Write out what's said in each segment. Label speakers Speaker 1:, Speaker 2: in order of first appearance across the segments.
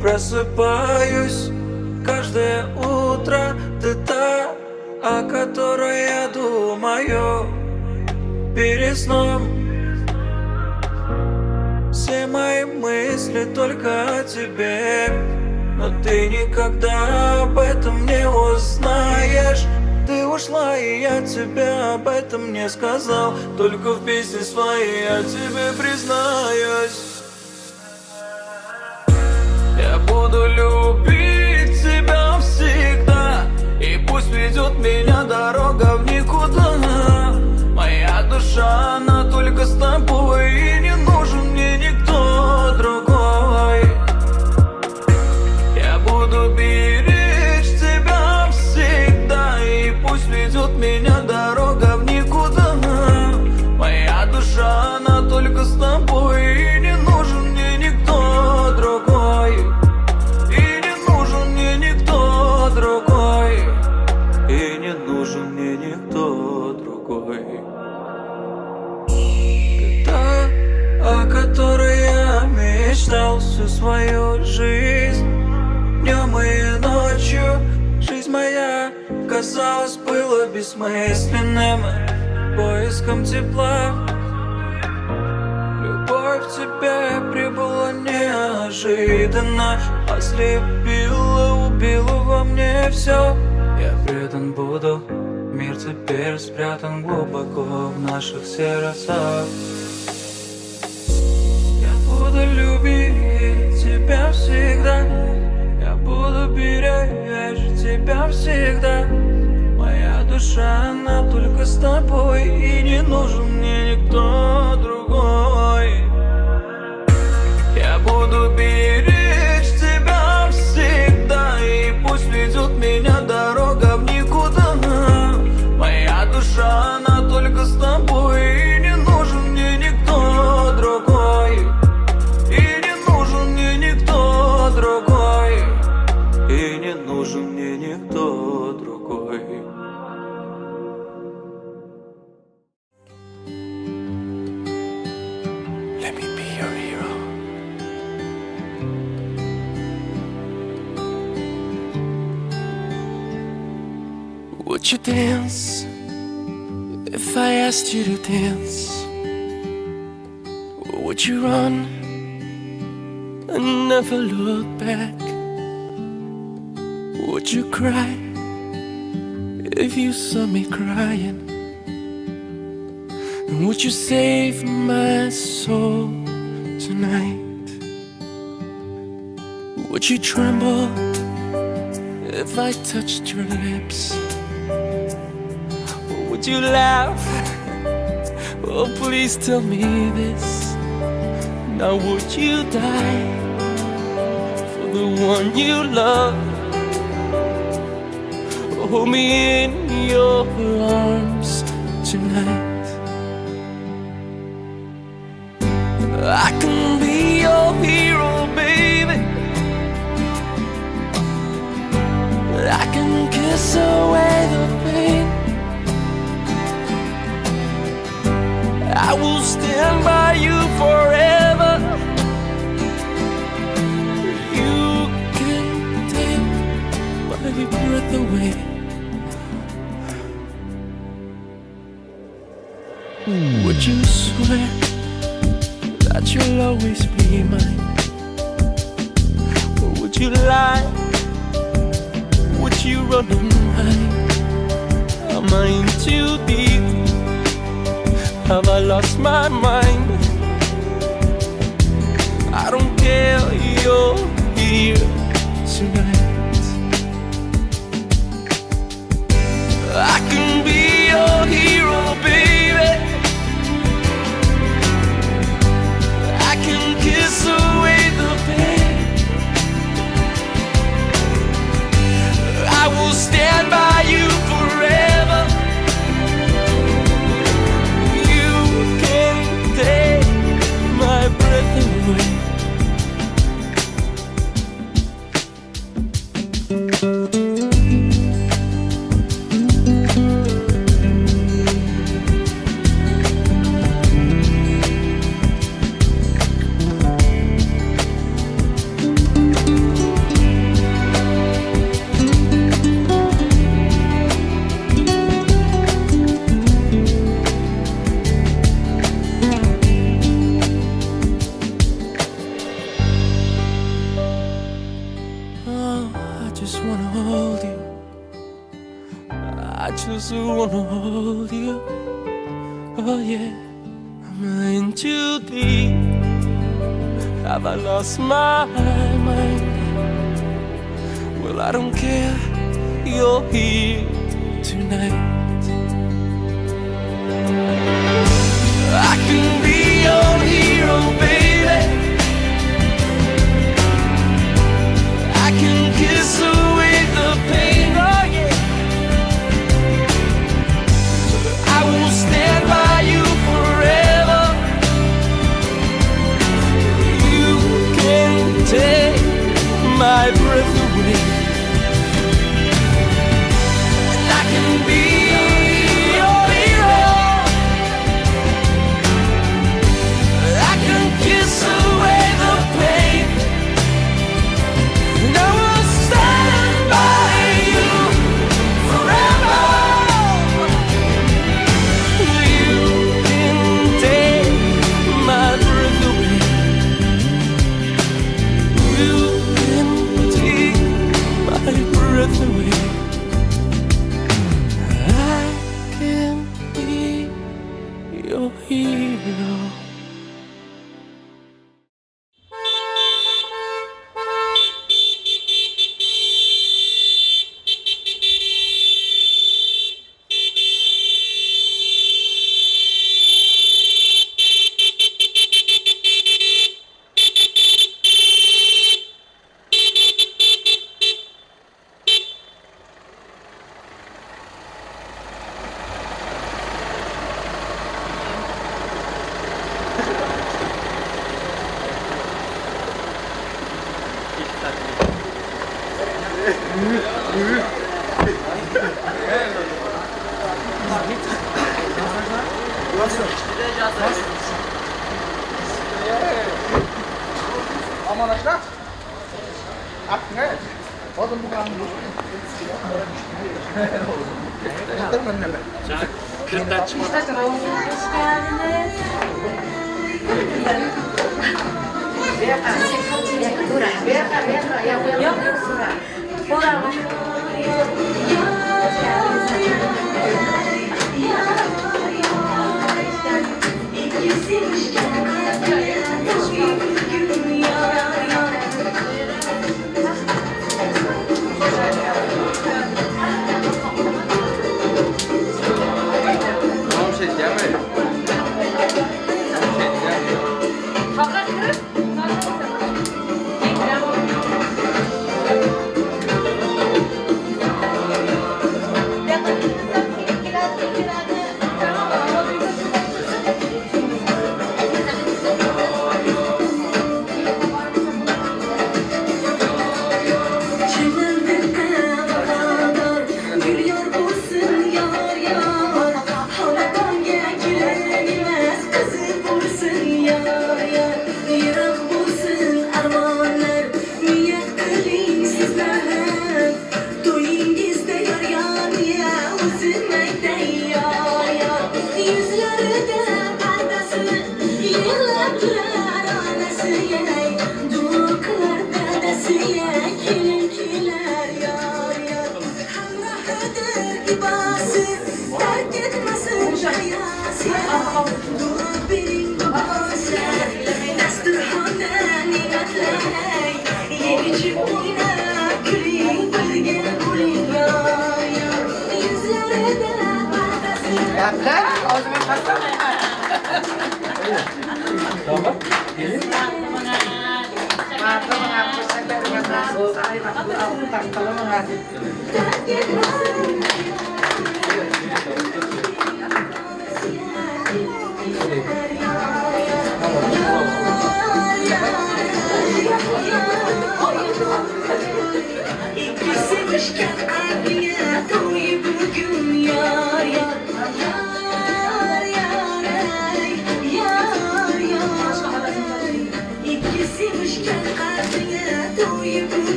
Speaker 1: просыпаюсь каждое утро. Ты та, о которой я думаю перед сном. Все мои мысли только о тебе, но ты никогда об этом не узнаешь. Ты ушла, и я тебе об этом не сказал. Только в песне своей я тебе признаюсь. Я буду любить тебя всегда, и пусть ведет меня дорога в никуда. Моя душа, она только с тобой, и не нужен мне никто другой. Я буду беречь тебя всегда, и пусть ведет меня дорога в никуда. Моя душа, она только с тобой, и не нужен мне никто другой. И не нужен мне никто другой. И не нужен мне никто другой. Ты та, о которой я мечтал всю свою жизнь. Днем и ночью жизнь моя, казалось, была бессмысленным поиском тепла. Любовь в тебе прибыла неожиданно, ослепила, убила во мне все. Я предан буду, мир теперь спрятан глубоко в наших сердцах. Я буду любить тебя всегда, я буду беречь тебя всегда. Моя душа, она только с тобой, и не нужен мне никто другой. Я буду беречь тебя всегда, и пусть ведет меня дорога в никуда. Моя душа, она только с тобой, и не нужен мне никто другой. И не нужен мне никто другой. И не нужен мне никто другой. Let me be your hero. Would you dance if I asked you to dance? Or would you run and never look back? Would you cry if you saw me crying? And would you save my soul tonight? Would you tremble if I touched your lips? Or would you laugh? Oh, please tell me this. Now would you die for the one you love? Hold me in your arms tonight. I can be your hero, baby. I can kiss away the pain. I will stand by you forever. You can take my breath away. Would you swear that you'll always be mine? Or would you lie? Would you run and hide? Am I in too deep? Have I lost my mind? I don't care, you're here tonight. I can be your hero, baby. I can kiss away the pain. I will stand by you forever. You can take my breath away. I just wanna hold you. Oh yeah, I'm in too deep. Have I lost my mind? Well, I don't care, you're here tonight. I can be your hero, baby. I can kiss away the pain, oh yeah. I will stand by you forever. You can take my breath away, and I can be your hero. I can kiss away the pain, and I will stand by you forever. You can take my breath away. You can take my breath away. I can be your hero.
Speaker 2: Aman aşağı. Aklına. Oğlum bu kanun. Kırmın ne be?
Speaker 3: Kırktan çıkma.
Speaker 4: Hoş geldiniz. Yok. Bora.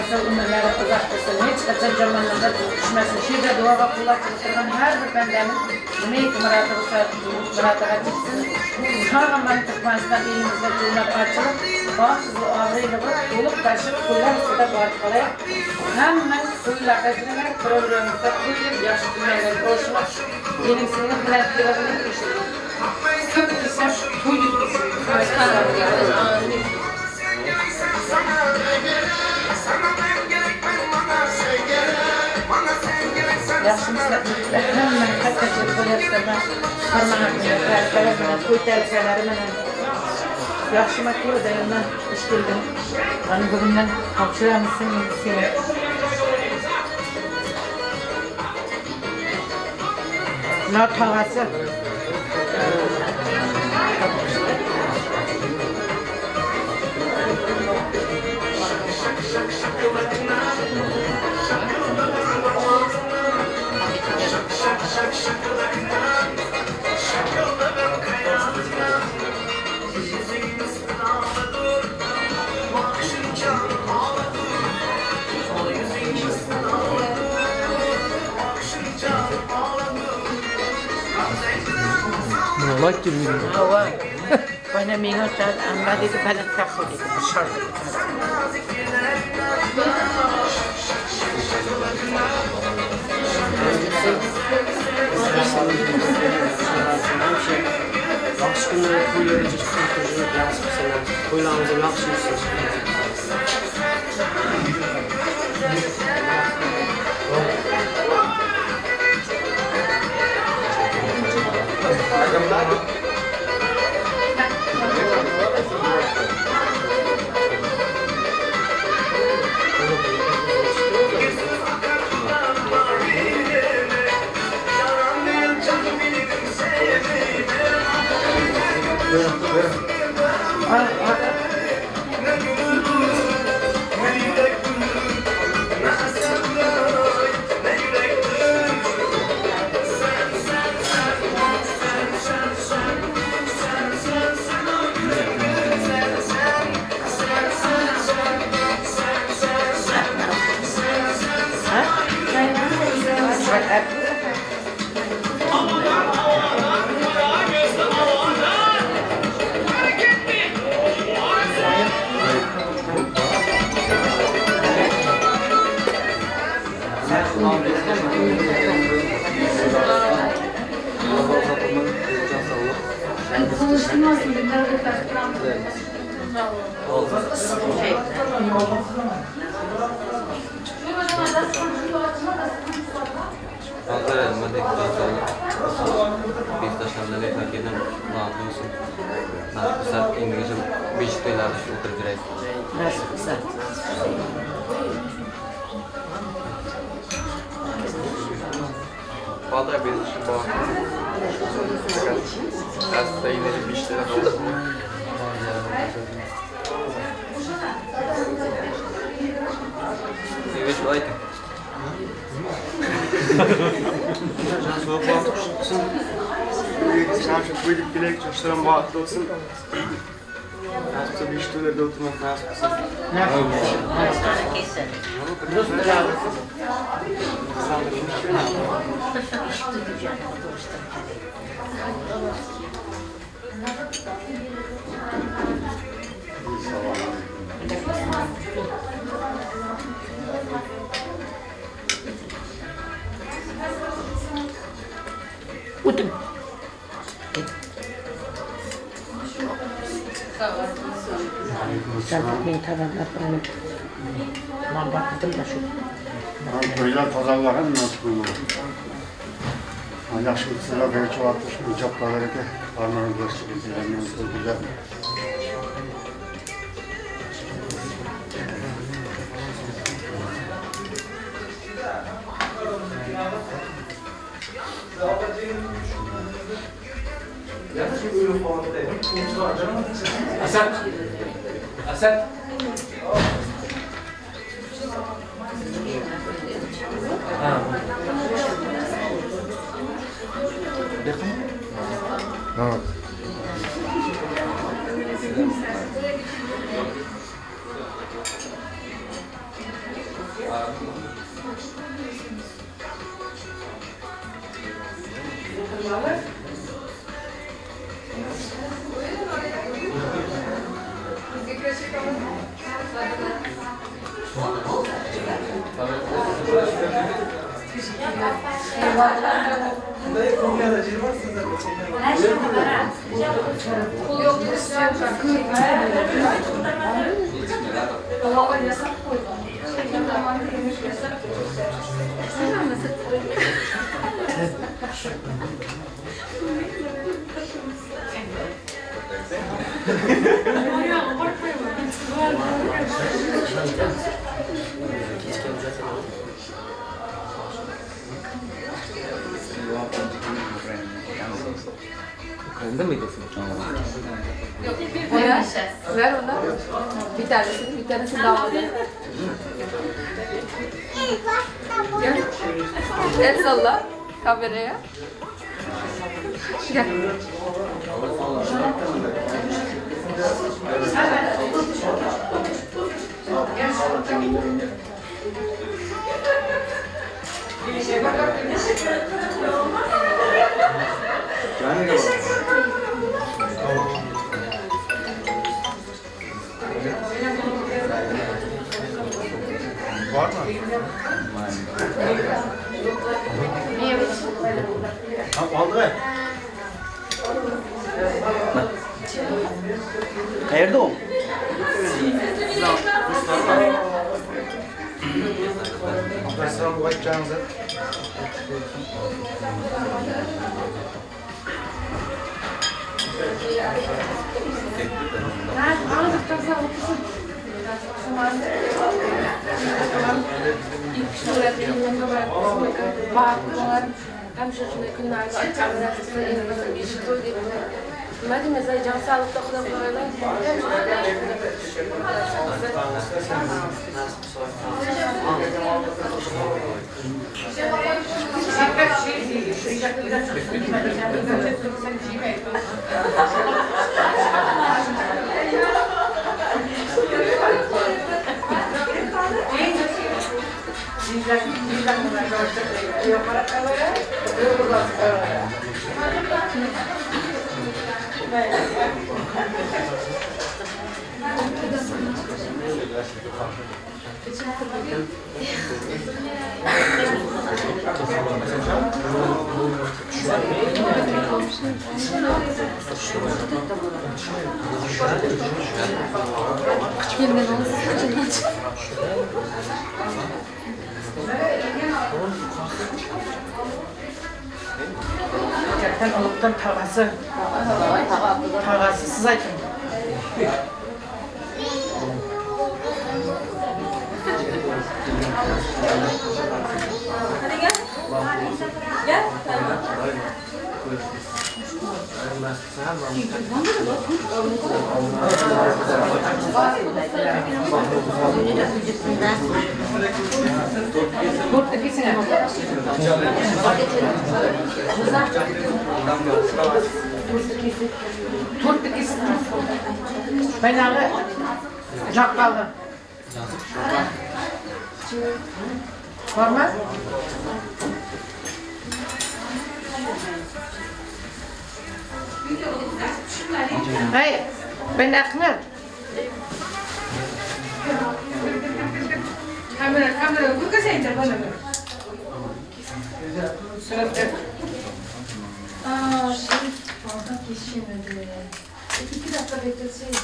Speaker 5: asıl ömürlere uzaktasın. Hiç kaçan zamanlarda düşmesin. Şurada duaga kulak çıktıran her bir bendenin demek mırataba çıksın. Sağ mantıkmasından elimizde cümle açılıp bazı ağrıyla dolup taşıp kullar suda barkalaya hemen suyla kaçırarak programımızda kuyup yaşlı günlerden koşmak benim senin biletlerini geçirdim. Çok güzel kuyup bizim. Yaşımızda hemen kaçacak koyarsa parmağımla, kuy telefelerimle yaşıma kıyı dayandan işkildim. Hani bugünden hapşıramızsın seni. Not havası.
Speaker 3: Nolak gibi.
Speaker 5: Hava. Bana mingotan anda dedi falan takho dedi. Dışarıda.
Speaker 3: Yaxshi kunlar qo'ylarga chiqib yaxshi qilsalar, qo'ylarimizni yaxshi yursin.
Speaker 2: Vallahi benim için bu. Biraz da yine bir işler olsun. Evet, like. Sen şu büyük bilek çalıştıran bağlı olsun. Nasıl bir işlerle oturmak nasıl?
Speaker 5: Ne yapıyorsun? Udun. Sen bugün tavanlar bana. Ben baktım da şu.
Speaker 6: Köyler pazarların nasıl olur? Ancak şu sıra beni çoğaltmış, bu capkaları da parmağını gösteriyor. Güzel.
Speaker 3: Hasan. Hasan. Ha.
Speaker 6: Evet.
Speaker 7: Kırıldı mıydı?
Speaker 8: Oya, ver ona. Bir tanesini dağıldı. Gel. El salla kameraya. Gel.
Speaker 6: Var mı? Ha, aldı be. Nerede o? Mesela bu bakacağınızı.
Speaker 8: Madem mesela can sağlıkta kadar böyle
Speaker 5: Gerçekten oluktan tavasısız aytın.
Speaker 4: Hadi gel. Gel.
Speaker 5: Kurt ikisine. Kurt ikisine. Ben abi cak kaldım. Var mı? Hayır, ben de akmıyorum. Kamera, bu kız enter bana.
Speaker 8: Aa şey bardak yetişemedi. 2 dakika bekletseydi.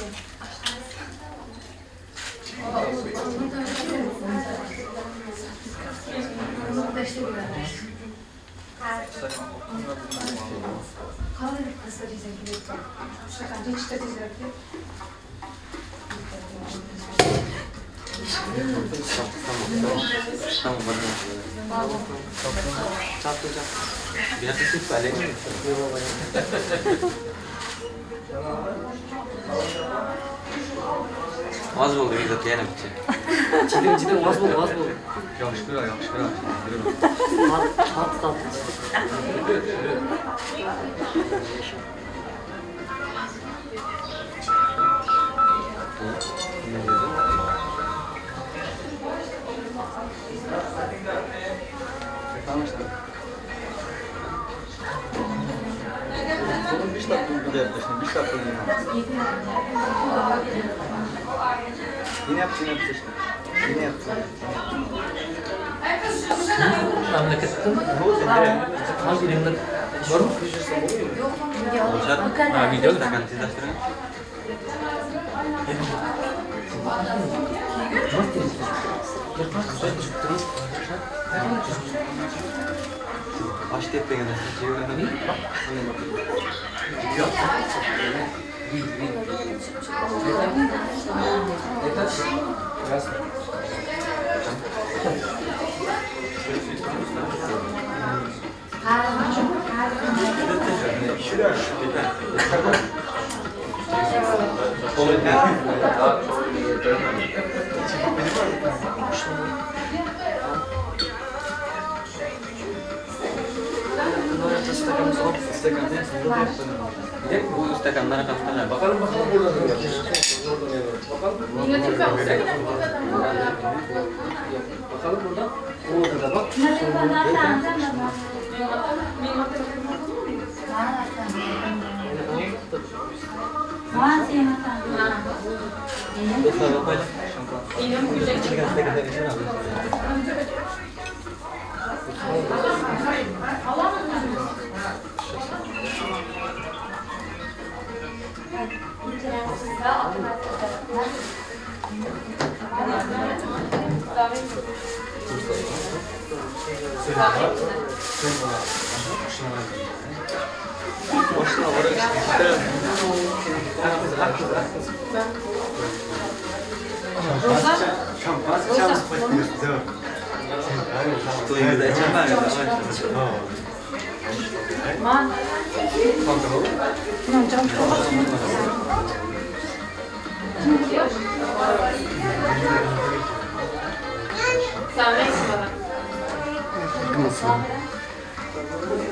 Speaker 8: Onu da işte bilemez. Kalır kısa dizekli. Şaka işte dizekli.
Speaker 7: Tamam hadi. Çatlayacak. Bir hafta süt böyle mi? Az oldu bir dakika yenem için.
Speaker 3: Cidden az bol.
Speaker 7: Yakışıklı.
Speaker 3: Tat.
Speaker 6: Bunun 5 dakika uykuda yaklaşın. 5 dakika yine yaptı işte. Yine yaptı.
Speaker 7: Memleketten hangi ürünler var mı? Ha, video gerakan sizleştirin. Aç tep pegana. Bu istakanlara kapatın.
Speaker 3: Bakalım burada da var. Bakalım burada. Burada da bak.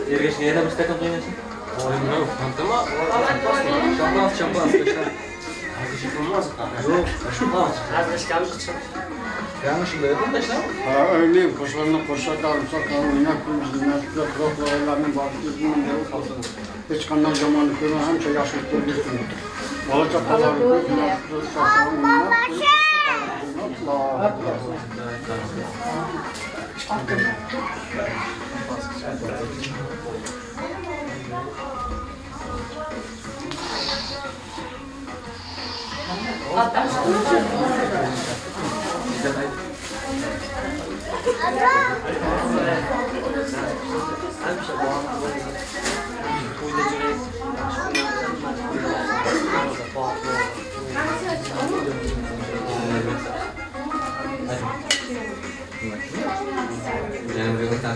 Speaker 7: Yergeç neye de istakan oynasın? Oynuyor. Tamam. Şampans. Yanlışlıkla yapın da işte.
Speaker 6: Öyleyim, koşularına koşarlarım, sakalım, inaklım, zinlerlikle, kroklarlarının bahçesinin de ufalsın. Hiç kandan zamanı kırma, hem şey yaşlıkları üstünde. Balıca pazarı kırma, sakalım,
Speaker 7: Yani böyle tak.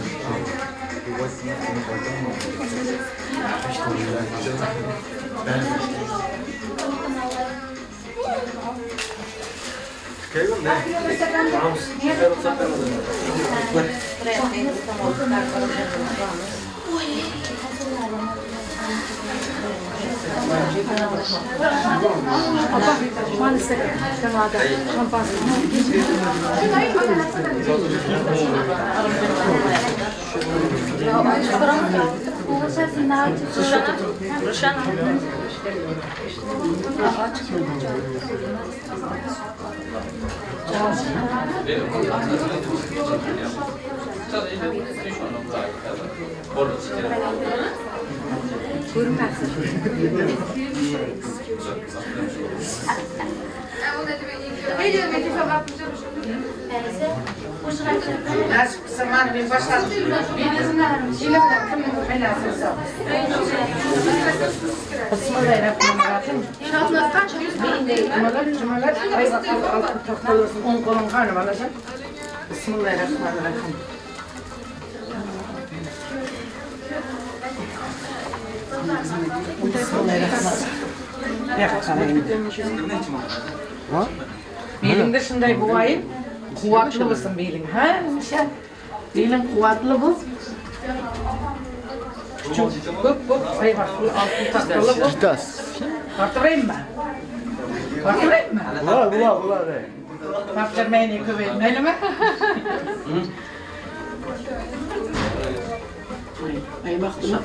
Speaker 5: Nasıl zaman bir başladı. Yine bırakın belasını. Bismillahirrahmanirrahim.
Speaker 8: İnşallah kaç yüz bin değil.
Speaker 5: Cumalar. Ay bak altı tahtalırsın. 10 kolun karnı alacak. Bismillahirrahmanirrahim. Bismillahirrahmanirrahim. Yakalım. Bilin dışında bu ayın kuvvetli mısın bilin? Ha? Bilin kuvvetli bu. Küçük, bu. Ay bak bu altın tahtalı bu. Artırayım mı? Artırayım mı?
Speaker 6: Bula.
Speaker 5: Artırmayın yıkıveyim, öyle mi? Ay bak buna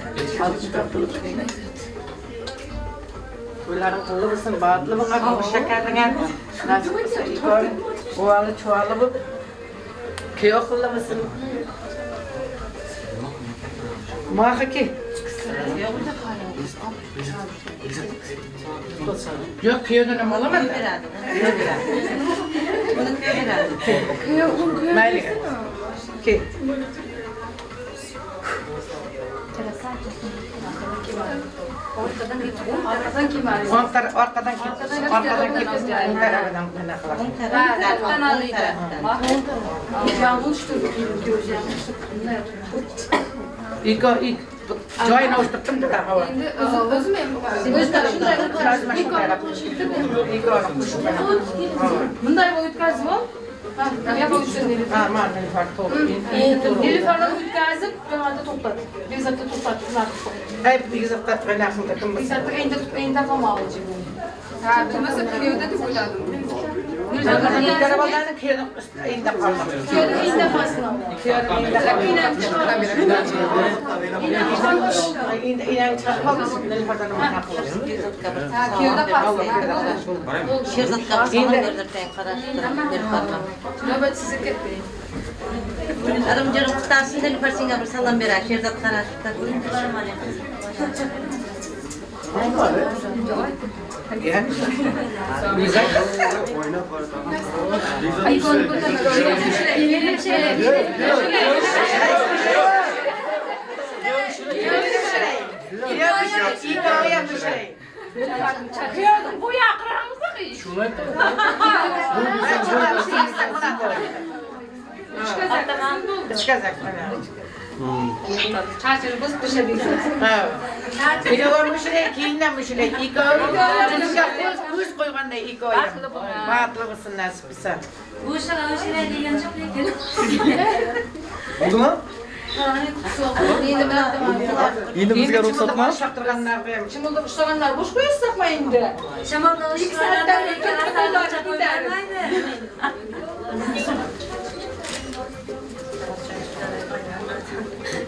Speaker 5: altın tahtalı. Bunların kıllı mısın, bağıtlı mı? Bu şekerden nasıl mısın? Ovalı çuvalı bu. Köy kıllı mısın? Maha ki. Yok köye dönem olamadı. Mayli. Ki.
Speaker 8: Arkadan kim var?
Speaker 5: Arkadan kim? Arkadan kim? Tarafından bana kalak.
Speaker 8: Taraftan alıydı. Yanlıştır.
Speaker 5: İlk joyuna uçtum da hava.
Speaker 8: Şimdi özüm bunday boyut kazım ol. Ya boyut söneli.
Speaker 5: Aman ne fark oldu.
Speaker 8: Nilüfer'le ütkazıp ben topladım. Bir zaten topladım.
Speaker 5: Hep bir zaten ben aslında kim
Speaker 8: Bir zaten en defa mı alacağım? Ha, bilmezse köyde de oynadım.
Speaker 5: Bir karavanın kıyının üstünde kalmak.
Speaker 8: Köyde en defasını aldım.
Speaker 5: İnan çarpalım. Ne kadar naklasın.
Speaker 8: Ha, köyde pasta.
Speaker 9: Şerzat kapısına verdim ben karıştırdım bir parmağım.
Speaker 8: Nöbet sizi ketmeyin.
Speaker 9: Arım canım kıtarsın da bir parçayla bir salam bera şerzat karıştırdım.
Speaker 5: Ya. Güzel.
Speaker 8: Ay konu ileri Çakıyordum bu yakramızda ki.
Speaker 5: Çıkacak bana.
Speaker 8: Çarşırımız dışarı.
Speaker 5: Bir de olmuş ne, kiyinlenmiş ne, ilk kız koyğanda ilk oyun. Batlı mısın nasip ise.
Speaker 4: Bu şaka o şeyler değil yanlış değil.
Speaker 7: Oldu mu? Yeni bir sigara ruhsatma.
Speaker 5: Şaktırganlar benim.
Speaker 8: Şimdi burada kuşlaganlar boş koyuyor sakmayın de.
Speaker 4: Şamanlı
Speaker 8: İlk saatten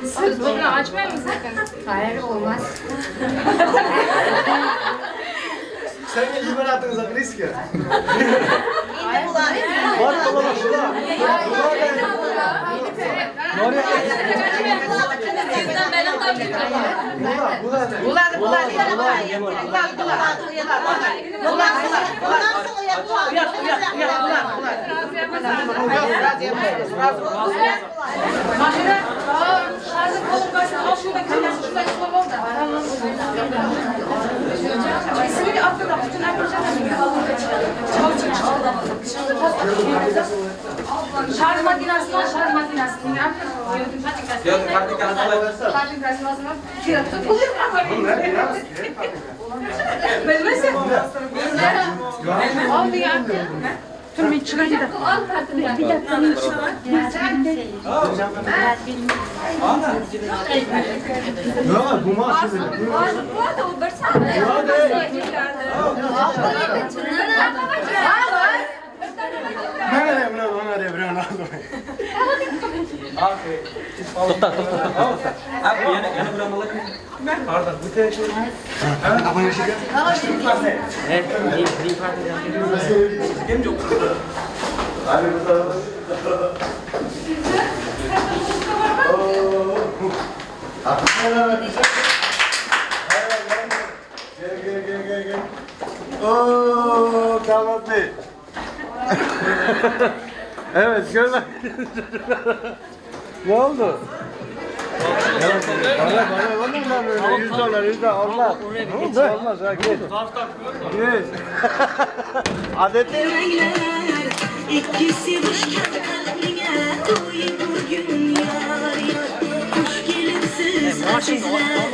Speaker 8: Siz bunu açmayın mı sakın? Hayır olmaz.
Speaker 6: Sen ne gibi attınız risk ya?
Speaker 9: İyi bulan.
Speaker 6: Var dolar şurada.
Speaker 8: Şarj makinesi var, şarj makinesi.
Speaker 7: To'xta. Abi yana buramalak. Pardon, bu tane şey. Kim yok?
Speaker 6: Gel. Ooo, damat bey. Evet, şöyle. Ne oldu? Bana böyle $100 Allah. Hiç olmaz ha git. Git. Adeti.
Speaker 10: İkisi düşken kalbine koy bugün yar yar. Kuş gelinsiz acizler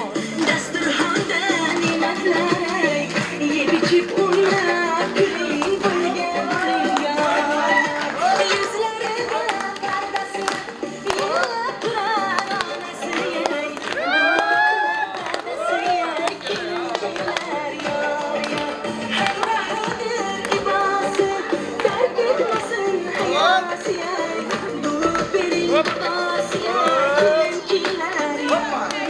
Speaker 10: dasturxondan inatlar yeb ichib o'ynab kuling qo'ygan yuzlarida pardasi yig'lab turar onasi kelishlar yor yor hamrohidir libosi tark etmasin hayosi dur bering libosi kelinchilar yor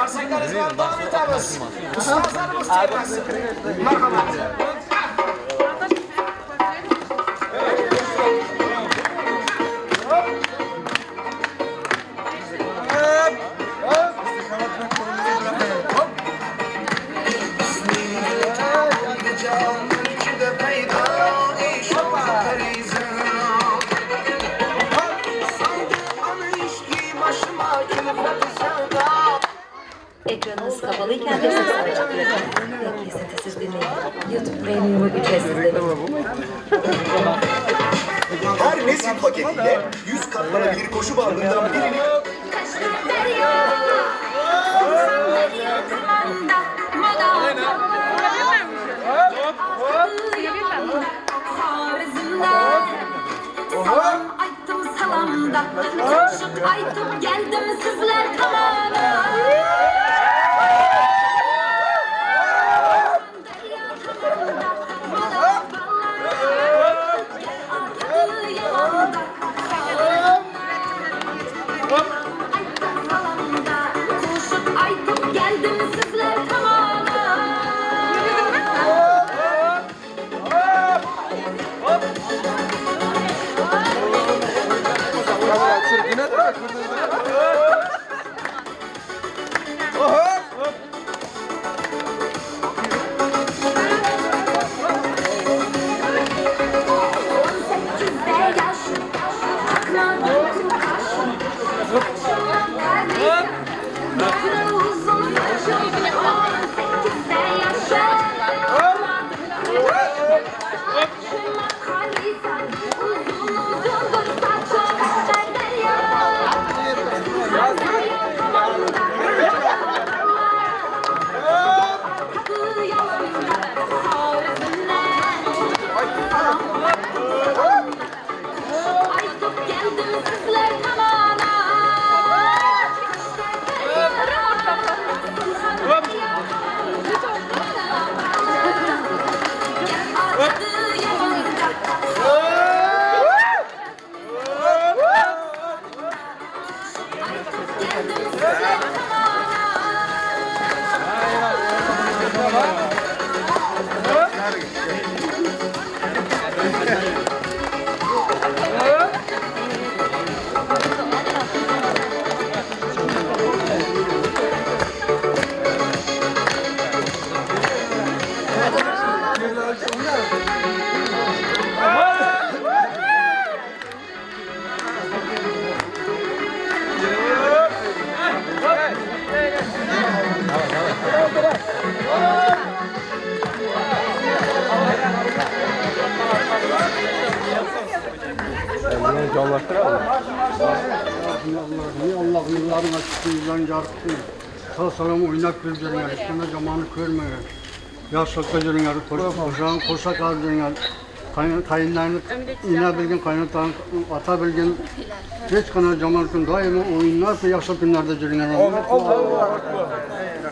Speaker 11: Yarsınlarınız var, devam ederiz. Ustazlarımız çekmez. Merhaba.
Speaker 9: Ekranınız kapalıyken de ses açıklayın. Kesintisiz dinleyin. YouTube Premium'u ücretsizleyin.
Speaker 11: Her nesil paketiyle 100 katlanabilir koşu bandından birini
Speaker 10: Salamda, koşup aytıp geldim sizler tamamına. Koşup aytıp geldim sizler tamamına.
Speaker 6: Allah'ım yılların açıklığı, yılların yarıklığı. Sağ salam oynak gözlerin yer, üstünde zamanı görmüyor. Yaşlıkta görün yer, koşan koşak ağır görün yer. Kayınlarını iner bilgin, kaynatlarını ata bilgin. Hiç kadar zaman için daima oyunlar ve yaşlı günlerde görün yer.
Speaker 12: Allahu Akbar.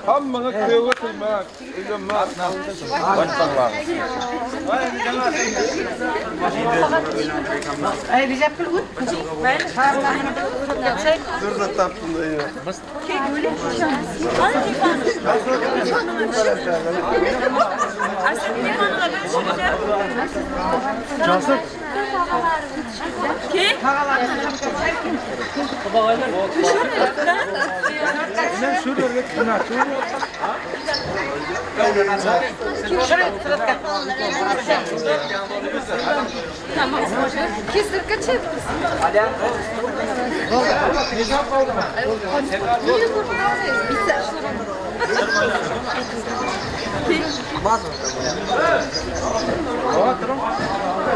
Speaker 12: Hammana kıyığı kıymak. Üzülmez. Başlar.
Speaker 5: Ay bize bir gün. Ben
Speaker 12: Dur da taptım da yine.
Speaker 6: Casır.
Speaker 5: ki?
Speaker 12: Ne şurada reklamlar.
Speaker 8: Tamam. Kesir kaçır.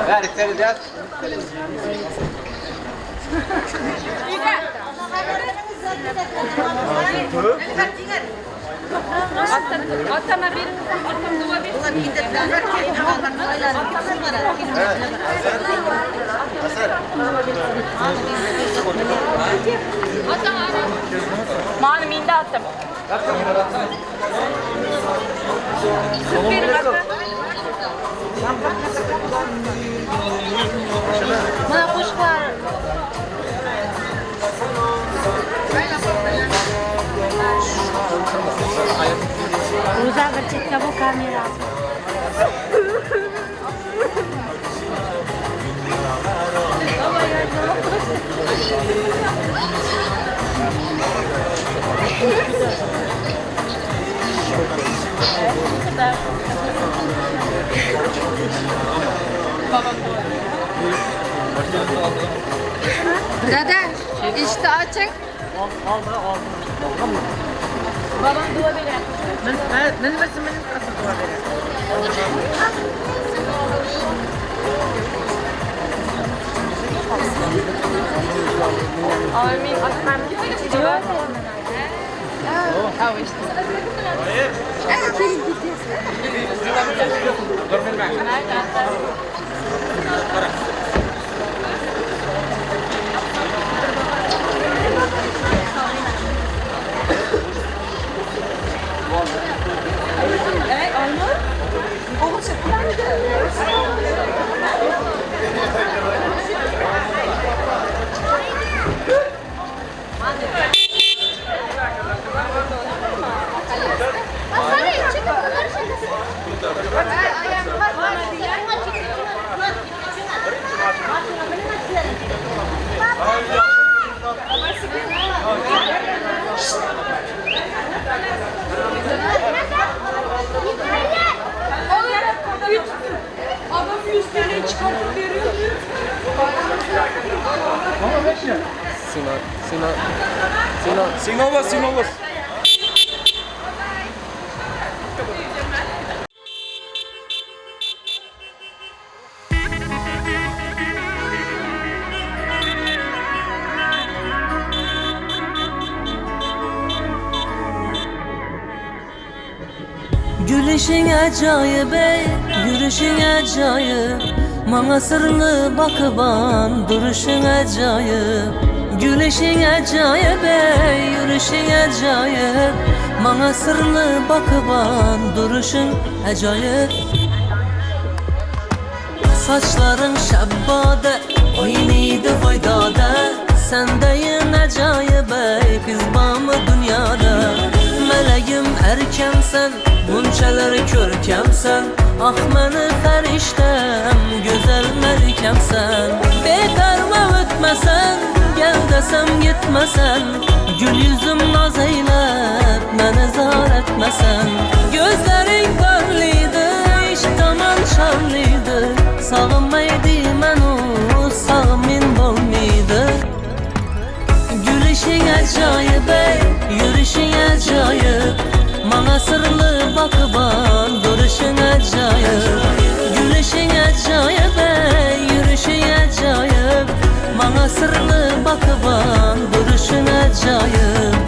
Speaker 2: Ver içeri de.
Speaker 8: Atana bir, atana bir. Mani minde attım. Süperim attım.
Speaker 5: Bana kuş var.
Speaker 4: Kızlar da çekle bu kamera.
Speaker 8: Dede, işte açık.
Speaker 5: Babam dua verir. Ben versin benim asıl dua verir.
Speaker 8: Amin. Diyor. Oh, işte.
Speaker 10: Adam 100 TL çıkartıp veriyor.
Speaker 12: Sinan bas.
Speaker 1: Gülüşün acayip ey, yürüyüşün acayip. Bana sırlı bakıban, duruşun acayip. Gülüşün acayip ey, yürüyüşün acayip. Bana sırlı bakıban, duruşun acayip. Saçların şabbade, oynaydı faydada. Sendeyin acayip ey, kız bağımı dünyada. Meleğim erkemsen, bunçalar körkemsen. Ah məni fəriştəm, gözəl məlikəmsən. Bekarma ötməsən, gəl desem gitməsən. Gül yüzüm naz eylep, mənə zar etməsən. Gözlərin qarlıydı, iştaman şarlıydı. Sağınmaydı mən o, sağımın bolmaydı. Gülüşün acayip ey, yürüyüşün acayip. Bana sırlı bakıban, duruşun acayip. Gülüşün acayip ey, yürüyüşün acayip. Bana sırlı bakıban, duruşun acayip.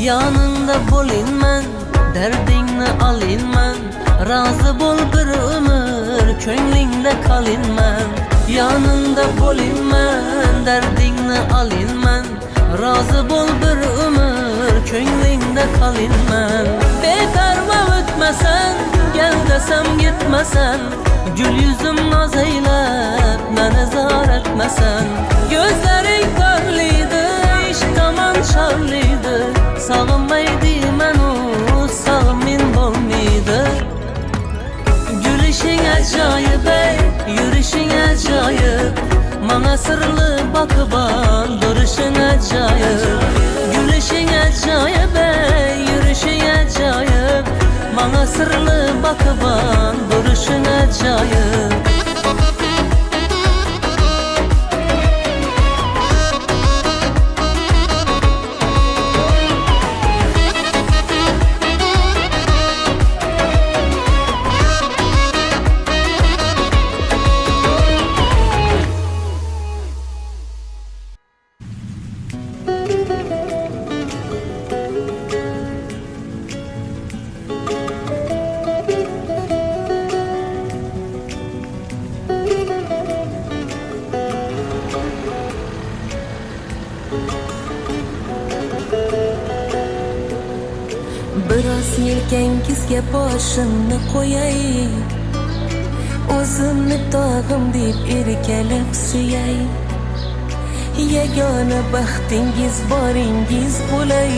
Speaker 1: Yanında bolayım mən, dərdinlə alayım mən. Razı bol bir ömür, könlündə kalayım mən. Yanında bolayım mən, dərdinlə alayım mən. Razı bol bir ömür, könlündə kalayım mən. Bekarma ötməsən, gəl desem gitməsən. Gül yüzüm naz eylep, mənə zar etməsən. Gözlərin qarlıydı, iştaman şarlıydı. Sağınmaydı mən o, sağımın bolmaydı. Gülüşün acayip ey, yürüyüşün acayip. Bana sırlı bakıban, duruşun acayip. Gülüşün acayip ey, yürüyüşün acayip. Bana sırlı bakıban, duruşun acayip.
Speaker 9: Biroz yelkangizga boshimni qo'yay, o'zimni tog'im deb erkalab suyay. Yagona baxtingiz boringiz bo'lay,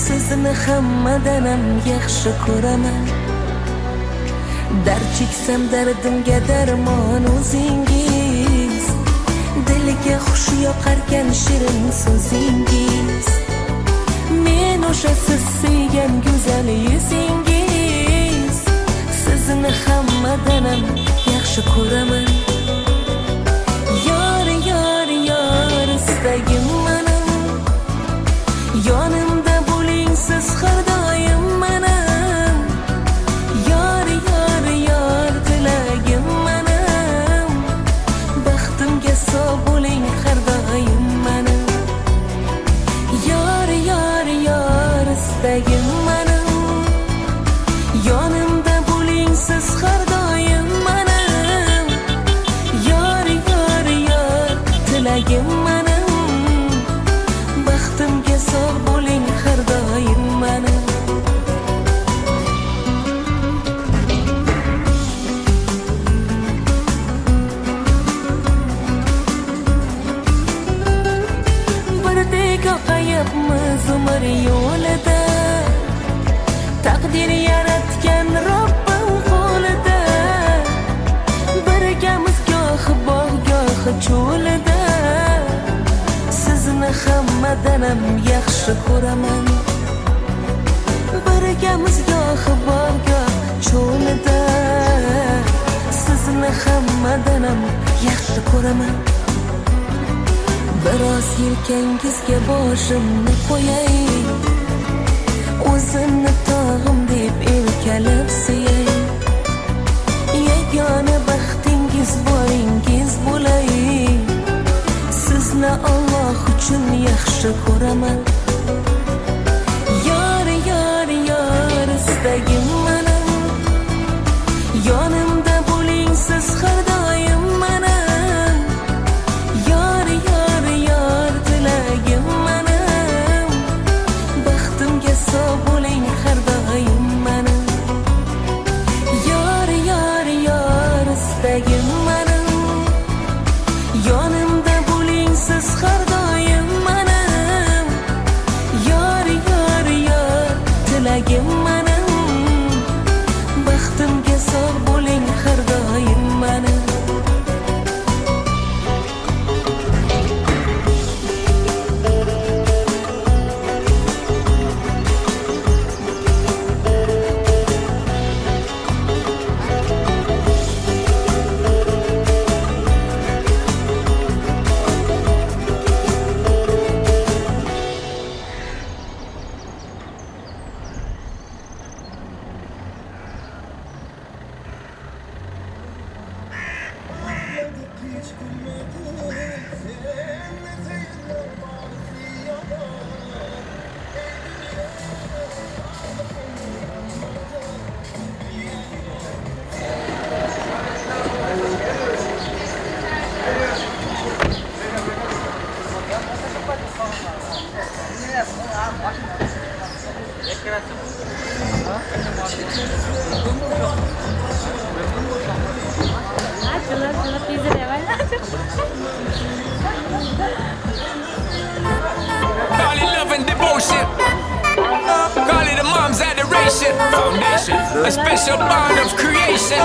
Speaker 9: sizni hammadan ham yaxshi ko'raman. Dard cheksam dardimga darmon o'zingiz, dilga xush yoqarkan shirin so'zingiz. Men o'sha siz sevgan go'zal yuzingiz, sizni hammadan ham yaxshi ko'raman. Yor, yor, yor, istagim mening, yonimda bo'ling siz har doim mening. Yor, yor, yor, tilagim mening, baxtimga sog' bo'ling har doim mening. Yor, yor, yor, istagim mening, yonimda bo'ling siz har doim mening. Yor, yor, yor, tilagim mening, baxtimga sog' bo'ling har doim mening. Birdek oqayapmiz umr yo'lida, taqdir yaratgan Robbim qo'lida. Birgamiz goh bog' goh cho'lida, sizni hammadan ham yaxshi ko'raman. Birgamiz goh bog' goh cho'lida, sizni hammadan ham yaxshi ko'raman. Biroz yelkangizga boshimni qo'yay, o'zimni tog'im deb erkalab suyay. Yagona baxtingiz boringiz bo'lay, sizni Alloh uchun yaxshi ko'raman. Yor, yor, yor, istagim mening, yonimda bo'ling siz har doim mening. Yor, yor, yor, tilagim mening, baxtimga sog' bo'ling har doim mening. Yor, yor, yor, istagim mening, yonimda bo'ling siz har doim mening. Yor, yor, yor, tilagim mening, baxtimga sog' bo'ling har doim mening.
Speaker 1: Call it love and devotion. Call it a mom's adoration. Foundation, a special bond of creation.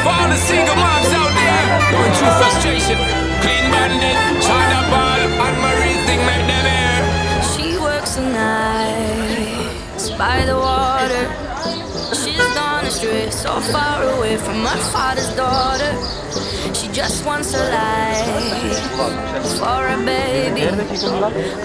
Speaker 1: For all the single moms out there going through frustration. Clean Bandit, China Ball, and Marie thing make them air.
Speaker 13: She works the nights by the water. She's gone astray, so far away from her father's daughter. She just wants a life for a baby.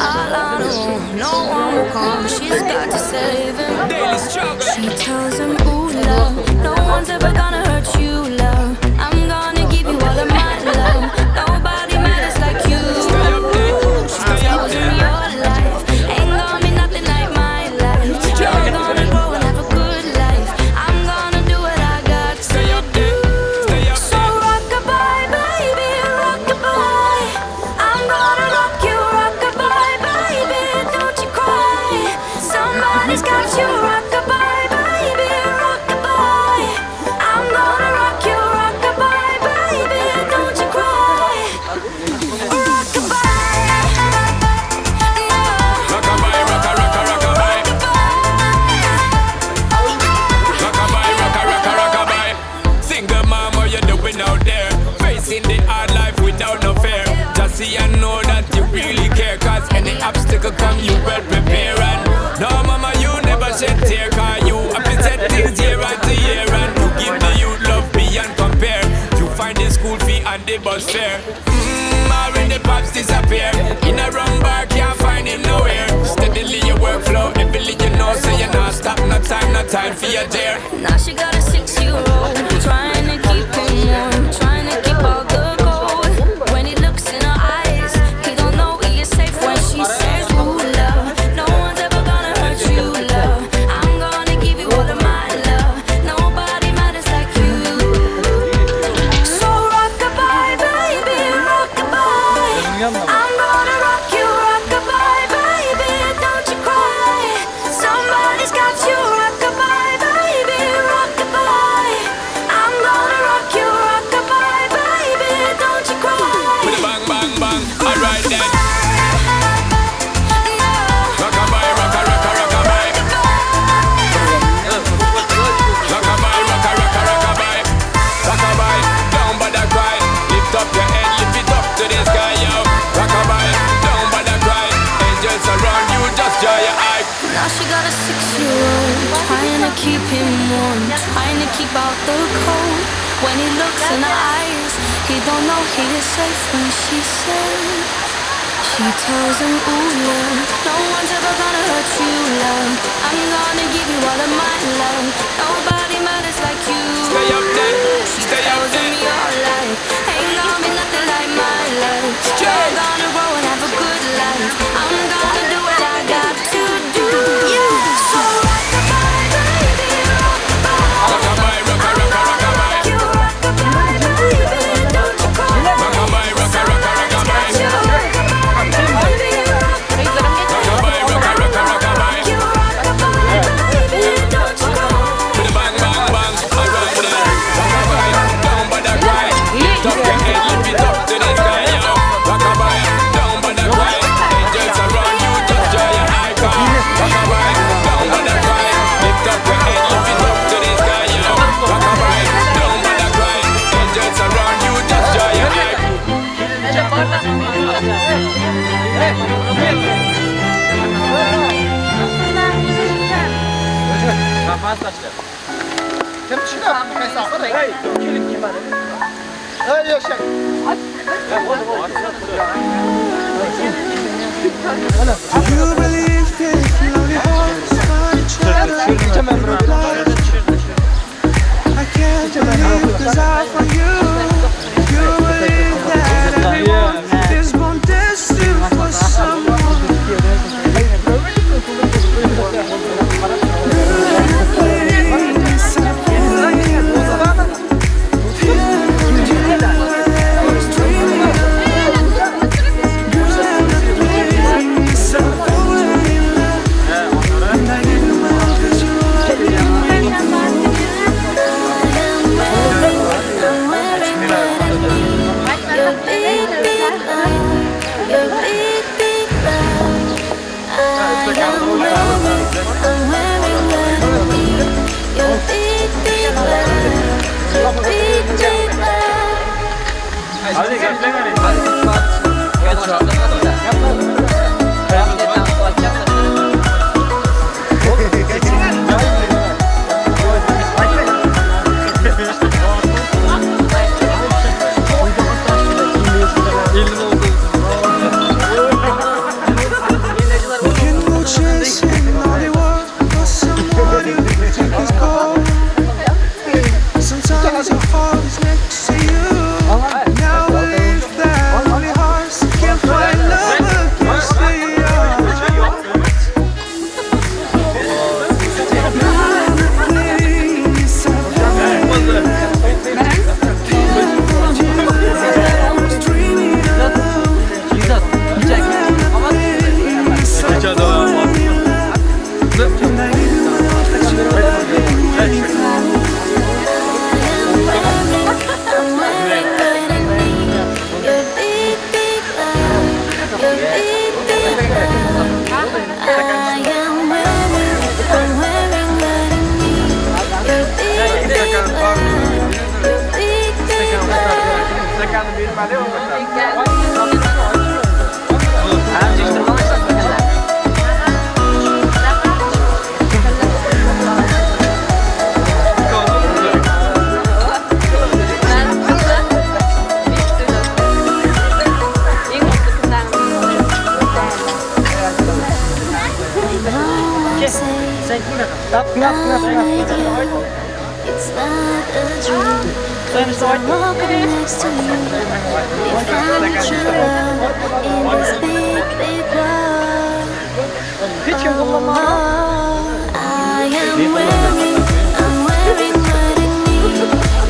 Speaker 13: All on her own, no one will come. She's got to save him.
Speaker 1: Daily struggle.
Speaker 13: She tells him, ooh, love, no one's ever gonna hurt you, love. I'm gonna give you all of my love. Nobody matters like you. She tells him your life ain't gonna be nothing like my life. You're gonna grow and have a good life. I'm gonna do what I got to do. So rock-a-bye, baby, rock-a-bye. I'm gonna rock you, rock-a-bye, baby. Don't you cry.
Speaker 1: could come, you well prepare. And no, mama, you never shed tear, cause you have to set things year after year. And you give the youth love beyond compare. You find the school fee and the bus fare. When the pops disappear, in a wrong bar, can't find him nowhere. Steadily your workflow, everything you know, so you not stop, no time for your dare.
Speaker 13: Now she got a 6-year-old, trying to keep him warm, trying to keep out the cold. When he looks in her eyes, he don't know he is safe when she says, ooh, love, no one's ever gonna hurt you, love. I'm gonna give you all of my love. Nobody matters like you. So rock-a-bye, baby, rock-a-bye. I'm gonna rock you, rock-a-bye, baby, don't you cry. Somebody's got you, rock-a-bye, baby, rock-a-bye. I'm gonna rock you, rock-a-bye, baby, don't you cry.
Speaker 1: With a bang, bang, bang, alright then. Rock-a-bye, rock-a-rock-a, rock-a-bye. Rock-a-bye, rock-a-rock-a, rock-a-bye. Rock-a-bye, don't bother cry. Lift up your head, lift it up to the sky, yo. Rock-a-bye, don't bother cry. Angels around you, just dry your eye.
Speaker 13: Now she got a 6-year-old, trying to keep him warm, trying to keep out the cold. When he looks in her eyes, he don't know he is safe when she says, she tells him, ooh, love, no one's ever gonna hurt you, love. I'm gonna give you all of my love. Nobody matters like you.
Speaker 1: Stay up then,
Speaker 13: She
Speaker 1: stay up
Speaker 13: tells him
Speaker 1: then.
Speaker 13: your life ain't gonna be nothing like my life. You're gonna grow and have a good life. I'm gonna do what I got to do. So rock-a-bye, baby, rock-a-bye.
Speaker 1: Rock-a-bye, rock-a-rock-a, rock-a-bye.
Speaker 13: You rock-a-bye, baby, don't you cry.
Speaker 1: Rock-a-bye, rock-a-rock-a, rock-a-bye.
Speaker 13: You rock-a-bye, baby, rock-a-bye.
Speaker 1: Rock-a-bye, rock-a-rock-a, rock-a-bye.
Speaker 13: You rock-a-bye, baby, don't you cry.
Speaker 1: With a bang, bang, bang, alright then. Rock-a-bye, don't bother cry. Lift up your head, lift it up to the sky, yo. Rock-a-bye, don't bother cry. Angels around you, just dry your eye, car. Rock-a-bye, don't bother cry. Lift up your head, lift it up to the sky, yo. Rock-a-bye, don't bother cry. Angels around you, just dry your eye.
Speaker 12: You believe this lonely hearts find each other. I can't believe this out for you. You believe that everyone is born destined for someone. Sometimes your heart is next to you. Now believe that only hearts can find love against the
Speaker 2: Valeu,
Speaker 5: Sen kimle kal?
Speaker 13: It's like a dream. I'm walking next to you. We found true love in this big, big world. Oh, I am wearing what I need.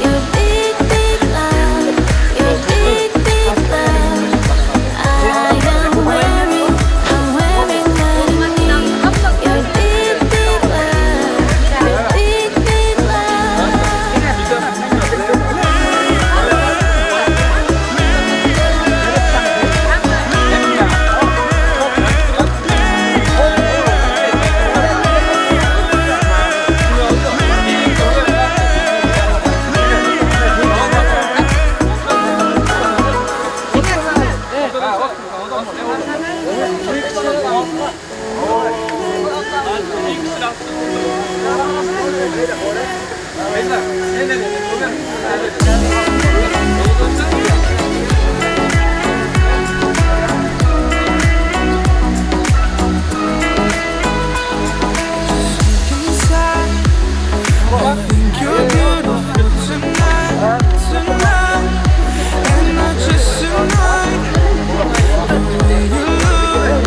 Speaker 13: Your big, big love. Your big, big love. I am wearing what I need. Your big, big love. Your big, big love.
Speaker 12: You're beautiful tonight, tonight, and not just tonight. The way you look,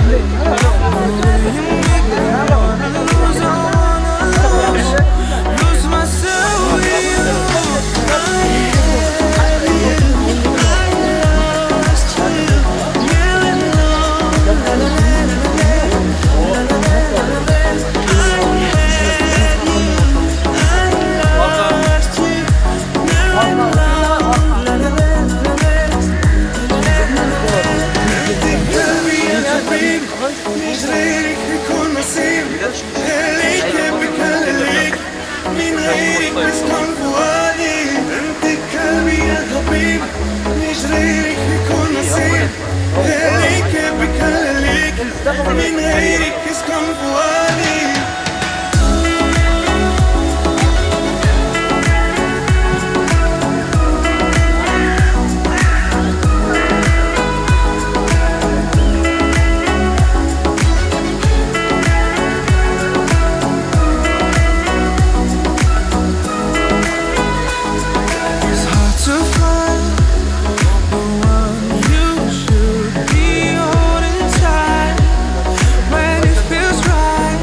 Speaker 12: the way you make me wanna lose, I wanna lose myself with you. I had you, I lost you, really long. I had you, مش غيرك بكون نصيب خليك بكلمك من غيرك بسكن فؤادي انت قلبي يا حبيب مش غيرك بكون نصيب خليك بكلمك من غيرك بسكن فؤادي to find the one you should be holding tight when it feels right.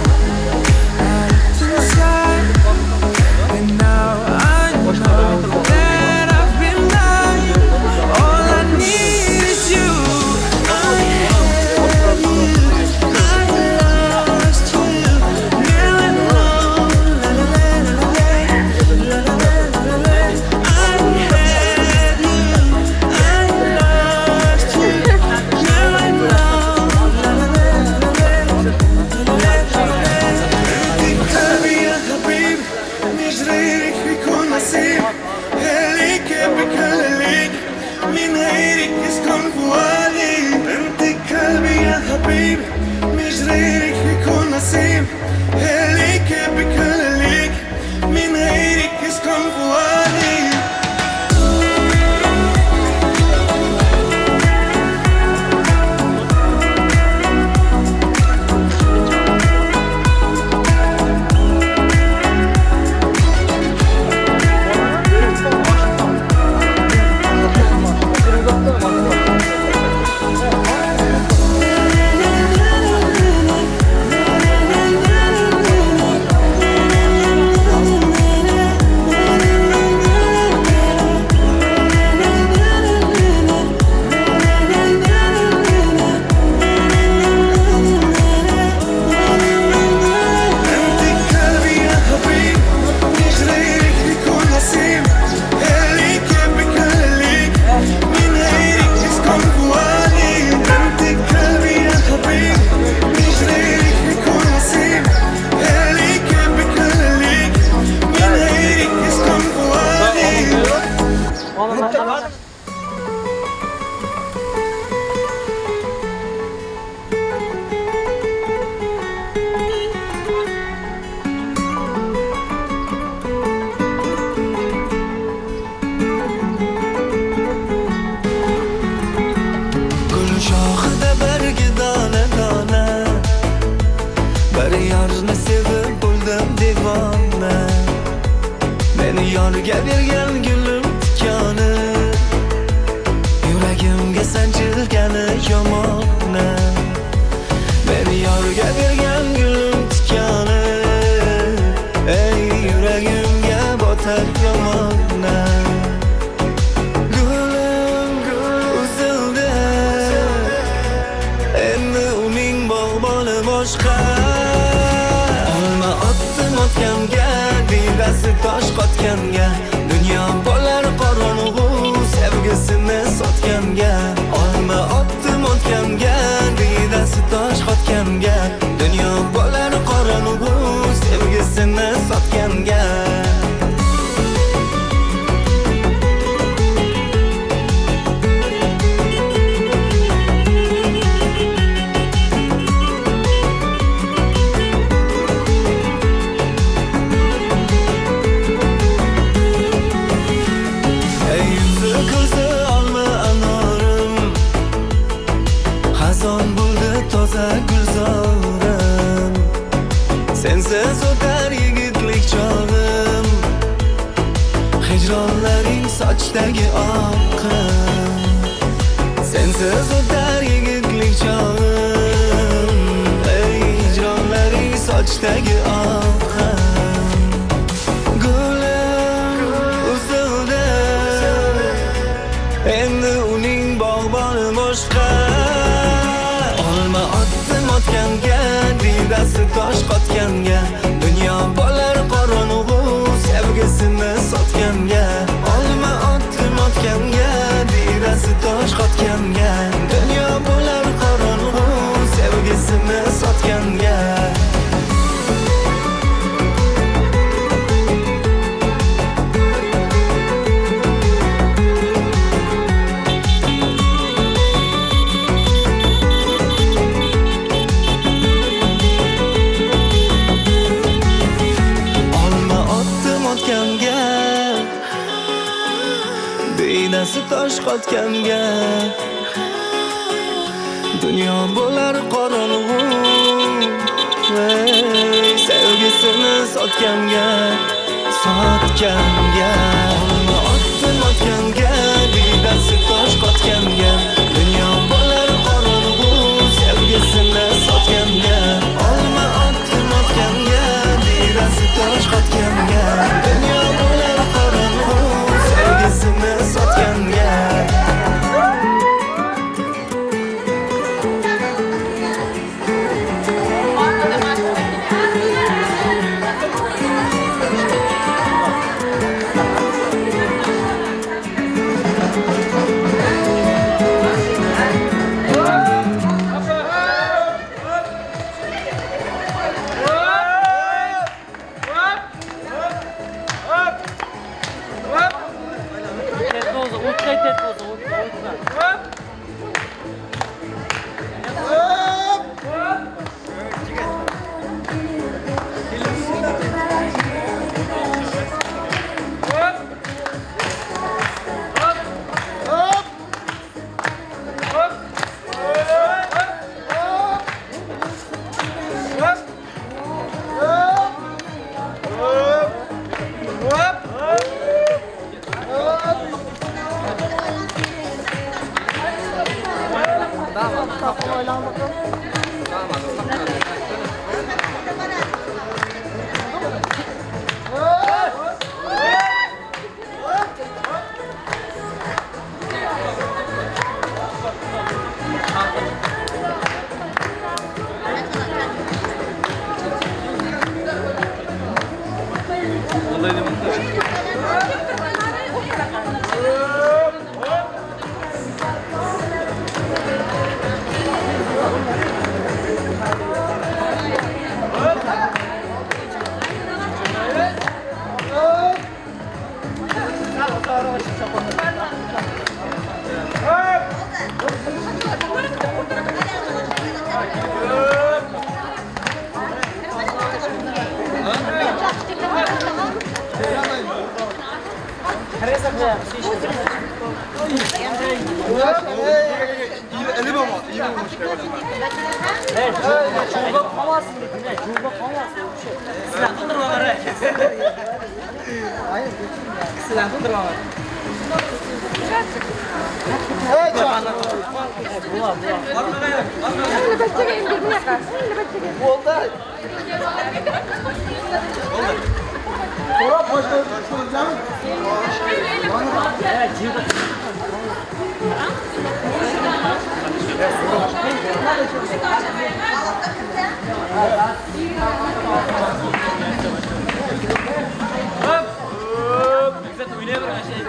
Speaker 12: boshqa olma otdim otganga diydasi tosh qotganga dunyo bo'lar qorong'u sevgisini sotganga olma otdim otganga diydasi tosh qotganga dunyo bo'lar qorong'u sevgisini sotganga Sensiz o'tar yigitlik chog'im hijronlaring sochdagi oqim Sensiz o'tar yigitlik chog'im hijronlaring sochdagi oqim Gulim usulda endi uning bog'boni boshqa olma otdim otganga diydasi tosh qotganga dunyo bo'lar qorong'u sevgisini sotganga olma otdim otganga diydasi tosh qotganga dunyo bo'lar qorong'u sevgisini sotganga diydasi tosh qotganga dunyo bo'lar qorong'u sevgisini sotganga olma otdim otganga diydasi tosh qotganga dunyo bo'lar qorong'u sevgisini sotganga olma otdim otganga diydasi tosh qotganga dunyo bo'lar qorong'u sevgisini sotganga
Speaker 7: Güzel oynayalım her şeyi.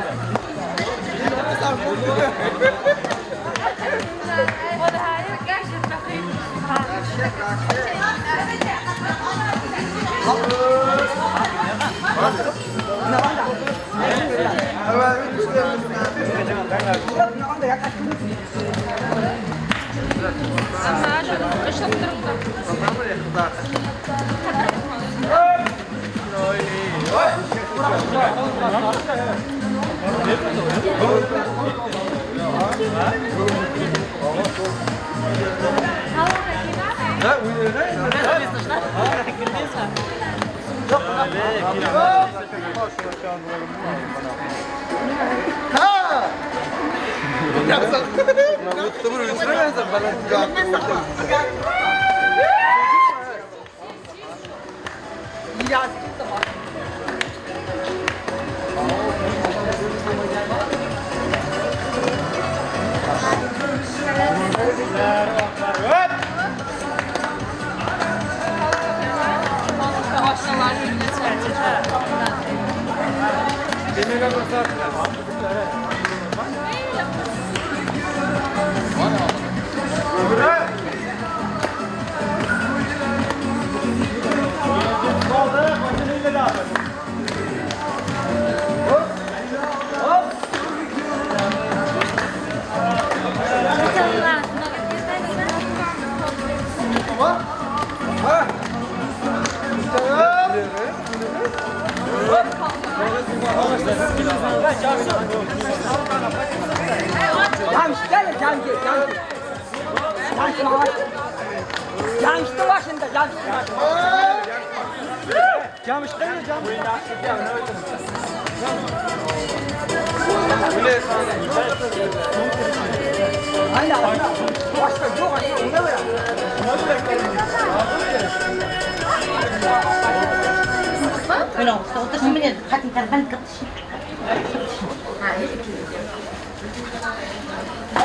Speaker 11: Yanlıştı başında, yanlıştı.
Speaker 3: Camış değil mi camış?
Speaker 11: Aynen, aynen. Başka yok, ne var?
Speaker 5: Öyle olsa otursun bile. Hadi ben kapışayım.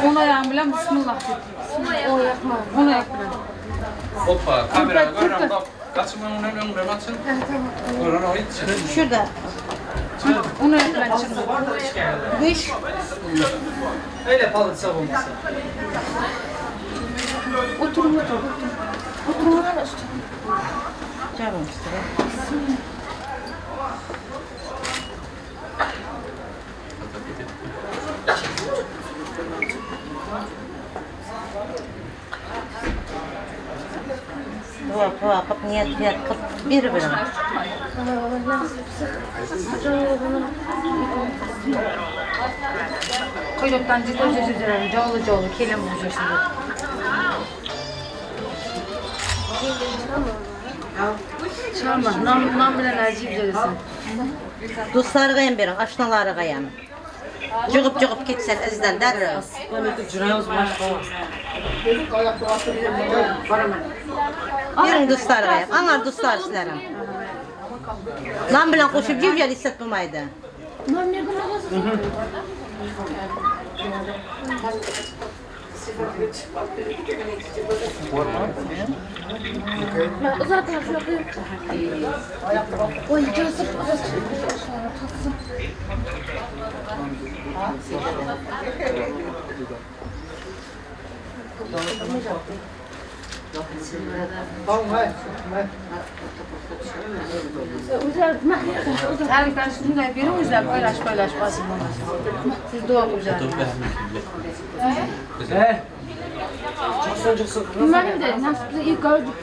Speaker 8: Ona yağmurla bismillah. O yapma. Ona yapma.
Speaker 2: Hoppa, kamera görürüm bak. Kaçmanın önüne baksın. Oradan o hiç.
Speaker 5: Şurada.
Speaker 8: Ona yapma çıktı.
Speaker 5: Bu iş.
Speaker 3: Öyle palı savunması.
Speaker 8: Oturun oturun. Oturun oturun.
Speaker 5: Canım üstüne. Dua kap niyet kap bir.
Speaker 8: Koyuktan ciddi Coğlu kelim buluşuyorsun. Çarma, nam bilen acı bilirsin.
Speaker 5: Dostları kayın verin, aşnaları kayın. Cıgıp gitsen izden derler. Birin dostları kayın, anar dostlar sizlerim. Nam bilen koşup civcel hissetmemaydı.
Speaker 8: Nam ne kadar zaten şöyle oy gözüm tatsın. Her karşısında bir uzak paylaş basın bana. Siz dua güzel. Benim de nasıl ilk gördük.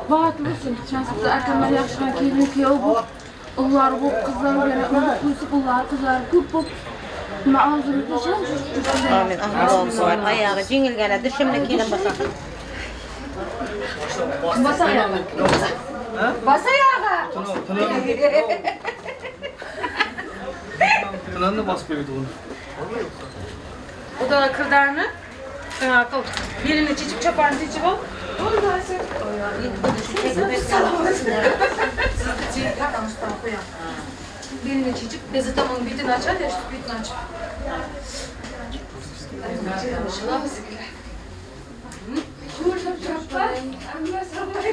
Speaker 8: Bağıtlısın. Şanslı arkamda yaşayan kelin ki o onlar bu kızlar böyle uykusuz bunlar kızlar kupup ağzını düşen.
Speaker 5: Amin. Allah olsun. Ayağı cingil gene düşümle kelin basın.
Speaker 8: Bas ayağı. Bas ayağı.
Speaker 3: Tınanını basmıyordu onu.
Speaker 8: O da kırdarını. Kalk. Birini çiçek çaparını çiçek ol. Onu da sen. Birini çiçek bezi tamam bitini açar ya şu bitini aç. Şurada çapar. Ama sabah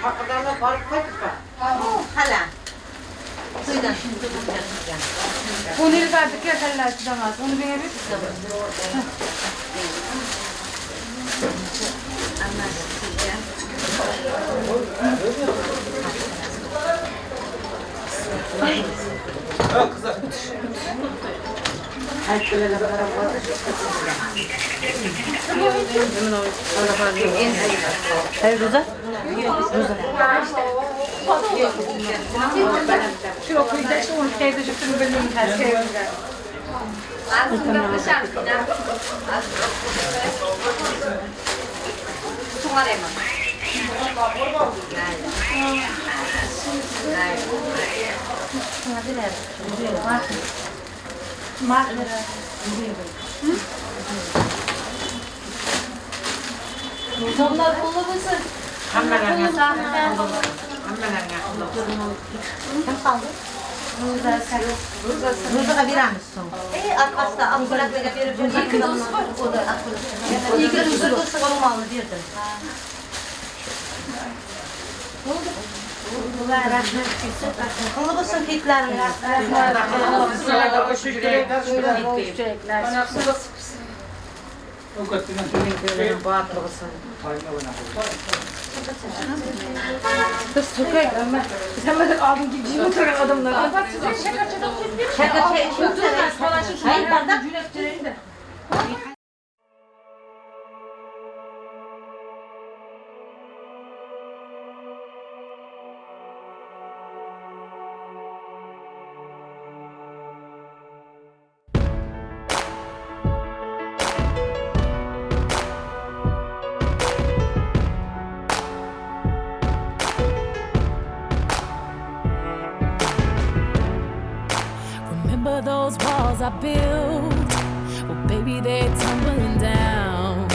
Speaker 5: Hakikaten fark kaçıp var.
Speaker 9: Hala. Suydan.
Speaker 5: Onu verdik ya seller tutamaz. Onu bir evi
Speaker 9: Hayır Roza.
Speaker 5: Şu okuyda şu ülkede şu benim her şey.
Speaker 9: Aslında dışarıda. Sumarema.
Speaker 4: Onlar bulu mısın?
Speaker 5: Hammelerine.
Speaker 9: Kim kaldı? Rıza'ya birer misin? Arkadaşlar Abdullah Bey'e bir
Speaker 4: İyi dost var.
Speaker 9: o da Abdullah. İyi ki Rıza dostum olmalı diyordum. Onu basın kitlerini.
Speaker 5: Kız sokak ama sen böyle aldın gibi cimri tören adamlar. Bak size şaka
Speaker 9: Hayır bardak.
Speaker 13: Remember those walls I built? Well, baby, they're tumbling down.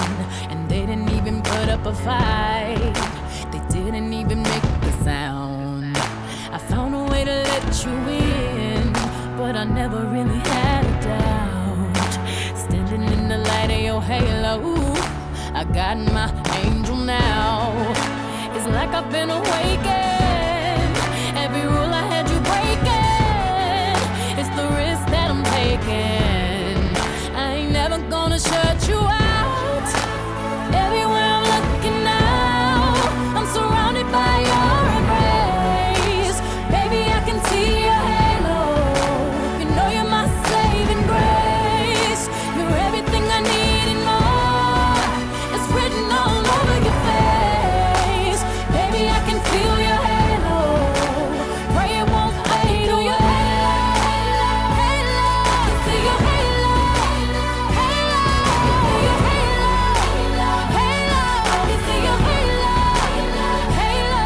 Speaker 13: And they didn't even put up a fight. They didn't even make a sound. I found a way to let you in, but I never really had a doubt. Standing in the light of your halo, I got my angel now. It's like I've been awakened. Every rule I had you breaking. It's the risk that I'm taking. I ain't never gonna shut you out. Everywhere I'm looking now, I'm surrounded by your embrace. Baby, I can see your halo. You know you're my saving grace. You're everything I need and more. It's written all over your face. Baby, I can feel your halo. Pray it won't fade. Do your halo, halo. You see your halo, halo. You see your halo, halo. You see your halo, halo.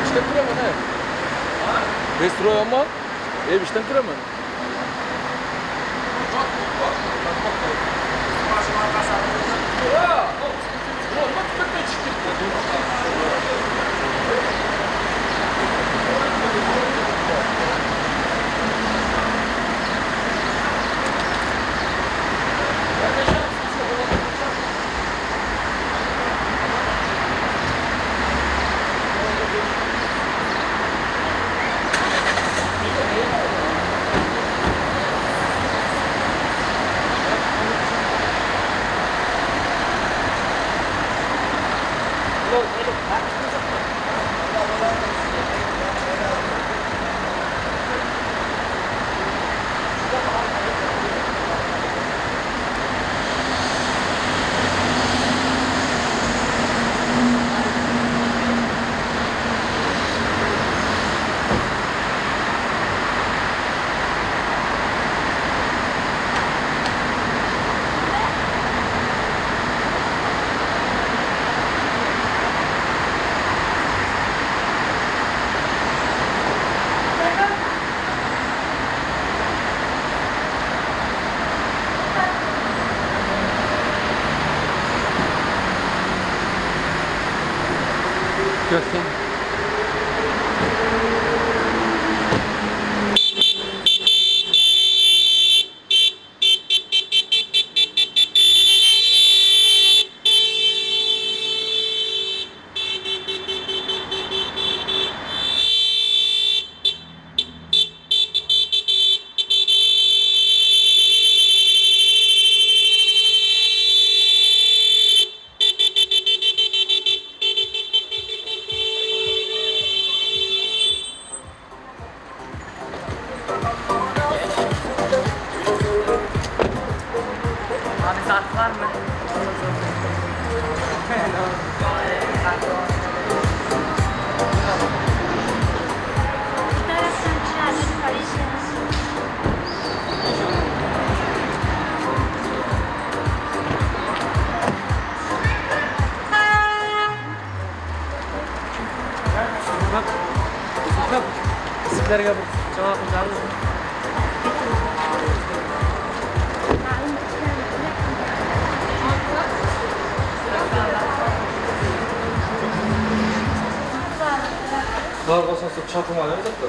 Speaker 7: İşte duramam he. Restoran ama ev işten duramam. Bırakın.
Speaker 5: Abi saat var mı?
Speaker 7: Sizlerge cevap verdim. Var olsa çapım alıyor da.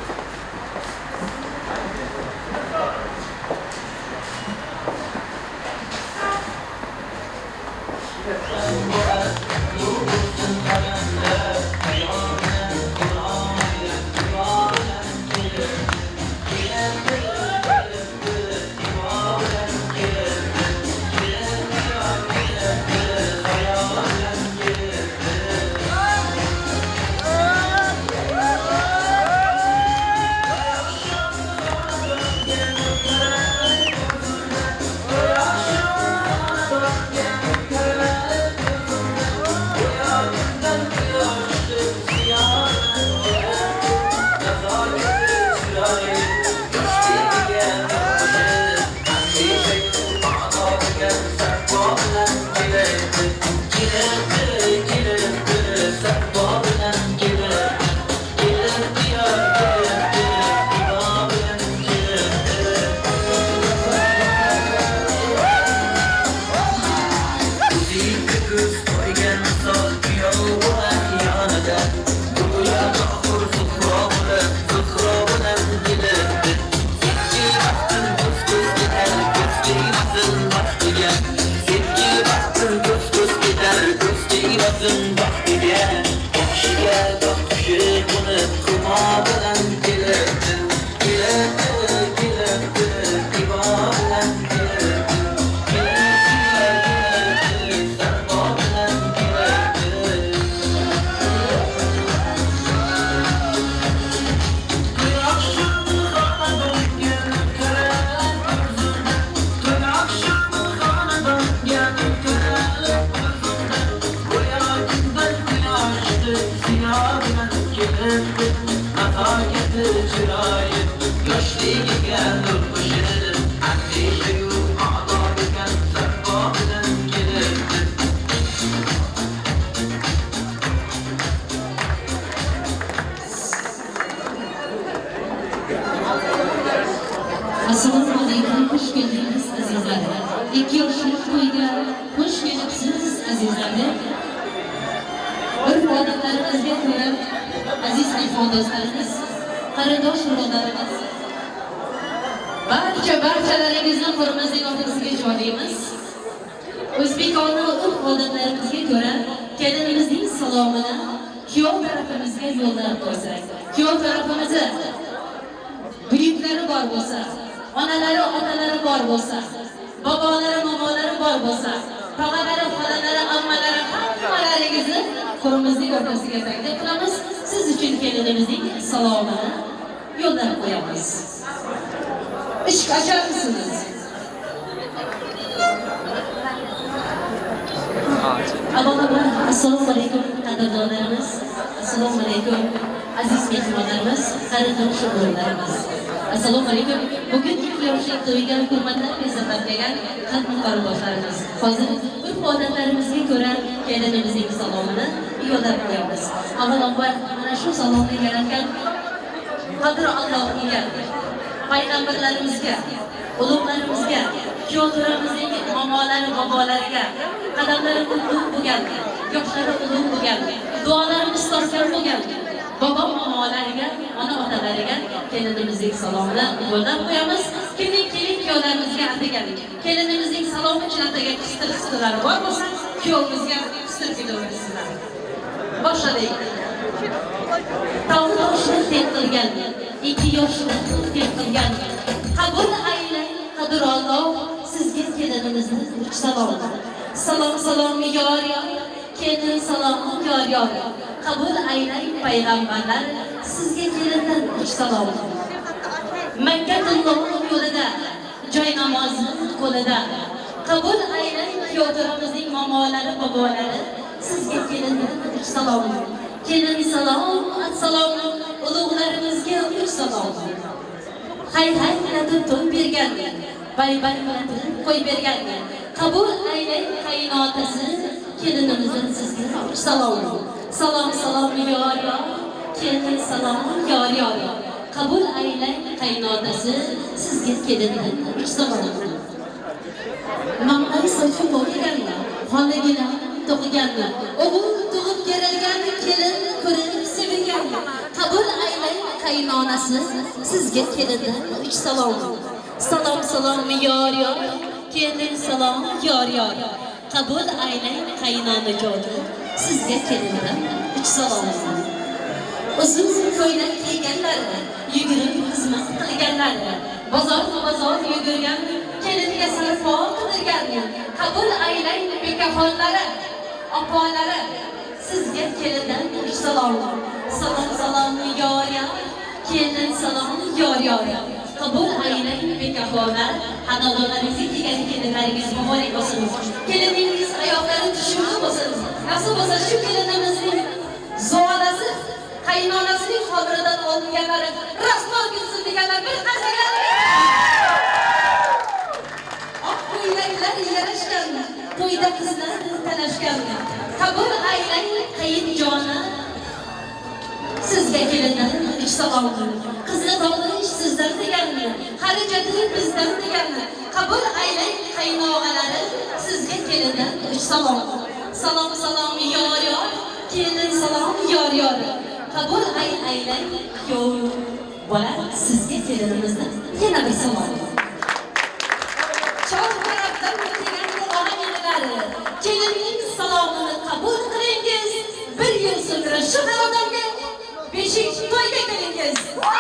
Speaker 14: Assalomu alaykum, hoş geldiniz azizlar. 2 yoshlik to'yga hoş kelibsiz azizlar. Urf odatlarimizga ko'ra aziz mehmondo'stlarimiz, qarindosh urug'larimiz, barchalaringizni hurmatli oldimizga joylaymiz. O'zbekona urf odatlarimizga ko'ra kelinimizning salomini kuyov tarafimizga yo'llab qo'ysak, kuyov tarafimizda buyuklari bor bo'lsa, onalari, otalari bor bo'lsa, bobolari, momolari bor bo'lsa, tog'alari, xolalari, ammalari, hammalaringizni qo'limizning o'rtasiga taklif qilamiz. Siz uchun kelinimizning salomini yo'llab qo'yamiz. Ishq ochar misiniz? Avvalambor assalomu alaykum qadrdonlarimiz, assalomu alaykum aziz mehmonlarimiz, qarindosh urug'larimiz. Assalomu alaykum. Bugun 2 yoshlik to'yga hurmatlar bezovta qilgan qadrdon qarindoshlarimiz. Hozir urf odatlarimizga ko'ra kelinimizning salomini yo'llab qo'yamiz. Avvalambor mana shu salomni yaratgan Qadr Allohga, payg'ambarlarimizga, ulug'larimizga, kuyovlarimizning momolari, bobolariga, qadamlari ulug' bo'lgan, yoshlari ulug' bo'lgan duolarimiz mustahkam bo'lgan. Bobom omonlariga, ona otalariga kelinimizning salomini yo'llab qo'yamiz. Kelin kuyovlarimizga atagan. Kelinimizning salomi uchun atagan qistir-qistirlari bor bo'lsa, kuyovimizga qistir kelaversinlar. Boshladik. Tavba toshni tep qilgan, 2 yoshni tep qilgan. Qabul aylang, qadrolloh, sizga kelinimizni salom. Salom yor yor, kelin salom yor yor. Qabul aylang payg'ambarlar, sizga kelindan salom. Makkatulloh yo'lida, joy namozi qo'lida. Qabul aylang kuyovlarimizning momolari, bobolari, sizga kelindan salom. Kelin salom, assalom, ulug'larimizga salom. Hay qilib to'y bergan, bay qilib qo'y bergan. Qabul aylang qaynotasi, kelinimizdan sizga salom. Salom yor yor, kelin salom yor yor. Qabul aylang qaynotasi, sizga kelindan salom. Mamlay sochi bo'lganmi? Xonagina tug'ganmi? O'g'il tug'ib kerilgan, kelin ko'rib sevilganmi? Qabul aylang qaynonasi, sizga kelindan salom. Salom yor yor, kelin salom yor yor. Qabul aylang qaynonajon, sizga kelindan salom. Uzun ko'ylak kiyganlar, yugurib xizmat qilganlar, bozor yugurgan, keliniga sarfo qilgan. Qabul aylang bekaxonlari, opolari, sizga kelindan salom. Salom yor yor, kelin salom yor yor. Qabul aylang bekaxonlar, xonadonlaringizga kelgan kelinlaringiz muborak bo'lsin. Keliningiz oyoqlari tushumli bo'lsin. Nasib bo'lsa shu kelinimizning zolasi qaynonasining xotirasidan olinganlari rasvo gitsin deganlar bir qasagan. Oq ko'ylaklar yarashgan, to'yda qizlar talashgan. Qabul aylang qayinjoni, sizga kelindan salom. Qizni tog'dirish sizdan deganmi? Xarajati bizdan deganmi? Qabul aylang qaynog'alari, sizga kelindan salom. Salom yor yor, kelin salom yor yor. Qabul aylang kuyov bola, sizga kelinimizdan yana bir salom. Cho'q tarafdan kelgan og'a-inilari, kelinning salomini qabul qilingiz. 1 yil so'ngra shu xonadonga beshik to'yga kelingiz.
Speaker 3: Bor.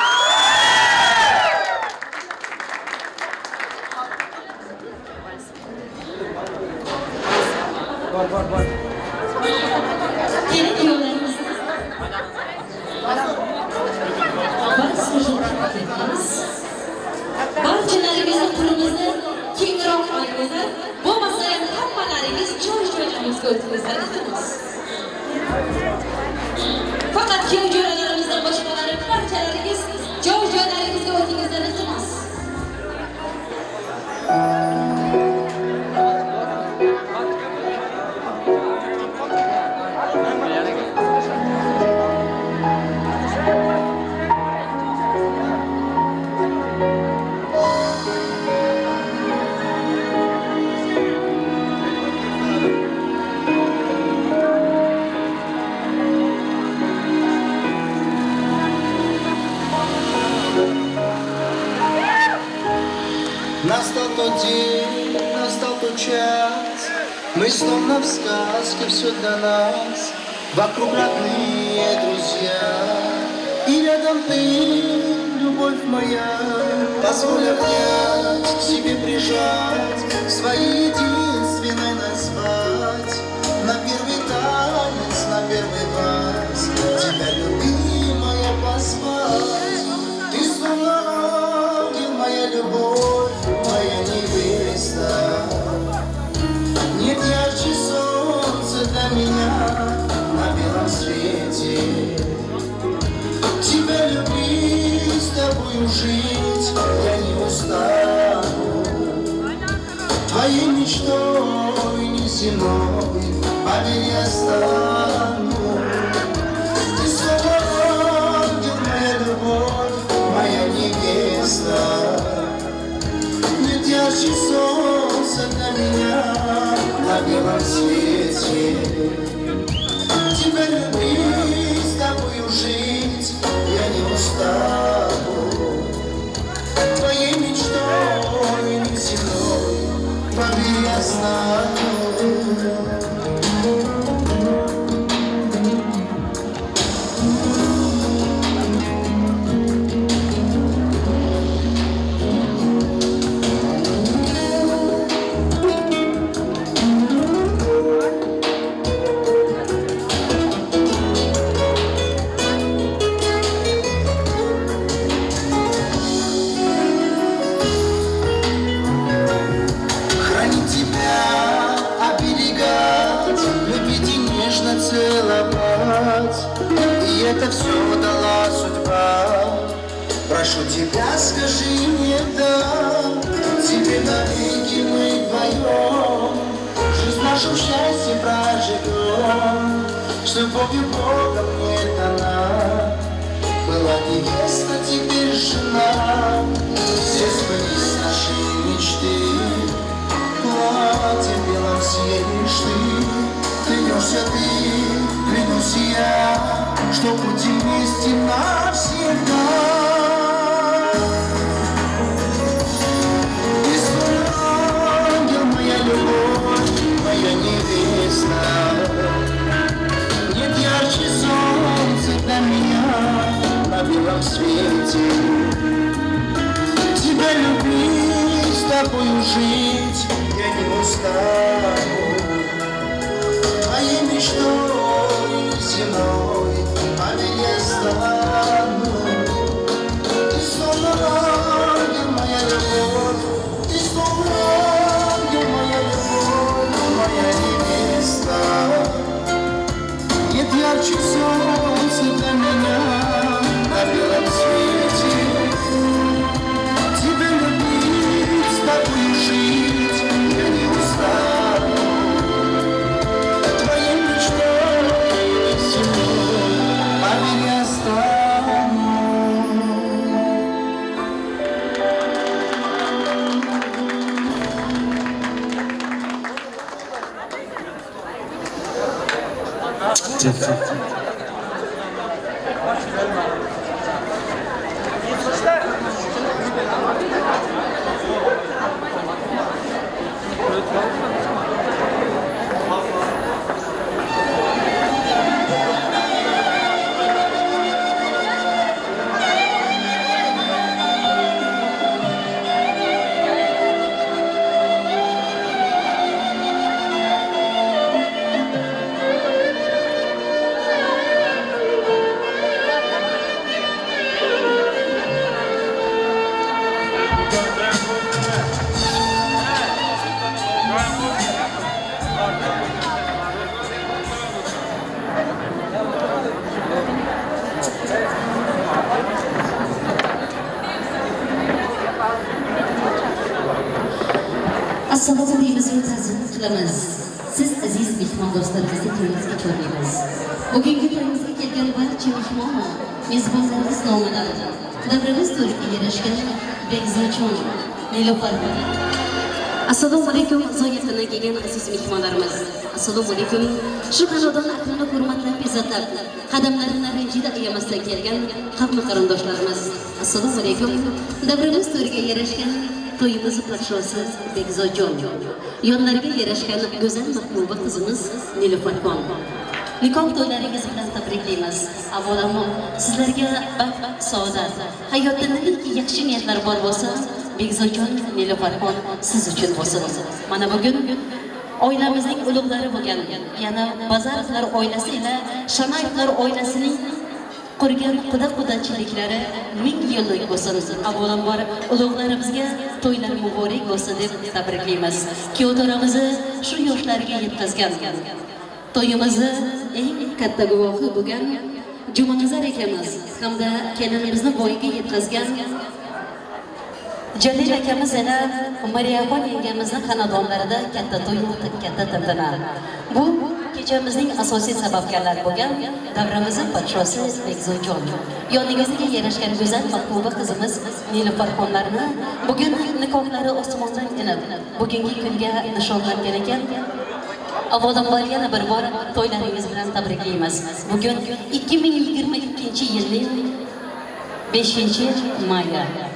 Speaker 14: Kelin kuyovlarimizni barchalaringizni turimizni kengroq olingizlar. Bo'lmasa ham hammalaringiz joy-joylaringizga o'tingizlar iltimos. Faqat kuyov-jo'ralarimizdan boshqalari barchalaringiz joy-joylaringizga o'tingizlar iltimos.
Speaker 15: Настал тот день, настал тот час, мы словно в сказке, все для нас. Вокруг родные друзья, и рядом ты, любовь моя. Позволь обнять, к себе прижать, своей единственной назвать. На первый танец, на первый вальс, тебя, любимая, позвать. Ты словно ангел, моя любовь, моя невеста. Нет ярче солнца для меня на белом свете. Тебя любить, с тобою жить я не устану. Твоей мечтой неземной, поверь, я стану. Ты снова ангел, моя любовь, моя невеста. Нет ярче солнца для меня на белом свете. Тебя любить. все дала судьба. Прошу тебя, скажи мне да, тебе навеки мы вдвоем жизнь нашу счастье проживем, что любовью Бога мне дана. Была невеста, теперь жена, все сбылись наши мечты. Платье белом съедешь ты, клянешься ты, клянусь я, что будем вместе навсегда. Ты свой ангел, моя любовь, моя невеста. Нет ярче солнца для меня на белом свете. Тебя любить, с тобою жить я не устану. Твоей мечтой земной память я стану. Ты словно ангел, моя любовь, ты словно ангел, моя любовь, моя невеста. Нет ярче солнца для меня на белом свете. Тебя любить, с тобой жить я не устану. Твоей мечтой земной память я стану.
Speaker 14: Assalomu alaykum, ta'zim qilamiz. Siz aziz mehmon do'stlarimizni to'yimizga chorlaymiz. Bugungi to'yimizga kelgan barcha mehmon mezbonlarimiz nomidan davrimiz to'yiga yarashgan Begzochon Nilufar. Assalomu alaykum, zoyatdan kelgan aziz mehmonlarimiz. Assalomu alaykum. Shu xonadon ahlini hurmatlab bezatlab, qadamlarini ranjida ayamasdan kelgan qavmi qarindoshlarimiz. Assalomu alaykum. Davrimiz to'yiga yarashgan to'yimiz podshosi Begzochon. Yonlariga yarashgan go'zal mahbuba qizimiz Nilufarxon. Nikoh to'ylaringiz bilan tabriklaymiz. Avvalambor sizlarga baxt, saodat, hayotda nimaki yaxshi niyatlar bor bo'lsa, Begzochon Nilufarxon siz uchun bo'lsin. Mana bugun oilamizning ulug'lari bo'lgan, yana Bazarovlar oilasi ila Shanayevlar oilasining qurgan quda-qudachiliklari ming yillik bo'lsin. Avvalambor ulug'larimizga to'ylar muborak bo'lsin deb tabriklaymiz. Kuyovlarimizni shu yoshlarga yetkazgan. To'yimizni eng katta guvohi bo'lgan Jumanazar akamiz hamda kelinimizni voyaga yetkazgan Jalil akamiz yana Mariyaxon yengamizning xonadonlarida katta to'y, katta tantana. Bu kechamizning asosiy sababkorlari bo'lgan davramizning podshosi Begzochon. Yoningizga yarashgan go'zal mahbuba qizimiz Nilufarxonlarni bugun nikohlari osmondan inib, bugungi kunga nishonlangan ekan. Avvalambor yana bir bor to'ylaringiz bilan tabriklaymiz. Bugun 2022-yilning 5-may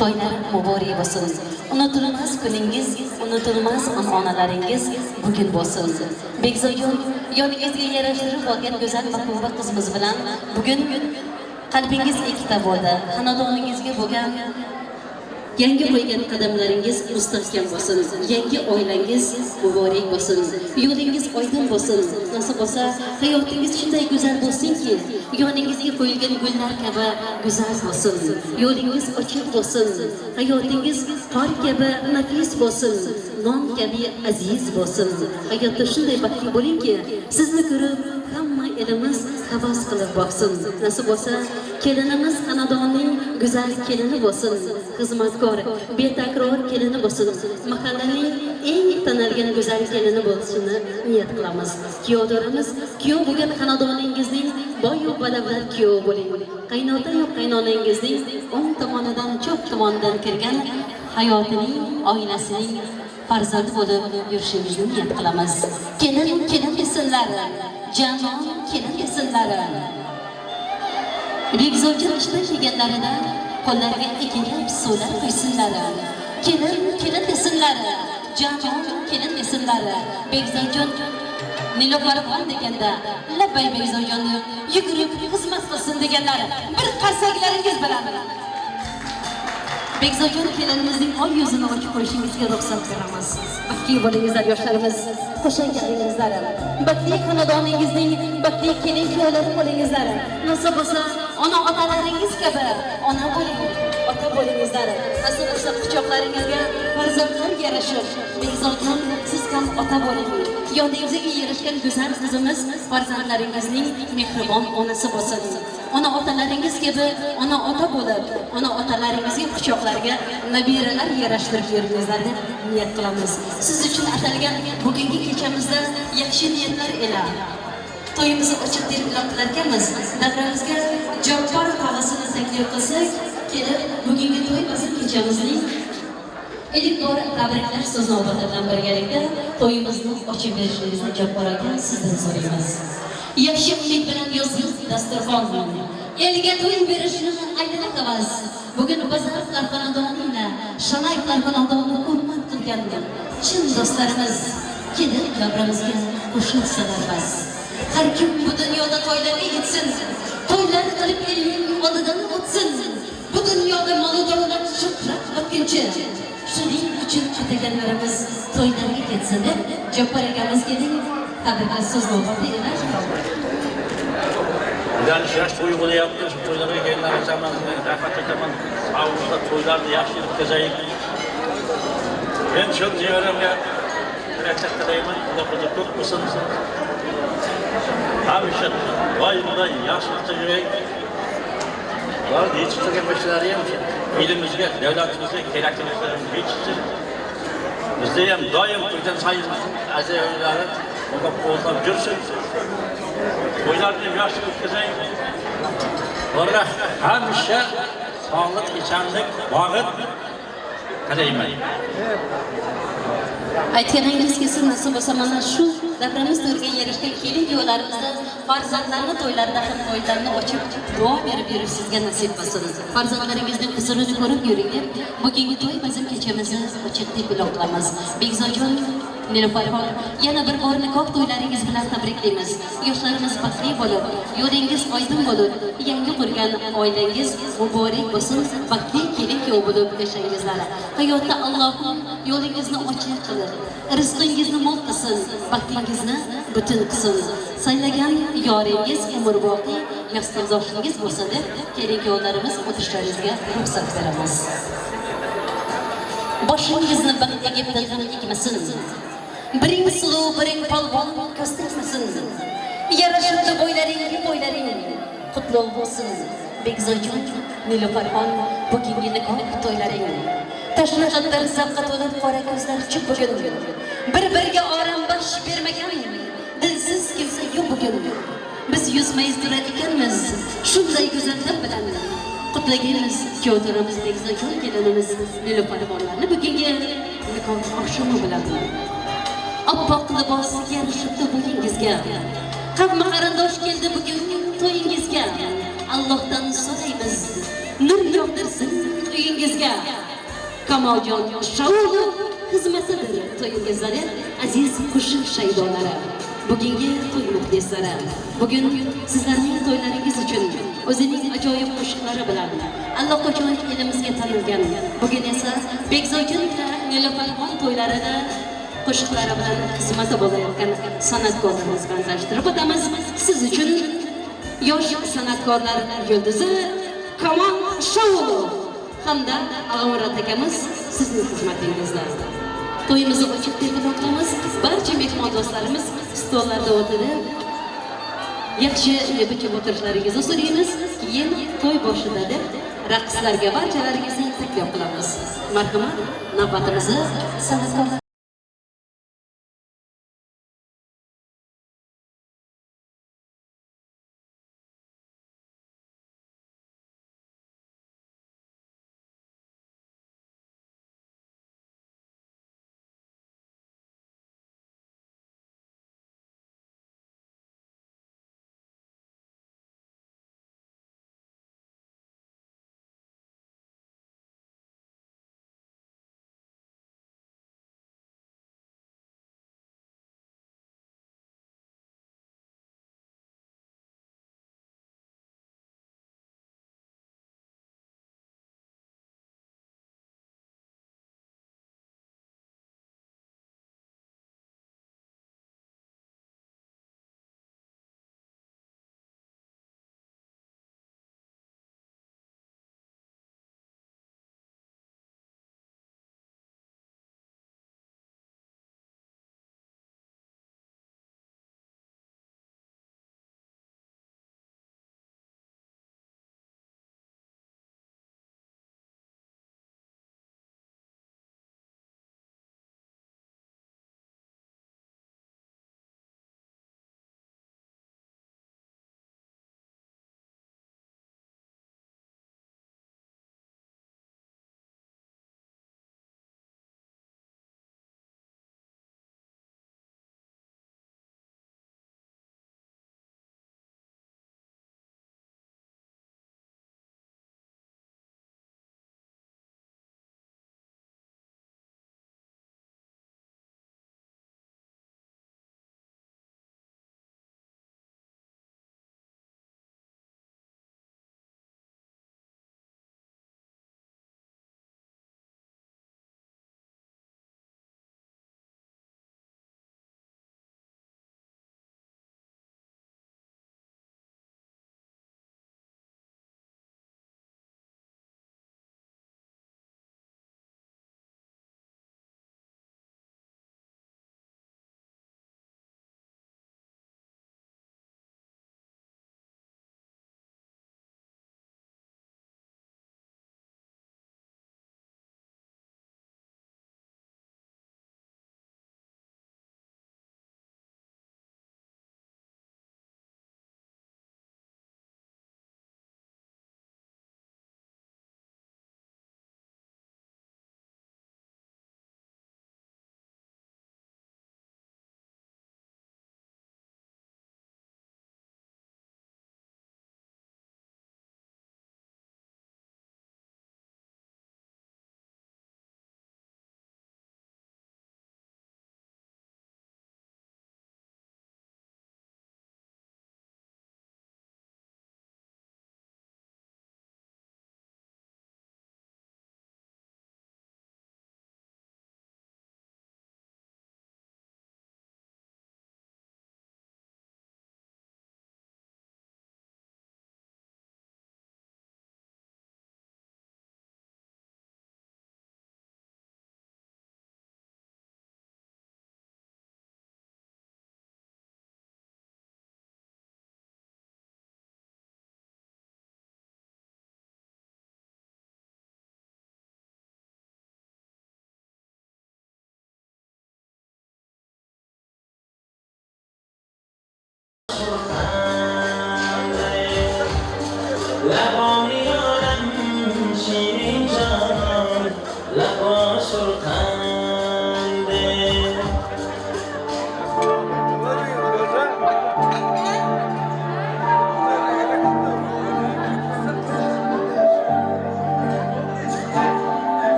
Speaker 14: to'ylar muborak bo'lsin. Unutilmas kuningiz, unutilmas an'analaringiz bugun bo'lsin. Begzochon yoningizga yarashtirib olgan go'zal mahbuba qizimiz bilan bugun qalbingiz ikkita bo'ldi. Xonadoningizga bo'lgan yangi qo'ygan qadamlaringiz mustahkam bo'lsin. Yangi oilangiz muborak bo'lsin. Yo'lingiz oydin bo'lsin. Nasib bo'lsa, hayotingiz shunday go'zal bo'lsinki, yoningizga qo'yilgan gullar kabi go'zal bo'lsin. Yo'lingiz ochiq bo'lsin. Hayotingiz qor kabi nafis bo'lsin. Non kabi aziz bo'lsin. Hayotda shunday baxtli bo'lingki, sizni ko'rib hamma elimiz havas qilib boqsin. Nasib bo'lsa, kelinimiz xonadonning go'zal kelini bo'lsin, xizmatkor, betakror kelini bo'lsin, mahallaning eng tanilgan go'zal kelini bo'lishini niyat qilamiz. Kuyovlarimiz, kuyov bo'lgan xonadoningizning boy-yu badavlat kuyov bo'ling. Qaynota-yu qaynonangizning o'ng tomonidan, cho'p tomonidan kirgan hayotining, oilasining farzandi bo'lib yurishingizni niyat qilamiz. Kelin desinlar, janon kelin desinlar. Begzodjon ishdan kelganlarida qo'llariga egilib suvlar quysinlar. Kelin desinlar, janon kelin desinlar. Begzodjon Nilofarxon deganda labbay Begzodjonni yugurib xizmat qilsin deganlar. Bir qarsaklaringiz bilan. Begzodjon kelinimizning oy yuzini ochib qo'yishingizga ruxsat beramiz. Baxtli bo'lingizlar yoshlarimiz, qo'shang kelingizlar. Baxtli xonadoningizning baxtli kelin-kuyovlari bo'lingizlar. Nasib bo'lsa, ona-otalaringiz kabi ona bo'ling, ota bo'lingizlar. Nasib bo'lsa, quchoqlaringizga farzandlar yarashib, Begzodjon siz ham ota bo'ling. Yodingizga yarashgan go'zal qizimiz farzandlaringizning mehribon onasi bo'lsin. Ona-otalaringiz kabi ona-ota bo'lib, ona-otalaringizga quchoqlarga nabiralar yarashtirib yuringizlar deb niyat qilamiz. Siz uchun atalgan bugungi kechamizda yaxshi niyatlar ila to'yimizni ochiq deb e'lon qilarkanmiz. Davramizga Jabbor havasini taklif qilsak, kelib bugungi to'y bizning kechamizning ilk bor tabriklar so'znovati bilan birgalikda to'yimizni ochib berishingizni Jabbor aka sizdan so'raymiz. Yaxshi umid bilan yozib dasturxon elga to'y berishni aytib qavaz. Bugun Bazarlar xonadonini, Shanaylar xonadonini hurmat qilgan chin do'stlarimiz kelib davramizga qo'shilsalar bas. Har kim bu dunyoda to'ylarga yetsin, to'ylar qilib elning oldidan o'tsin. Bu dunyoda mol-davlat shuhrat o'tkinchi. Shuning uchun ataganlarimiz to'ylarga ketsin deb Jabbor akamiz keling. Tabriklar so'zlovati ila
Speaker 16: Yani yaş toyu bunu yaptı, şu toylara gelenler zamanında rahmet etaman, avluda toylarda yaşlı kazayıp. Ben çok ziyaram ya, reklamdayım, bu da çok mısınız? Abi işte, vay burada yaşlı tecrübe, var hiç çok emekçiler yemiş. Elimizde, devletimizde gerekliliklerin geçiştir. Bizde hem daim toydan sayımızın azeyleri, o da koldan görsün. Toylarda yaşlı kazayıp. Orada hemşe sağlık, içenlik, vakit kadeymeyi.
Speaker 14: Aytganingiz kelsin, nasib bo'lsa mana shu davramiz to'yga erishgan kelin-kuyovlarimizda farzandlarni to'ylarida ham to'ylarni ochib duo berib yurish sizga nasib bo'lsin. Farzandlaringizning huzurini ko'rib yuring deb bugungi to'y bizim kechamizni ochiq deb e'lon qilamiz. Begzodjon Nilofarxon yana bir bor nikoh to'ylaringiz bilan tabriklaymiz. Yoshlarimiz baxtli bo'lib, yo'lingiz oydin bo'lib, yangi qurgan oilangiz muborak bo'lsin. Baxtli kelin-kuyov bo'lib yashangizlar. Hayotda Allohim yo'lingizni ochiq qilib, rizqingizni mo'l qilsin, baxtingizni butun qilsin. Saylagan yoringiz umrboqiy yastirdoshligingiz bo'lsin deb kelin-kuyovlarimiz o'tishlaringizga ruxsat beramiz. Boshingizni bir egibdan ham egmasin. Biring suluv, biring polvon ko'z tegmasin. Yarashibdi bo'ylaring, qutlug' bo'lsin. Begzodjon Nilofarxon bugungi nikoh to'ylaring. Tashnalar zavqqa to'lib qora ko'zlar chip bugun. Bir-biriga orom baxt bermagan dilsiz kimsa yo'q bugun. Biz yuzmayz turar ekanmiz, shunday go'zallik bilan. Qutlaganmiz kuyovlarimiz Begzodjon kelinimiz Nilofarxonlarni bugungi nikoh oqshomi bilan. Oppoq libos yarashibdi bo'yingizga. Qavmi qarindosh keldi bugun to'yingizga. Allohdan so'raymiz, nur yog'dirsin uyingizga. Kamoljon Shaulov xizmatidir to'yingizlar aziz qo'shiq shaydolari. Bugungi to'y muxlislari. Bugun sizlarning to'ylaringiz uchun o'zining ajoyib qo'shiqlari bilan allaqachon elimizga tanilgan. Bugun esa Begzodjon va Nilofarxon to'ylarida qo'shiqlari bilan xizmati bo'layotgan san'atkorlarimiz bilan tanishtirib o'tamiz. Siz uchun yosh san'atkorlar yulduzi Kamol Shaulov hamda Ag'amurod akamiz sizning xizmatingizda. To'yimizni ochiq deb e'lon qilamiz. Barcha mehmon do'stlarimiz stollarda o'tirib yaxshi bichib o'tirishlaringizni so'raymiz. Keyin to'y boshida raqslarga barchalaringizni taklif qilamiz. Marhamat, navbatimizni san'atkorlar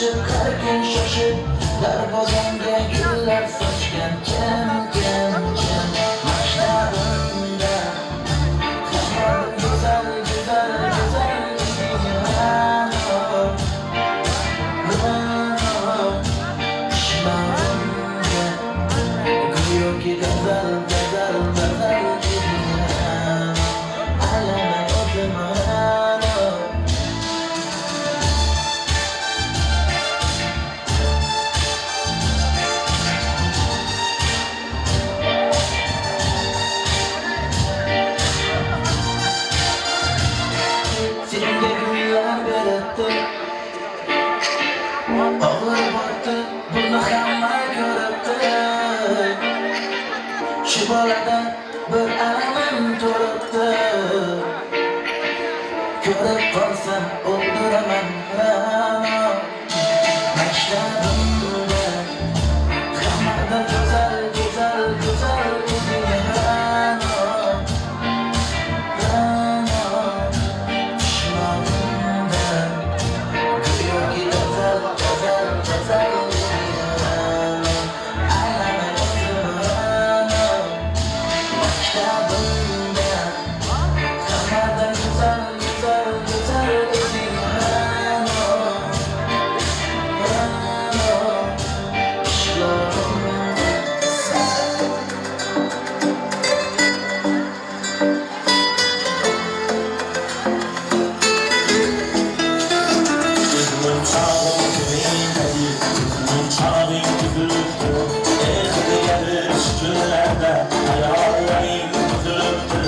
Speaker 15: çıkarken şaşıp Darboğazımda güller saçken Kem kem kem Başlarında Kamadım güzel güzel güzel Rano Rano Pişmanımda Gülüyor ki gazel gazel gazel Rano Aleme öpüm Rano Senga güller beretti Ağır baktı Bunu hamma görüptü Şu balada bir alamim turuptu Görüp kalsam öldüremem Rano Başlarımda Kamarda güzel güzel güzel Gidiyor Rano Rano Pişmanımda Gülüyor ki gazel gazel gazel Rano Aleme öpüm Rano Başlarımda Kamarda güzel güzel güzel Gidiyor Rano Rano Pişmanımda
Speaker 17: Kızımın çağın köyündeydi, kızımın çağın güldürüktü. Ezdi gelir günlerde, hayallerim güldürüktü.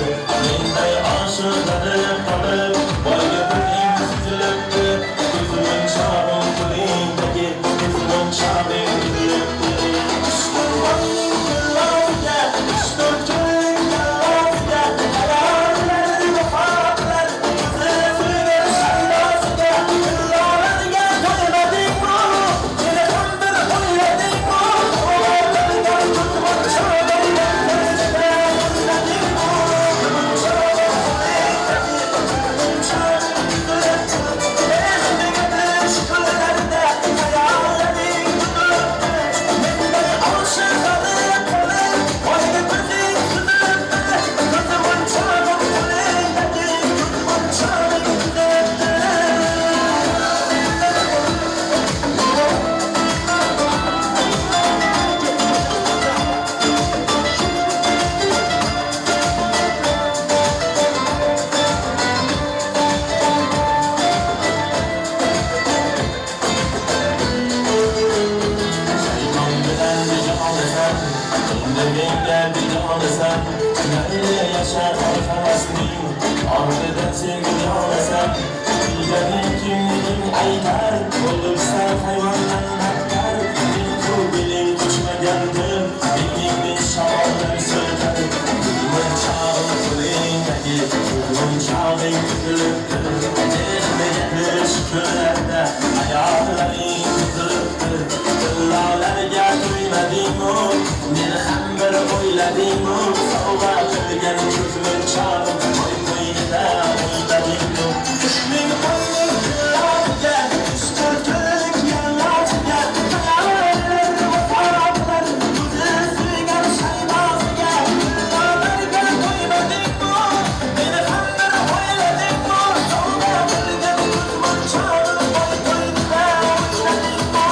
Speaker 17: Yenday aşıkları kalıp, boyu bugün süzülüktü. Kızımın çağın köyündeydi, kızımın çağın güldürüktü. Kışkırmanın güllerinde, kışkırtın yallarında, hayallerim vefatlar, kızı suyla şaylazında, yıllarını gel koymadın mı? Seni kandır koymadın mı? Oğulları gel tutmak çağırın, gözüne gözledin mi? Kızımın çağın köyündeydi, kızımın çağın güldürüktü. Ezdi gelir şükürlerde, hayallerim güldürüktü. Yenday aşıkları kalıp, boynu bugün süzülüktü. Kızımın çağın köyündeydi, kızımın çağın güldürüktü. Şeytan bilen bir canlısan, önüne geldi canlısan. Nerede yaşar arkadaşım, arkadan sevgili ağlasan. Bilgenin kimliğin aytar, olursan hayvanların haklar. Bir kubilim uçmagandır, bilginin şamarları söyler. Kızımın çağın köyündeydi, kızımın çağın güldürüktü. Ezme gelir şükürlerde, hayallerim güldürüktü. Yıllarga duymading mu? Meni ham bir o'ylading mu? Sovg'a qilgan ko'zimning chog'im qo'y qo'ynida o'ylading mu? Tushning qo'yning yillariga, tushtirdik yillarga, hayallar vafotlar, o'zi suygan shaybosiga. Yillarga duymading mu? Meni ham bir o'ylading mu? Sovg'a qilgan ko'zimning chog'im qo'y qo'ynida o'ylading mu?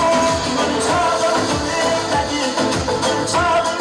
Speaker 17: Çağın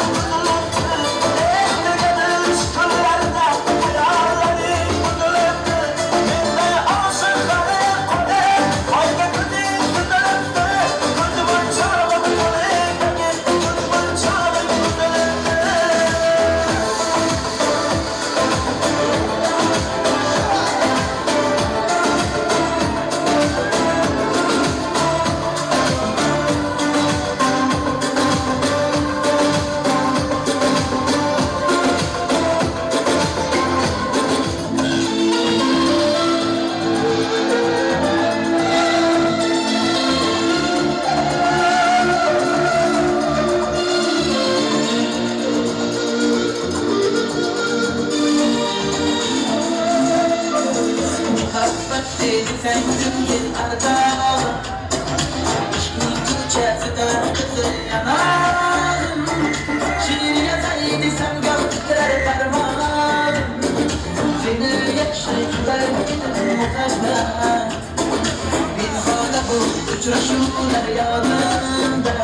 Speaker 15: Uçrashuvlar yodimda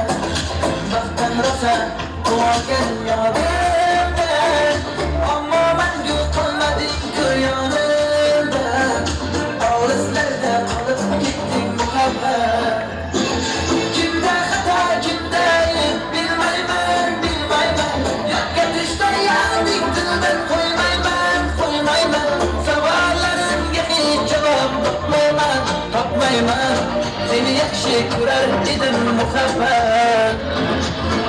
Speaker 15: Baxtdan rosa quvongan yodimda Ammo mangu qolmading-ku yonimda Olislarda qolib ketding muhabbat Kimda xato, kimda ayb bilmayman Yodga tushdan yanding dildan qo'ymayman Savollarimga hech javob topmayman Seni yaxshi ko'rar edim muhabbat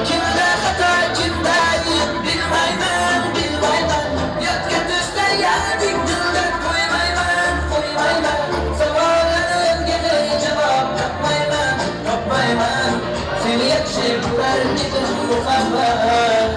Speaker 15: Kimda xato, kimda ayb bilmayman Yodga tushdan yanding dildan qo'ymayman Savollarimga hech javob topmayman Seni yaxshi ko'rar edim muhabbat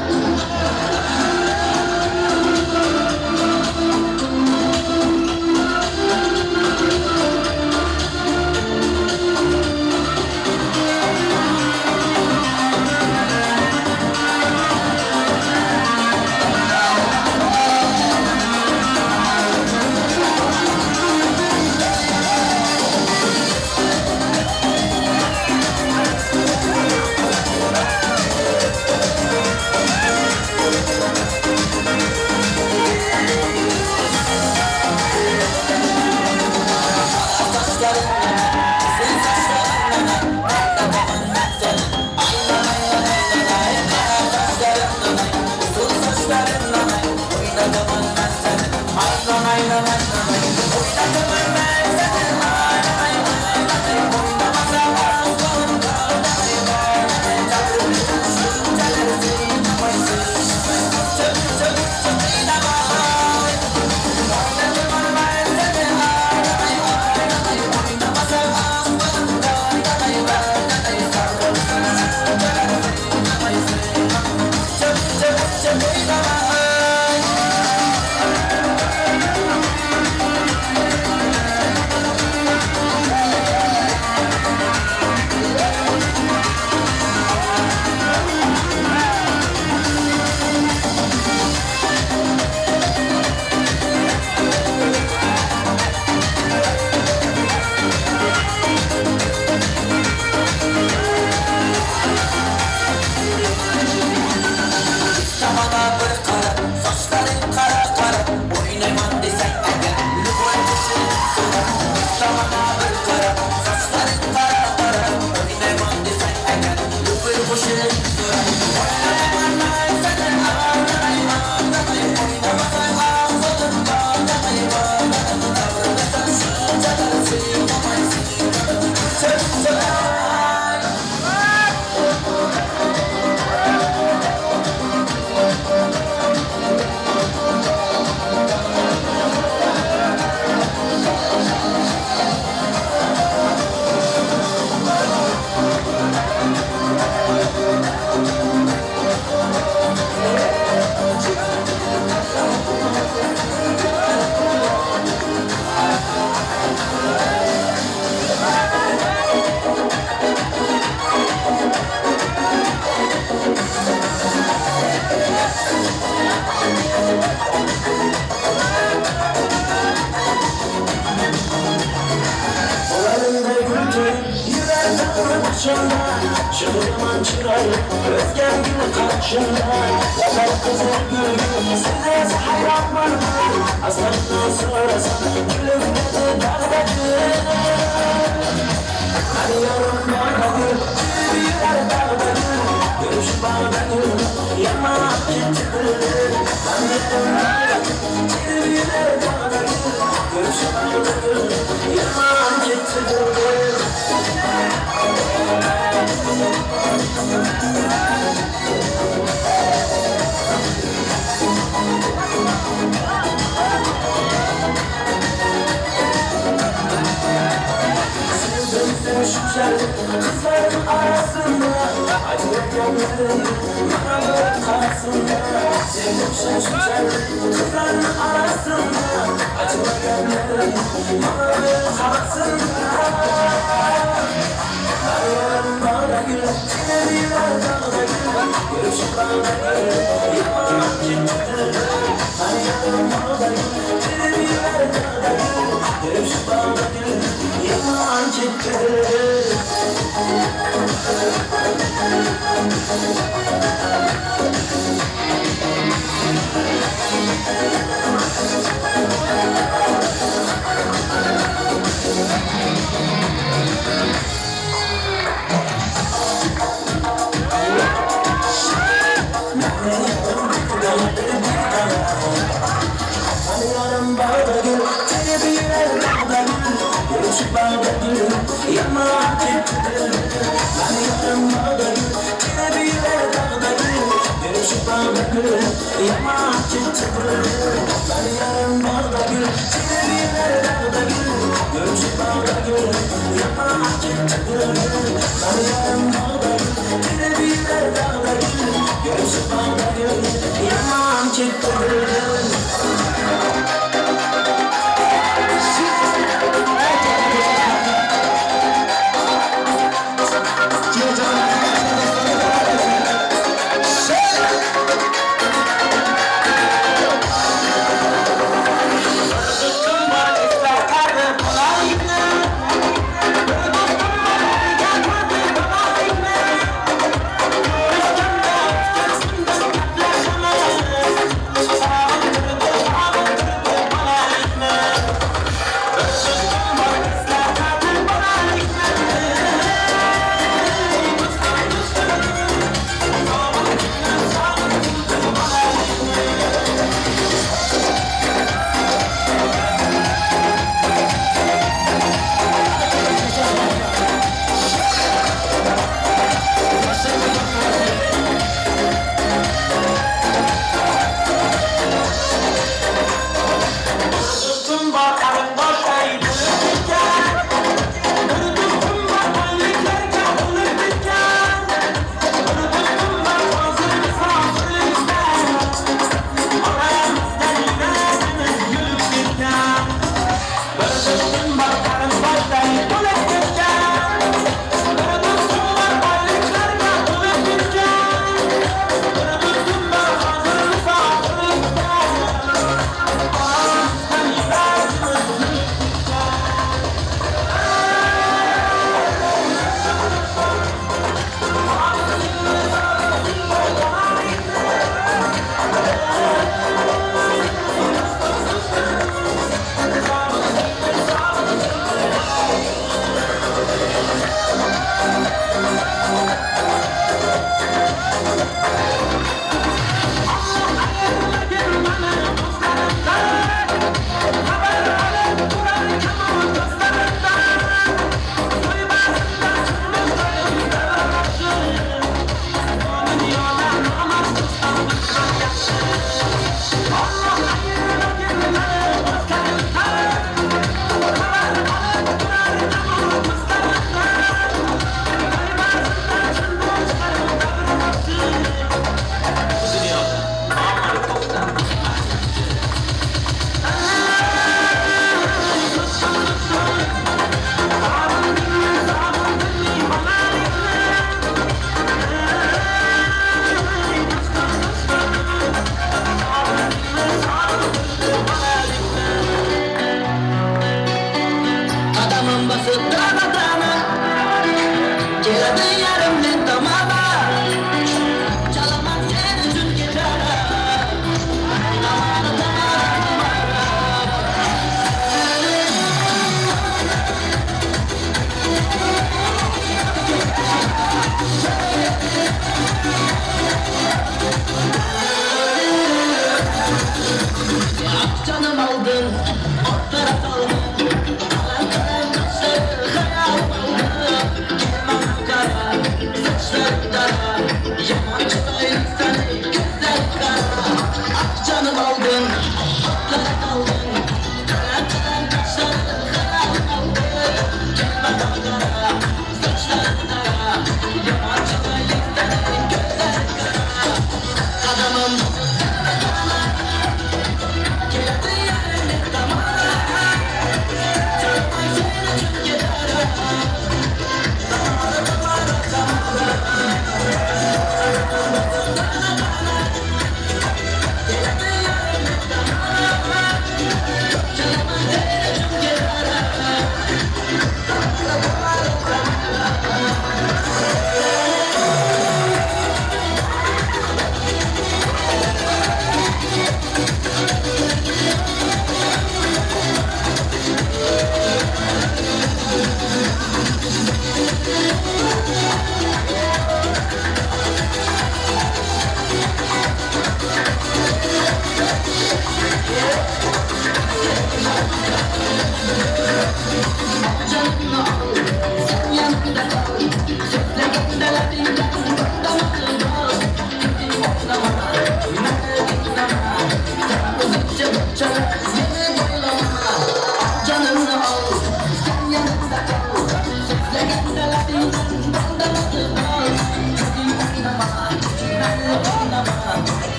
Speaker 17: Çığırman çırayım, özgen gibi karşımda Yazar kızıl gülgün, size hayran var mı? Aslandan sorasın, gülüm dedi dağdacı Hani yarım bana gül, çiviler dağda gül Görüş bağda gül, yaman gitti gül Ben gittim dağda gül, çiviler dağda gül Görüş bağda gül, yaman gitti gül Kızların arasında acı yanları bana kalsında Sevdim şaşıracak kızların arasında acı yanları bana kalsında Arıyorum bana gül, çiğneriler dağda gül Görüşüp bana gül, yaman ciddidir Arıyorum bana gül, çiğneriler dağda gül Görüşüp bana gül, yaman ciddidir Canım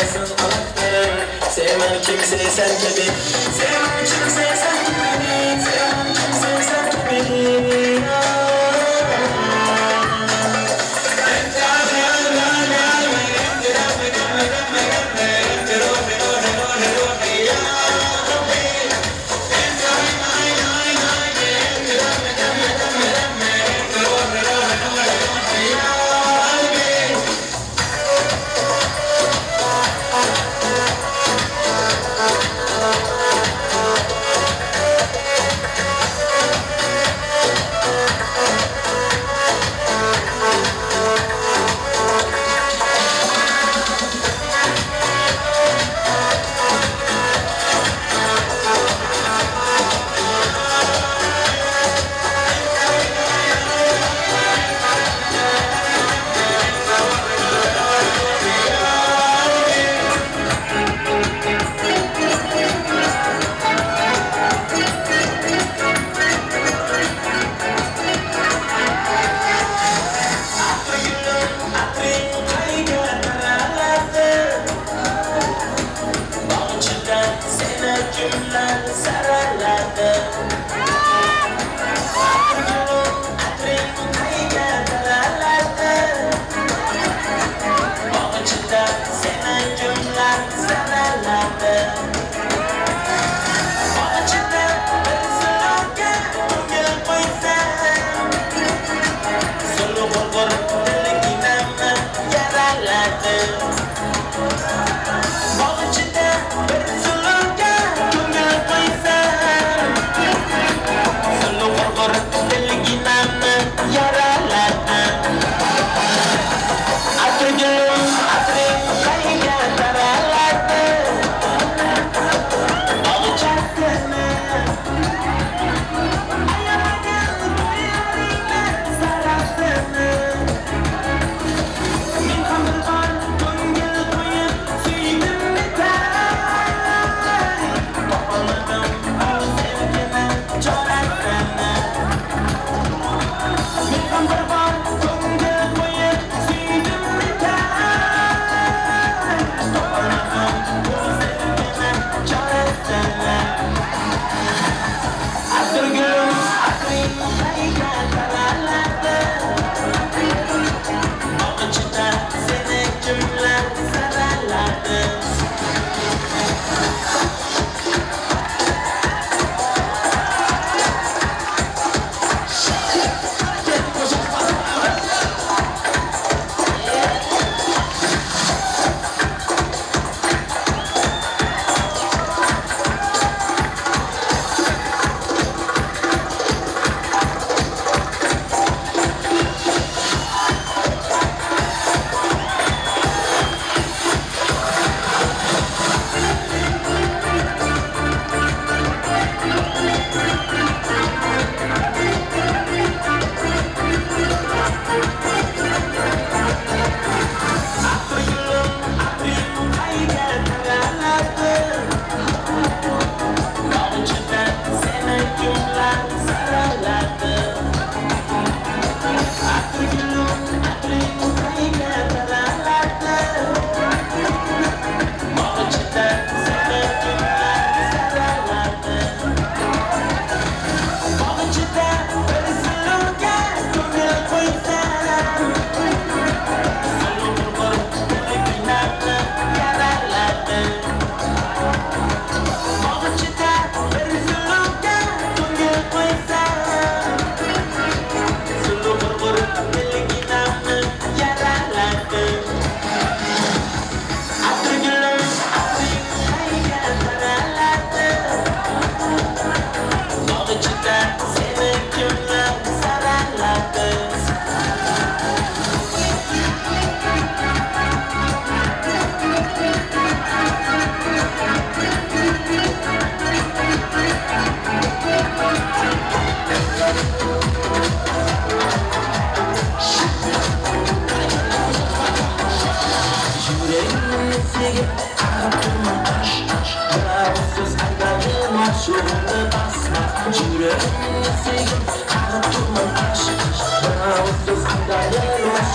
Speaker 17: kalsın anahtarı. Sevmem kimseyi sen gibi. Sevmem kimseyi sen gibi. Sevmem kimseyi sen gibi.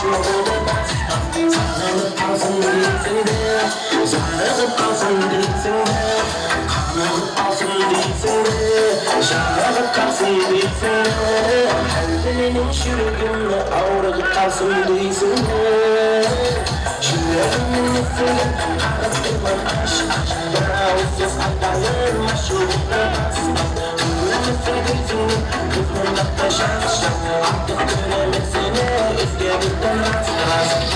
Speaker 17: You're the best. Sarılıp kalsın değilsin de, sarılıp kalsın değilsin de, kanılıp kalsın değilsin de, sarılıp kalsın değilsin de, kalbinin şürgünle ağrılıp kalsın değilsin de, şürgünün nefreti arattırman aşk, bana uysuz adayın maşruğuna basma, nefretin kızmında taşar, artık göremek seni özgürlükten rahatsız.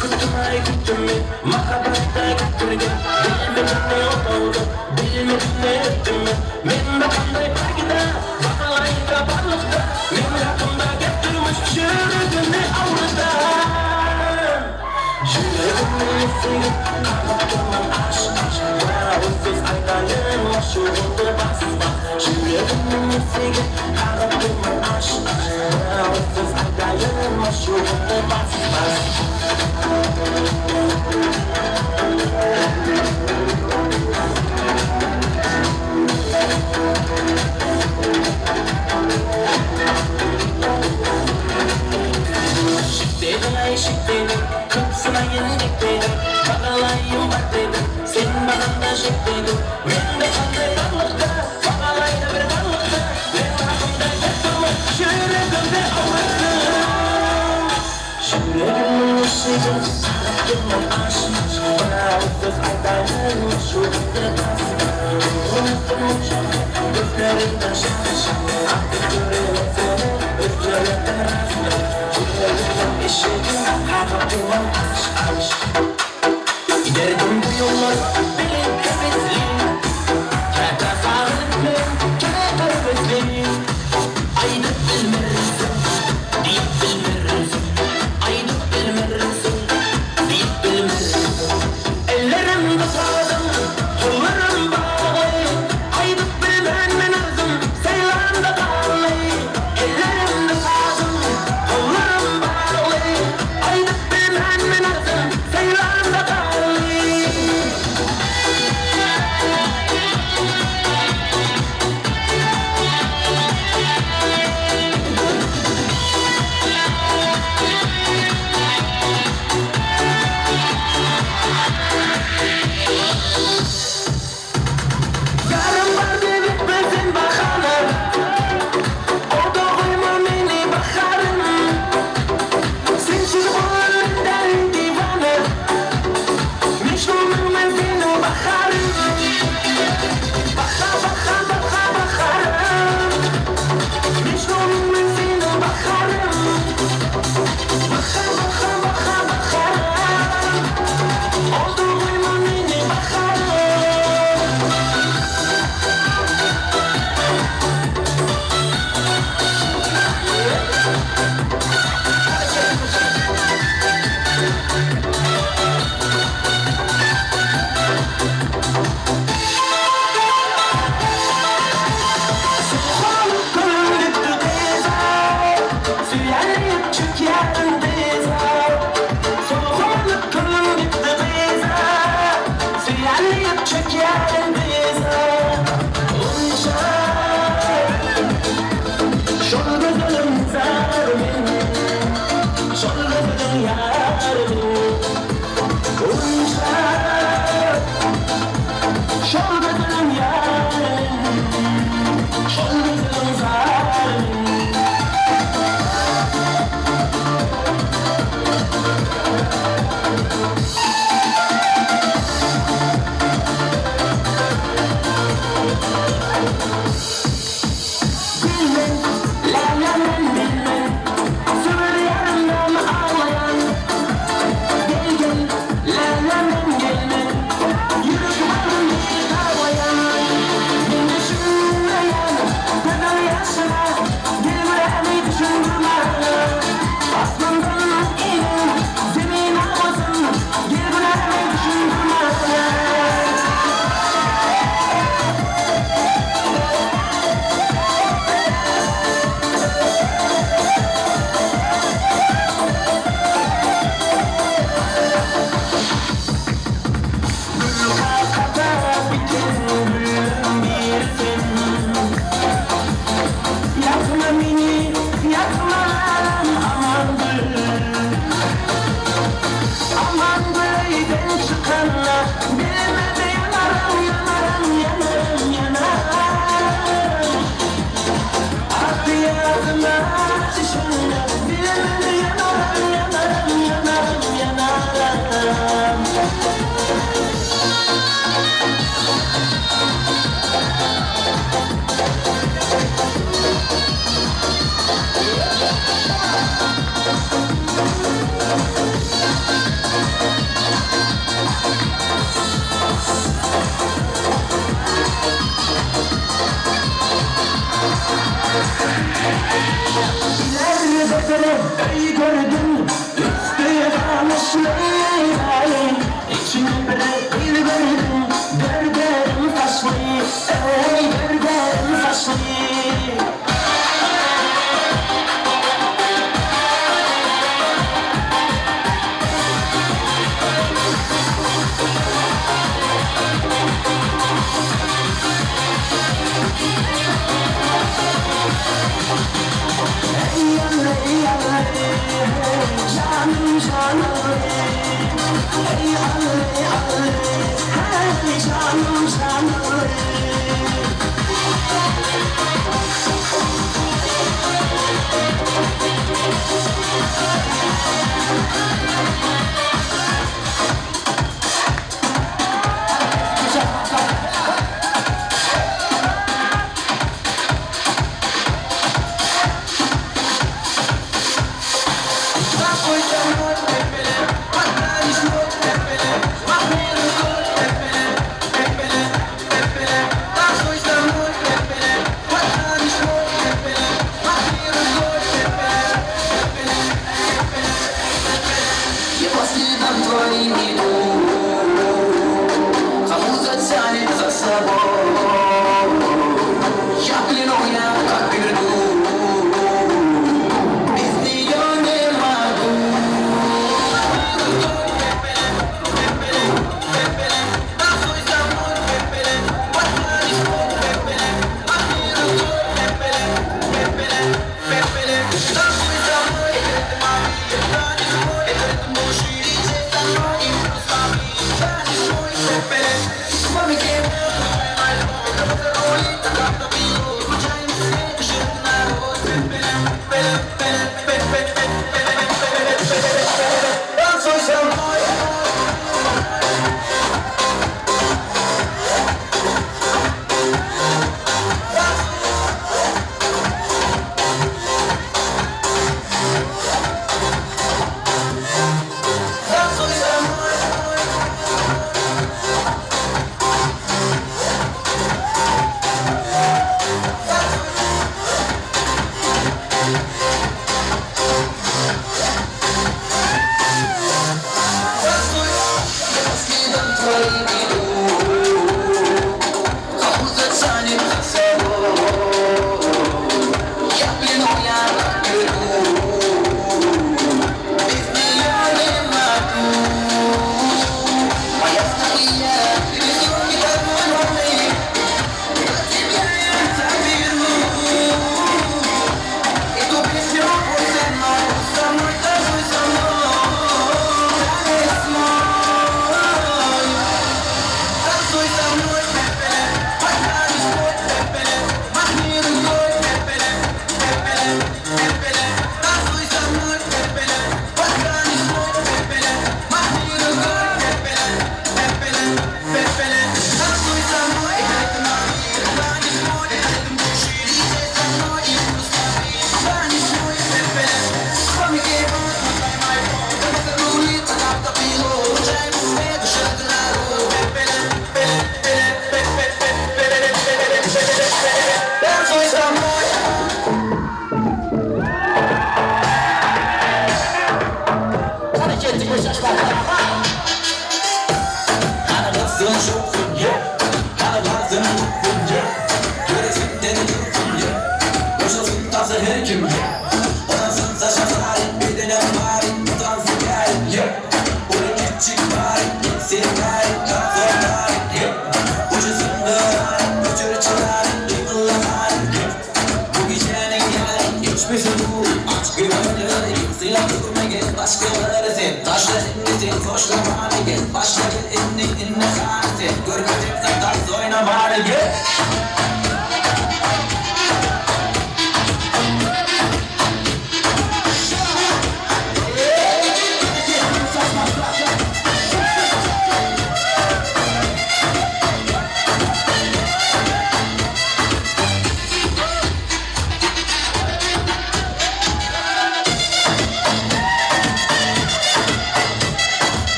Speaker 17: Kutmaya gittim mi? Mahabbata gittirdim. Bilmedim ne oldu? Bilmedim ne ettim mi? Men de kanday parkida, bakalayda balıkta, men hakkımda getirmiş şürgünü avrudan. Şürgünün nefreti kanıttırman aşk, bana uysuz aydayın maşruğunda basma. Şürgünün nefreti kanıttırman aşk, bana uysuz aydayın maşruğunda basma. Şık dedim, kapısına yenecek dedim, bakalayım bak dedim, senin bakanda şık dedim, ben de kandı balıkta, bakalayda bir balıkta, ben hakkımda getirmek şürgünde avırdım. Şürgünün ışığı sarıttırman aşk, bana uysuz aydayın maşruğunda basma. Unuttum gözlerimden şaş, artık göremek seni özgürlükten rahatsız. Şürgünün ışığı sarıttırman aşk. Giderdim bu yollar benim heveslim, kâta sağlıklı, kâta heveslim. Aydık bilmezsin, deyip bilmezsin, aydık bilmezsin, deyip bilmezsin. Ellerimde sağdım, kollarım bağlı, aydık bilmem lazım, seylanda bağlı. Ellerimde sağdım, kollarım bağlı, aydık bilmem lazım, seylanda bağlı. Yarım var devip bezin bakanım, o doğuyma meni bakarım. Sensiz bu ölümden divanım, Mecnun'um ben seni bakarım. Baka baka baka bakarım, Mecnun'um ben seni bakarım. Baka baka baka bakarım, o doğuyma meni bakarım. Soğuk gönlüktü teza, süyerleyip çökerim teza. Soğuk gönlüktü teza, süyerleyip çökerim teza. Onca şol gözüm zar benim, şol gözüm yar benim. Onca şol gözüm yar benim, şol gözüm zar benim. Bilmem, la la la bilmem, söyle yanımda mı ağlayan? Gel gel, la la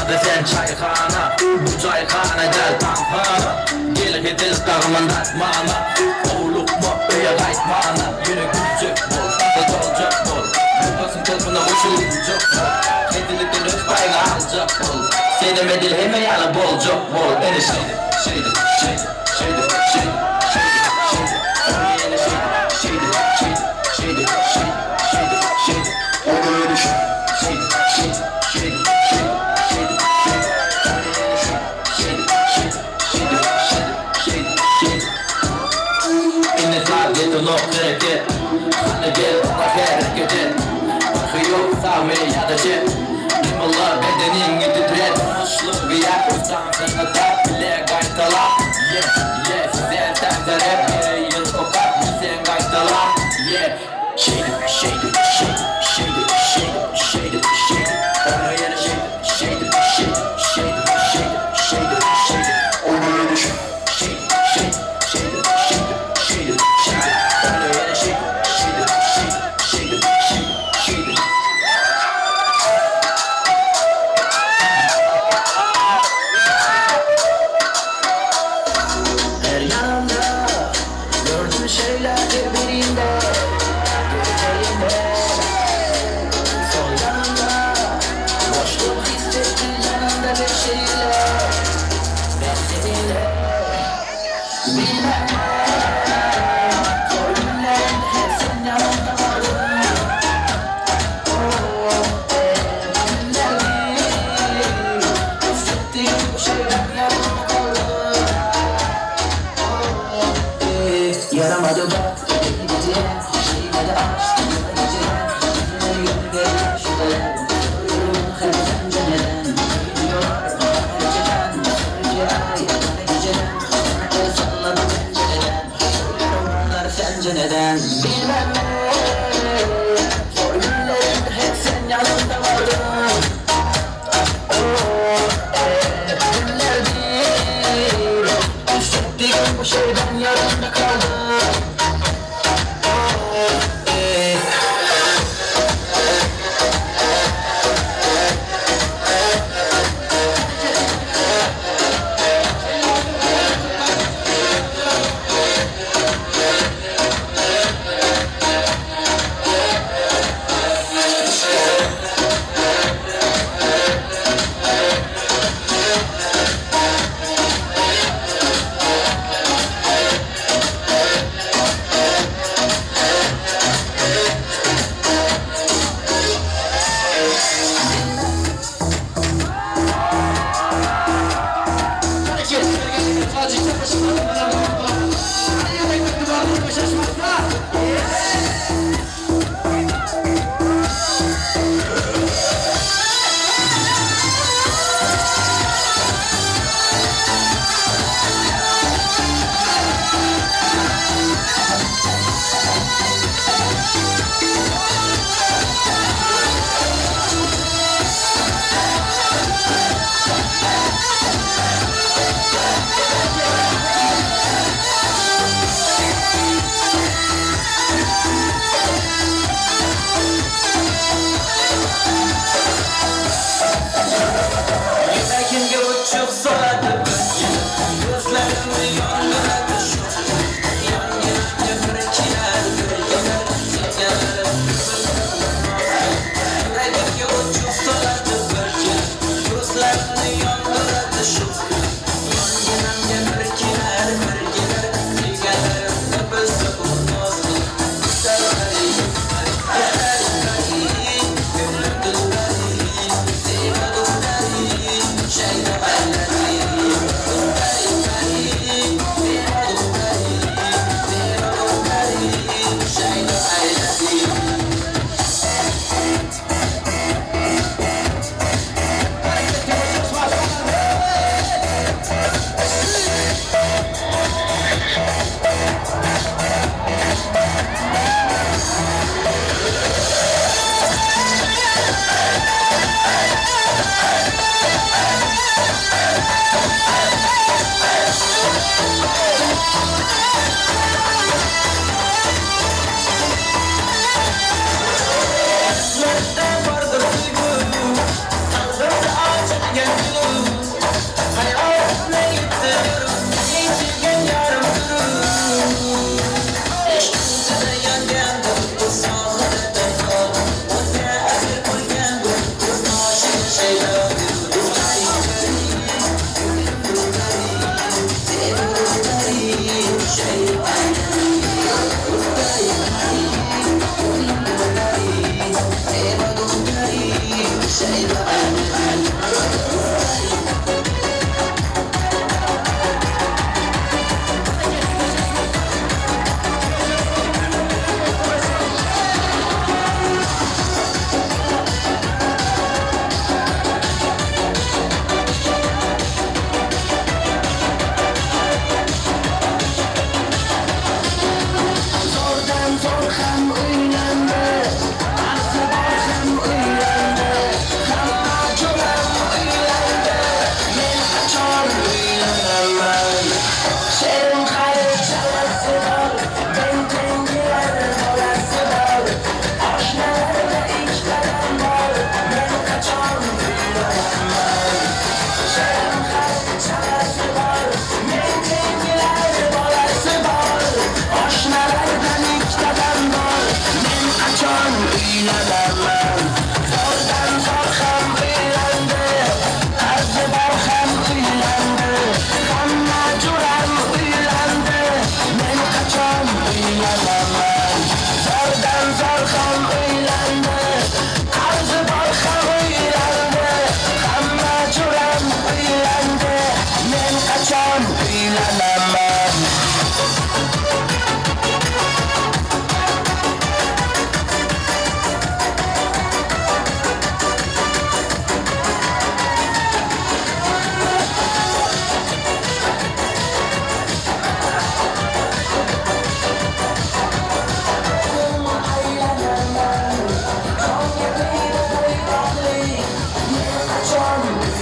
Speaker 17: desen çaykhana Bu çaykhana gel tankana Gel gidiz dağımında mana Oğlukma öye kaytmana Yürü gülcük bol, dolcuk bol Yurtasın tolpuna koşulacak bol Kedilikten öz payına alacak bol Senem edil heme yana bolcuk bol Eni şeydi Geto no hareket Hadi gel bak hareket et Bakı yok sağmaya ya da jet Limalar bedenin titret Hoşluk bir yer Ustan sana da bile kaytala Yeah Sen terzer hep yere yıl kokak Sen kaytala Yeah Şeydi Ona yere şeydi Ona yere şeydi Her yanımda gördüğüm şeyler birbirinde Göreceğimde sol yanımda boşluk hissettim yanımda bir şeyler Ben seninle bilmem zor günlerimde hep senin yanımda vardım Hissettiğim bu şeyler yanımda kaldı Yaramadı bak gideceğim Şeyleri aç gideceğim Yüzüne yaşlı Hep sence neden Gidiyorlar Geceden Geceden Salladım pencereden Onlar sence neden Bilmem ne Zor günlerimde hep sen yanımda vardın Günler değil Hissettiğim bu şeyden yarımda kaldı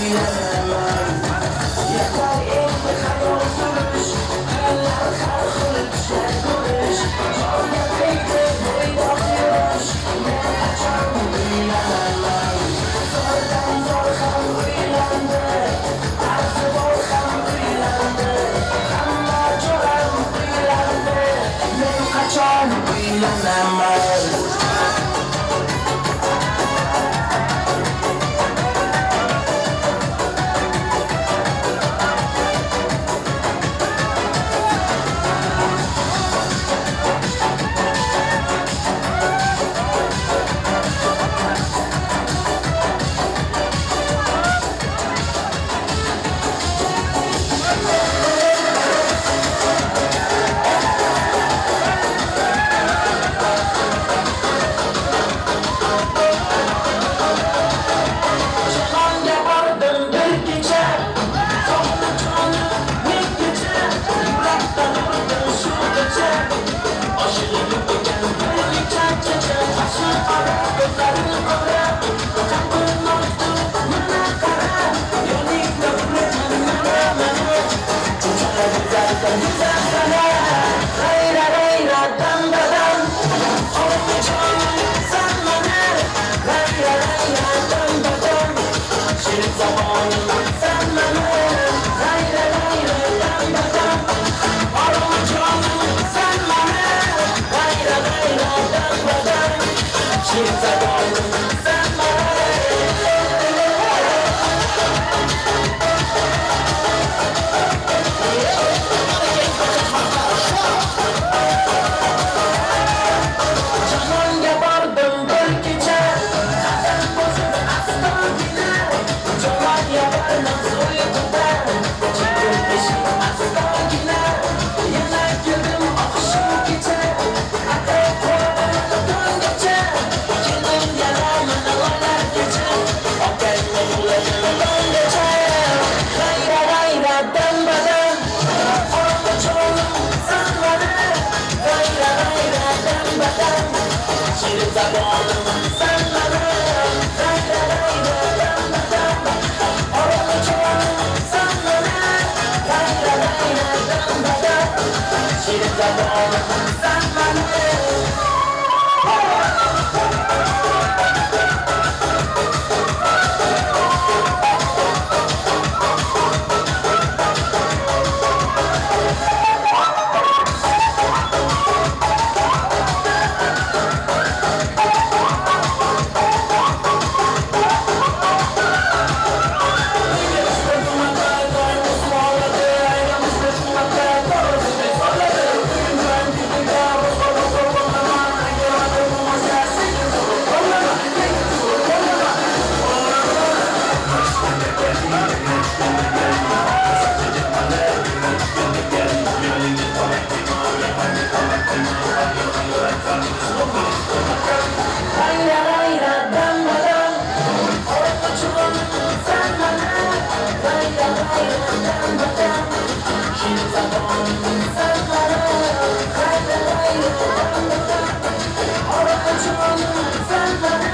Speaker 17: uylanaman Yeter endi hayol surish Hayallar har xil tushar ko'rish Jonga tegdi bo'ydoq yurish Men qachon uylanaman Zo'rdan zo'r ham uylandi Arzi bor ham uylandi Hamma jo'ram uylandi Men qachon uylanaman Jahonga bordim bir kecha Sog'ni jonim ming kecha Yurakdan urdim shu kecha Oshig'im ekan bir charchacha Qashi qora ko'zlarini ko'rib Qalbim oldi mana qara Yoningda uraman mana Cho'chqa go'zaldan go'zal sana Rayra rayra dam badam Olimni jonim san mana Rayra rayra dam badam Shirin zamonim san mana Rayra rayra dam badam Olimni jonim san mana Rayra rayra dam badam Shirin zamonim san mana Jahonga bordim bir kecha Qadam bosib astagina Jo'raya barnim so'yibda Chekdim eshik astagina Yana keldim oqshom kecha Atab qo'ydim tonggacha Keldim yana mana o'ylargacha Oqayni yo'ladim tonggacha Rayra rayra dam badam Oromga jonim san mana Rayra rayra dam badam Shirin zamonim san mana Rayra rayra dam badam Oromga jonim san mana Rayra rayra dam badam Shirin zamonim san mana Rayra rayra dam badam Oromga jonim san mana Rayra rayra dam badam Shirin zamonim san mana Rayra rayra dam badam Oromga jonim san mana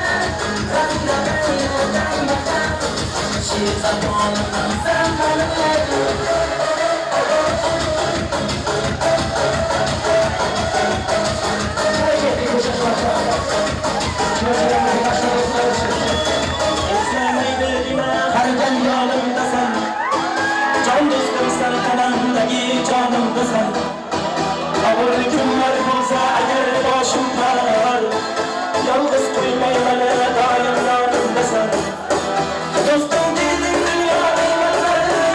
Speaker 17: Rayra rayra dam badam Shirin zamonim san mana
Speaker 18: Qarigan yo'limdasan Jon do'stim san qadamdagi jonimdasan Og'ir kunlar bo'lsa agar boshim tar Yolg'iz qo'ymayman doim yonimdasan Do'stim dedim dunyoda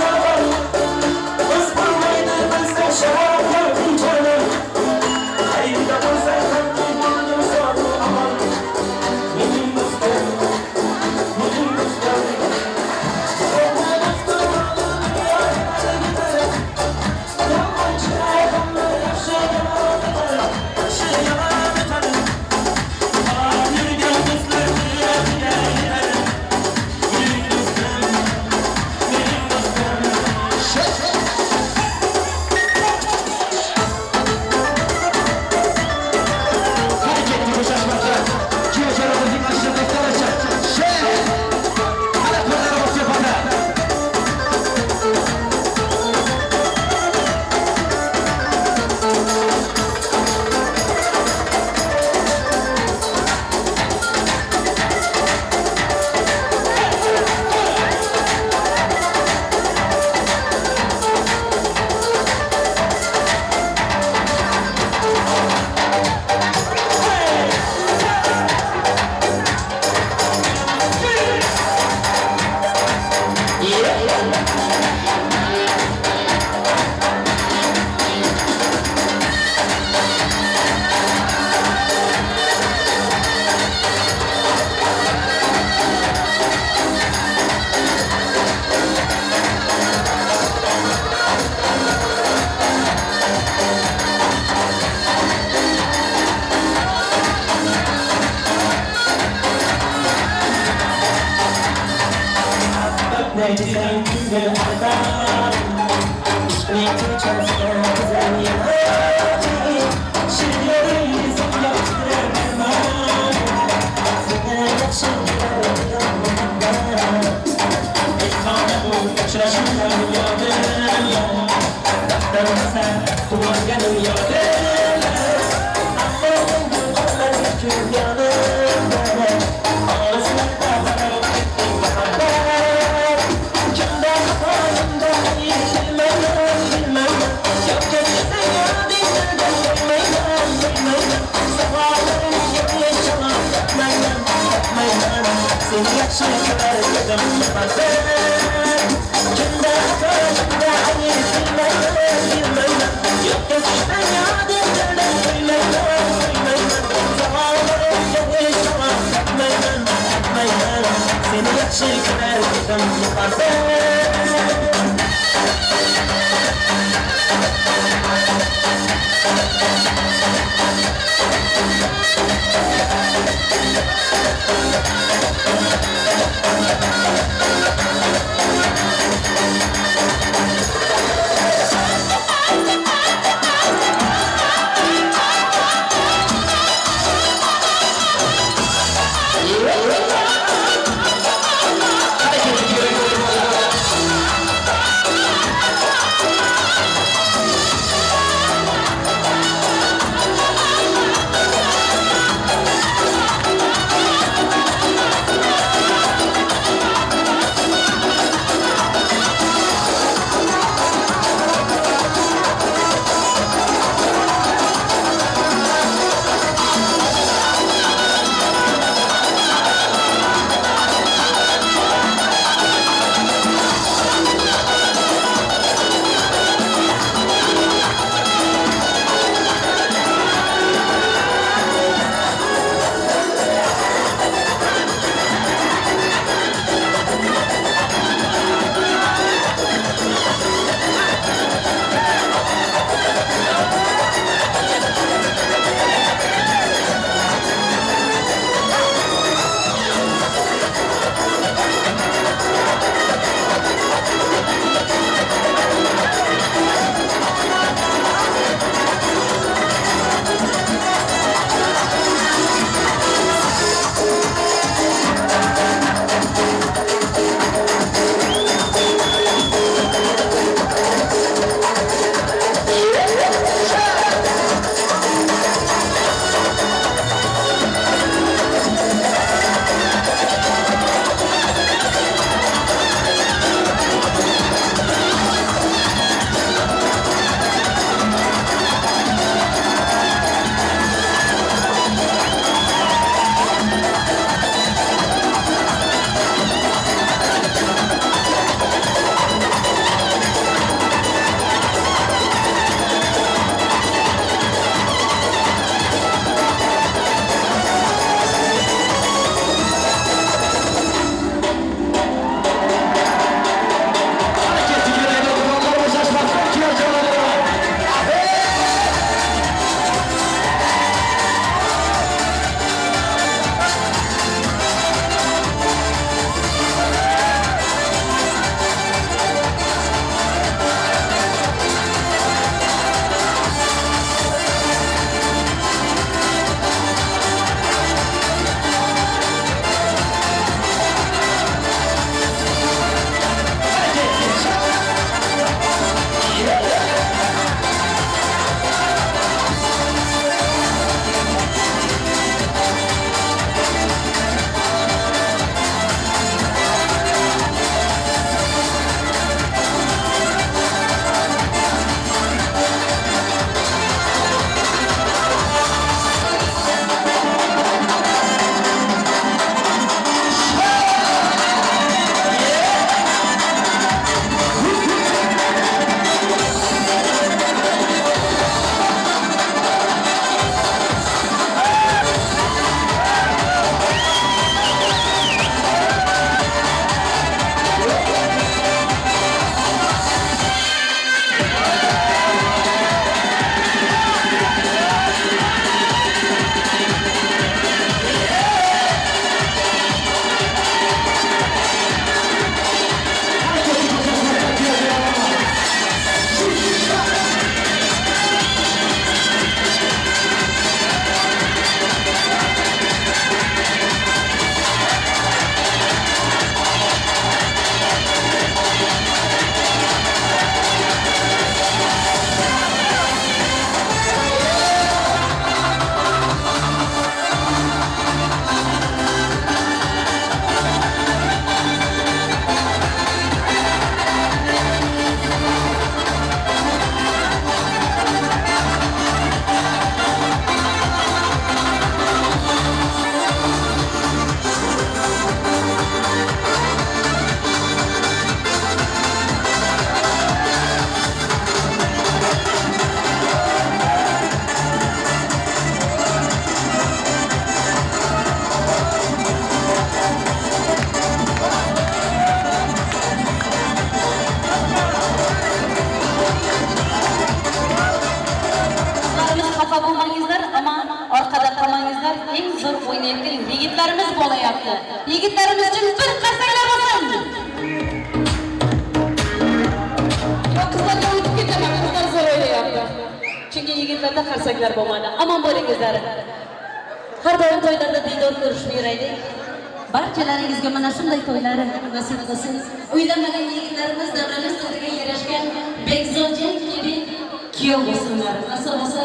Speaker 18: yolg'on O'z bo'lmaydi bilsa sharob jonim Qayerda bo'lsang ham ko'nglim sog' aman Mening do'stim Mening do'stim Yolg'onchilar hamma yaxshi yomon
Speaker 14: o'ynayapti. Yigitlarimiz uchun bir qarsaklar bo'lsin. Yo'q, qizlarga o'tib ketaman, qizlar zo'r o'ynayapti. Chunki yigitlarda qarsaklar bo'lmadi. Omon bo'lingizlar. Har doim to'ylarda diydor ko'rishib yuraylik. Barchalaringizga mana shunday to'ylar nasib qilsin. Uylanmagan yigitlarimiz davramiz to'yiga yarashgan Bekzo'jin kabi kuyov bo'lsinlar. Nasib bo'lsa,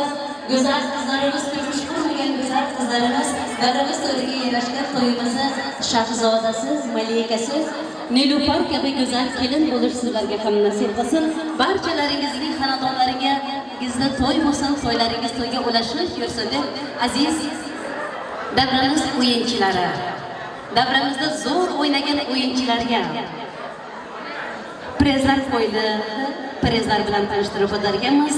Speaker 14: go'zal qizlarimiz, turmush qurmagan go'zal qizlarimiz davramiz to'yiga yarashgan to'yimizni shahzodasi, malikasi Nilufar kabi go'zal kelin bo'lish sizlarga ham nasib qilsin. Barchalaringizning xonadonlaringizda to'y bo'lsin, to'ylaringiz to'yga ulashib yursin deb aziz davramiz o'yinchilari, davramizda zo'r o'ynagan o'yinchilarga prezlar qo'ydi. Prezlar bilan tanishtirib o'targanmiz.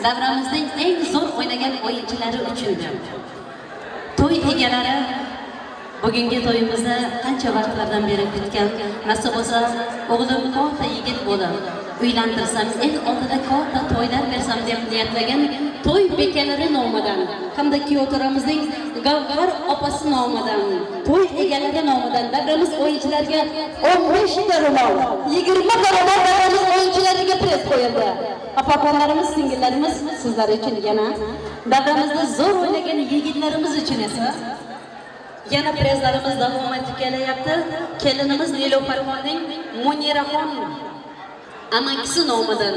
Speaker 14: Davramizning eng zo'r o'ynagan o'yinchilari uchun to'y egalari bugungi to'yimizda qancha vaqtlardan beri kutgan, nasib bo'lsa o'g'lim katta yigit bo'lib uylantirsam, el oldida katta to'ylar bersam deb niyatlagan to'y bekalari nomidan hamda kuyovto'ramizning Gavhar opasi nomidan, to'y egalari nomidan davramiz o'yinchilariga 15 ta ro'mol, 20 ta ro'mol davramiz o'yinchilariga press qo'yildi. Opaxonlarimiz, singillarimiz, sizlar uchun yana davramizda zo'r o'ynagan yigitlarimiz uchun esa yana prezlarimiz davom etib kelyapti. Kelinimiz Nilofarxonning Muniraxon amakisi nomidan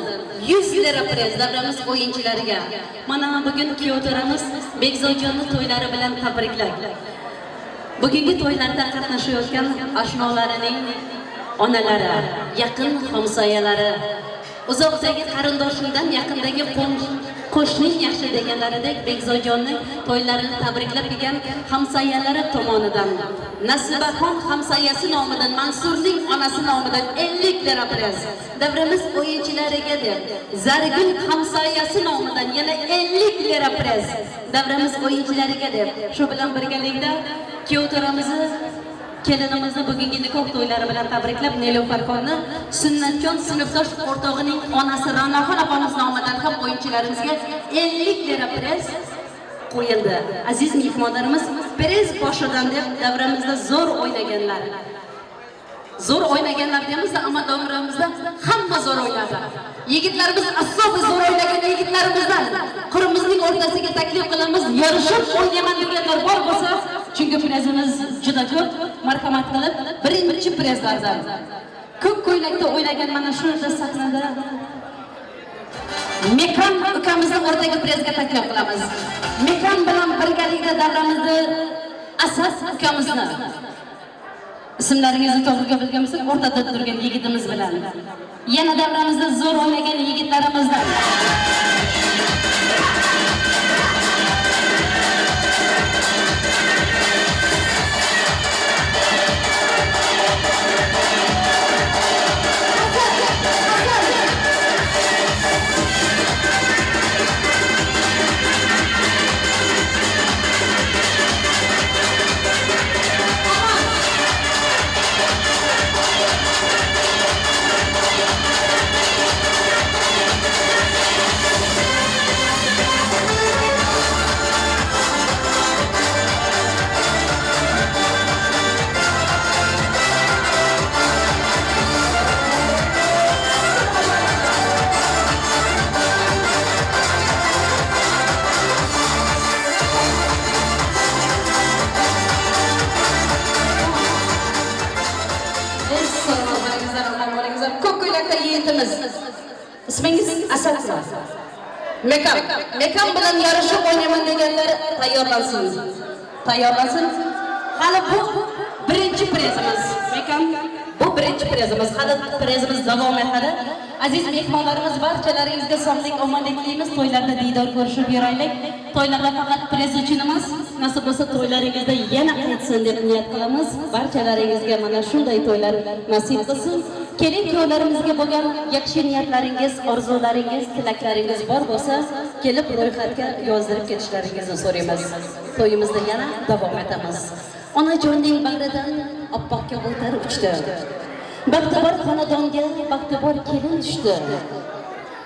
Speaker 14: 100 lira prez davramiz o'yinchilariga. Mana bugun kuyovto'ramiz Bekzodjonni to'ylari bilan tabriklar. Bugungi to'ylarda qatnashayotgan oshnolarining onalari, yaqin hamsoyalari, uzoqdagi qarindoshingdan yaqindagi qo'shning yaxshi deganlaridek Bekzodjonning to'ylarini tabriklab kelgan hamsoyalari tomonidan Nasibaxon hamsoyasi nomidan, Mansurning onasi nomidan 50 lira prez. Davramiz o'yinchilariga deb Zargul hamsoyasi nomidan yana 50 lira prez. Davramiz o'yinchilariga deb shu bilan birgalikda kuyovto'ramizni kelinimizni bugungi nikoh to'ylari bilan tabriklab Nilofarxonni Sunnatjon sinfdosh o'rtog'ining onasi Ranoxon opamiz nomidan ham o'yinchilarimizga 50 lira prez qo'yildi. Aziz mehmonlarimiz, prez boshidan deb davramizda zo'r o'ynaganlar. Zo'r o'ynaganlar deymiz-da, ammo davramizda hamma zo'r o'ynadi. Yigitlarimiz asobi zo'r o'ynagan yigitlarimizdan qurimizning o'rtasiga taklif qilamiz, yarashib o'ynaman deganlar bor bo'lsa, chunki prezimiz juda ko'p, marhamat qilib birinchi prezlardan ko'k ko'ylakda o'ynagan mana shu yerda sahnada Mekan ukamizning o'rtaga prezga taklif qilamiz. Mekan bilan birgalikda davramizni Asad ukamizni ismlaringizni to'g'ri bilgan bo'lsak, o'rtada turgan yigitimiz bilan yana davramizda zo'r o'ynagan yigitlarimizdan ismingiz Asad. Mekan bilan yarashib o'ynaman deganlar tayyorlansin. Hali bu birinchi prezimiz. Mekan bu birinchi prezimiz. Hali prezimiz davom etadi. Aziz mehmonlarimiz, barchalaringizga sog'lik, omonlik tilaymiz. To'ylarda diydor ko'rishib yuraylik. To'ylarda faqat prez uchun emas, nasib bo'lsa to'ylaringizda yana qaytsin deb niyat qilamiz. Barchalaringizga mana shunday to'ylar nasib qilsin. Kelin kuyovlarimizga bo'lgan yaxshi niyatlaringiz, orzularingiz, tilaklaringiz bor bo'lsa, kelib ro'yxatga yozdirib ketishlaringizni so'raymiz. To'yimizda yana davom etamiz. Onajonning bag'ridan oppoqqa o'tar uchdi. Baxtibor xonadonga baxtibor kelin tushdi.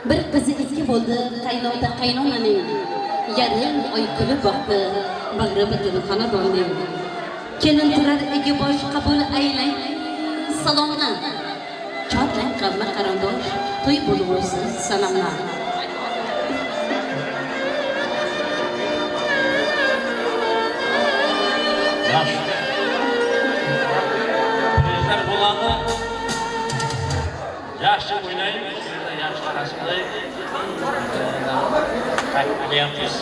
Speaker 14: Bir qizi ikki bo'ldi, qaynota qaynonaning. Yarim oy kulib boqdi, bag'ri butun xonadonning. Kelin turar egi bosh qabul aylang. Salomni. Chotlang qalma qarindosh, to'y bo'lg'usiz salomlar.
Speaker 16: Bizler bulanı yaşlı oynayın, yaşlı arasındayız. Ne yapıyoruz?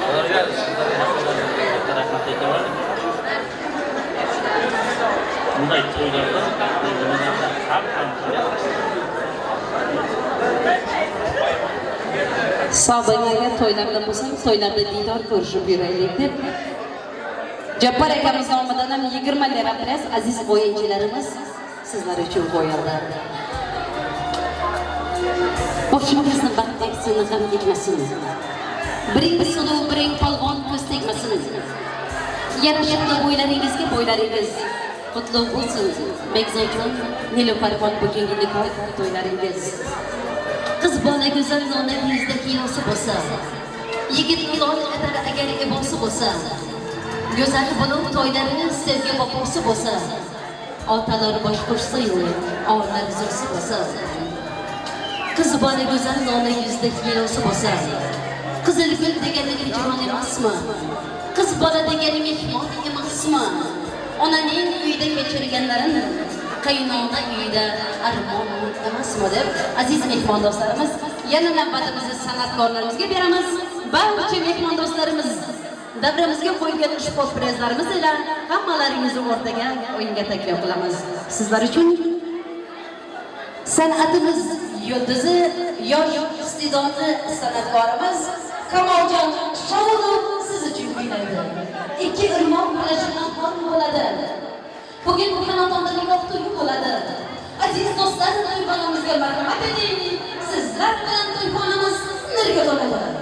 Speaker 16: Olacağız. Tarafta var. Bunday to'ylarda
Speaker 14: Savdogarga to'ylarda bo'lsam, to'ylarda diydor ko'rishib yuraylik deb Jabbor akamiz nomidan ham 20 lira pres aziz o'yinchilarimiz sizlar uchun qo'yildi. Boshingizni batteksini ham tegmasin. Biring suluv, biring polvon ko'z tegmasin. Yarashibdi bo'ylaringiz qutlug' bo'lsin. Bekzojon, Nilufarxon bugungi nikoh to'ylaringiz. Qiz bola go'zal nona yuzda kilosi bo'lsa, yigit ilon atari agar ibosi bo'lsa, go'zal bo'lib to'ylarimiz sevgi vafosi bo'lsa, otalar bosh qo'shsa-yu, onalar zo'rsi bo'lsa. Qiz bola go'zal nona yuzda kilosi bo'lsa, qizil gul degani hijron emasmi? Qiz bola degani mehmon emasmi? Onaning uyida kechirganlarini qaynona uyida armon emasmi deb aziz mehmon do'stlarimiz, yana navbatimizni san'atkorlarimizga beramiz. Barcha mehmon do'stlarimiz davramizga qo'ygan ushbu prizlarimiz bilan hammalaringizni o'rtaga o'yinga taklif qilamiz. Sizlar uchun san'atimiz yulduzi, yosh iste'dodli san'atkorimiz Kamoljon Sholov siz uchun kuylaydi. Ikki irmoq birlashgan xon bo'ladi. Bugün bu xonadonda nikoh to'yi bo'ladi. Aziz do'stlar, to'yxonamizga marhamat eding. Sizlar bilan to'yxonamiz nurga to'ladi.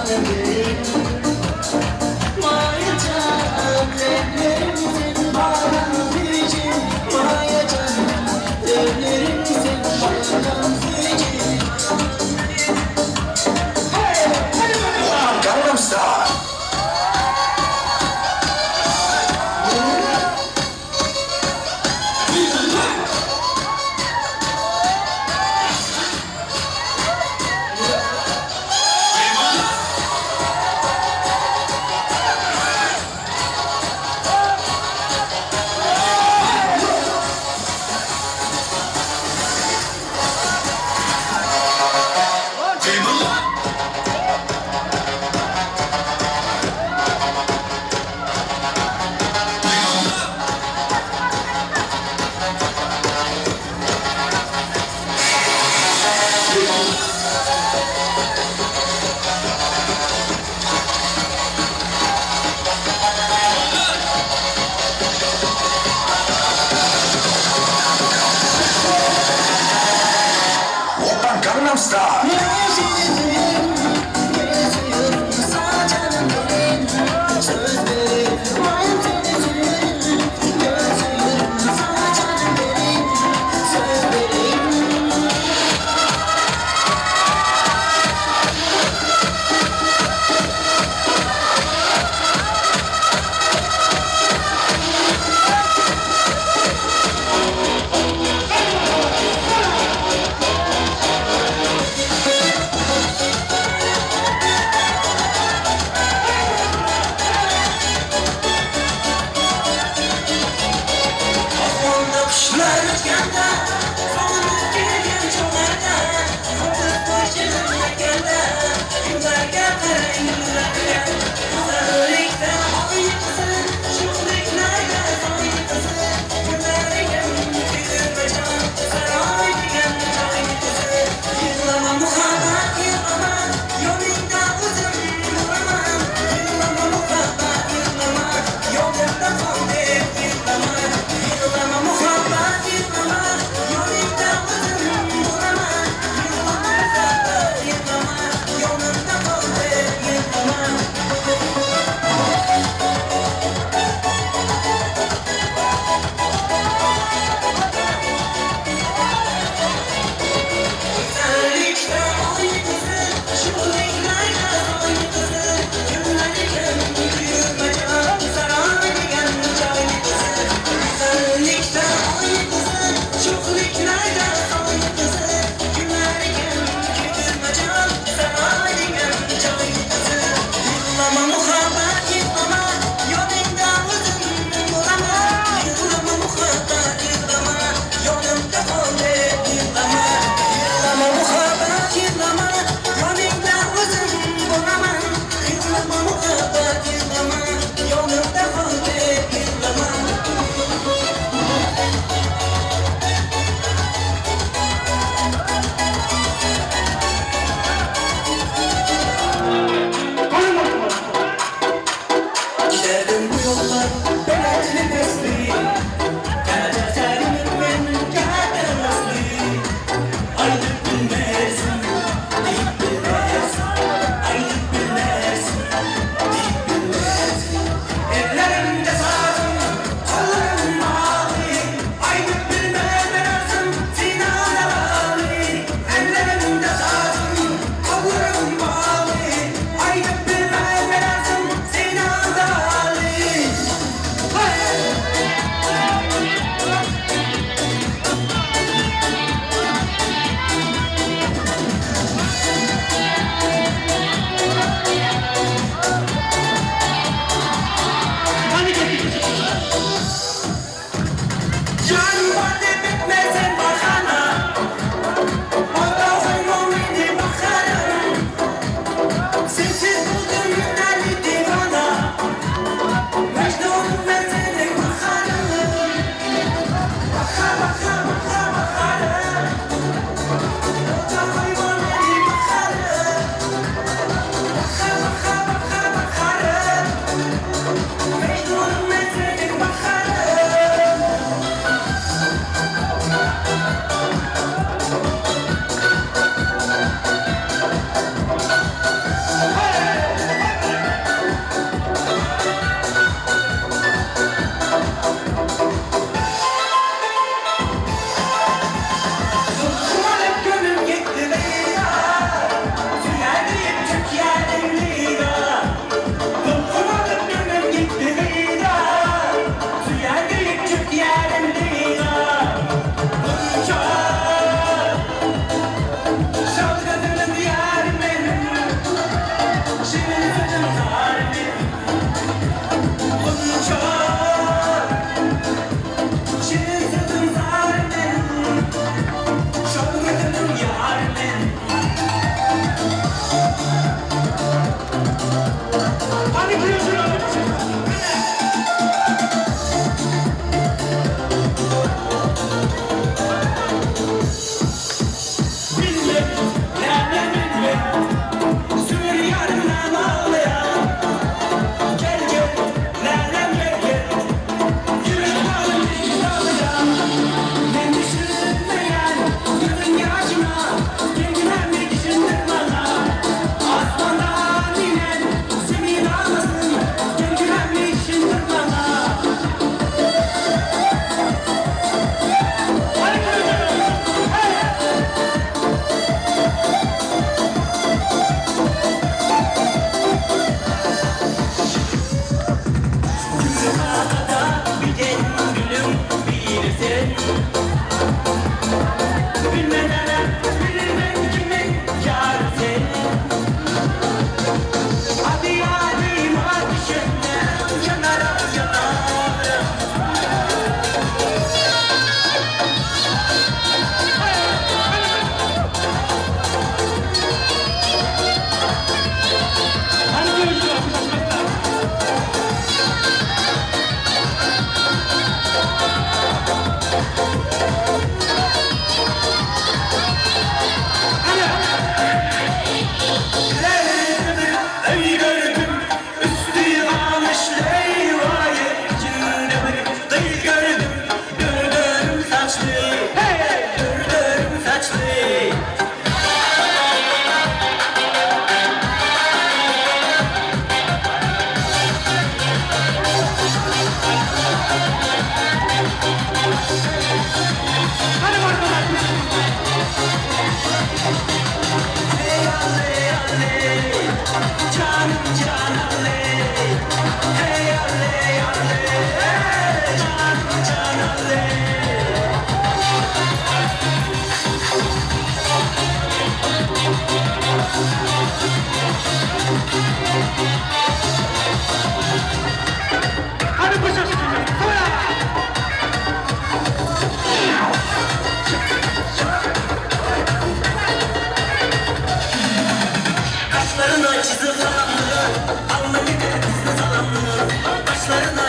Speaker 17: bebeğim Maya canım ellerimizin bağlan feci Maya canım ellerimizin bağlan feci Hey, hey, Gangnam Style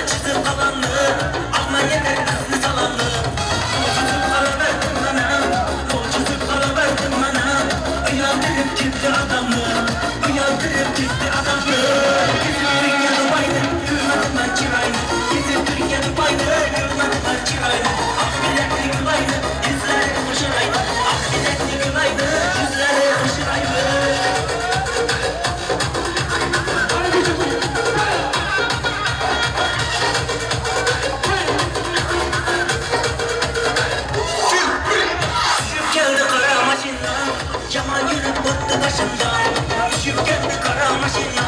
Speaker 18: çizip kalanlı Alma yeter üstünü salanlı Çizip kara verdin bana Çizip kara verdin bana Uyandırıp gitti adamı Uyandırıp gitti adamı Bizim Türkiye'nin baydı Yürümedim ben kirayını Bizim Türkiye'nin baydı Yürümedim ben kirayını Ah milletli gülaydı Yüzleri koşuraydı Ah milletli gülaydı Yüzleri koşuraydı Geldi kara maşina Yaman yürüp bıttı başımdan Düşüp geldi kara maşina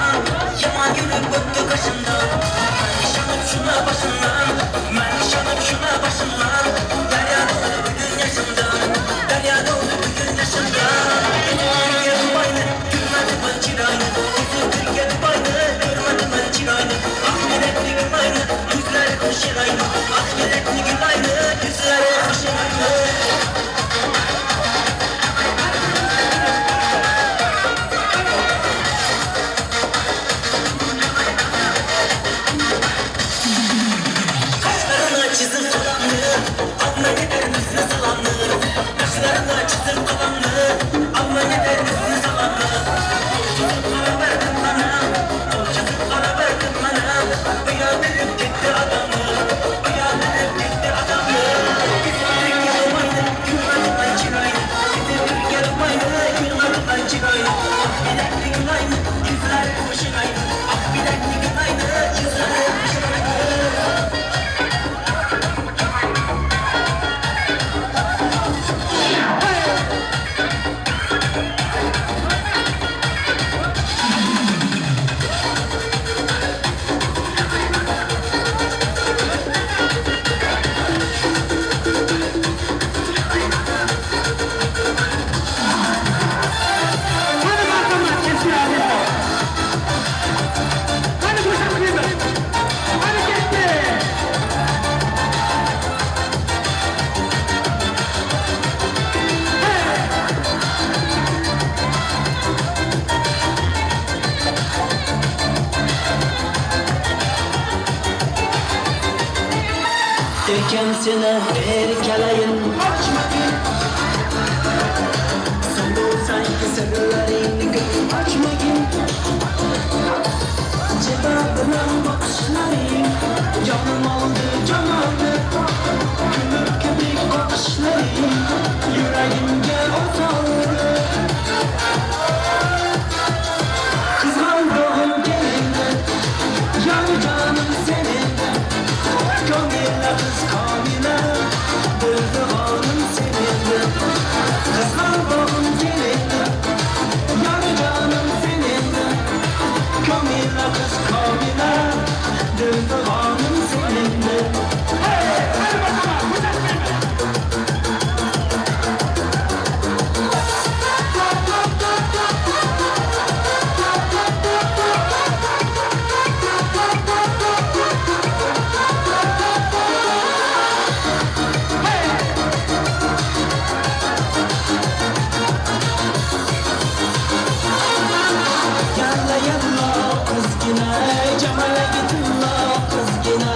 Speaker 18: Yaman yürüp bıttı kaşından Nişanım şuna başından Ben nişanım şuna başından Derya doldu bugün yaşımdan Derya doldu bugün yaşımdan Türkiye'nin baydı Görmedim ben çırayını Türkiye'nin baydı Görmedim ben çırayını Ah milletli gün aynı Yüzleri koşur aynı Ah milletli gün aynı Yüzleri koşur aynı Çizim kalanlı, alma yeter üstüne salanlı Kaşlarına çizim kalanlı, alma yeter üstüne salanlı Çizim kara verdin bana, çizim kara verdin bana Uyandırıp gitti adamı, uyandırıp gitti adamı Bizim Türkiye'nin baydı, yürümedim ben kirayını Bizim Türkiye'nin baydı, yürümedim ben kirayını Ah bilekli gün aynı, yüzleri koşun aynı Ah bilekli gün aynı, yüzleri koşun aynı Deken seni erkeleyin açmayın Sen de olsan ki sarılarını gönül açmayın Cevabının bakışları Canım aldı can aldı Gümrük gibi bakışları Yüreğimde otandı Kızgandığım gelinde Yanı canım seninle Kamila kız Kamila Dırdığanım seninle Kızgandığım gelinde Yanı canım seninle Kamila kız Kamila Dırdığanım seninle Hadi bakalım bu Yalla yalla kızgına Cemale gitme kızgına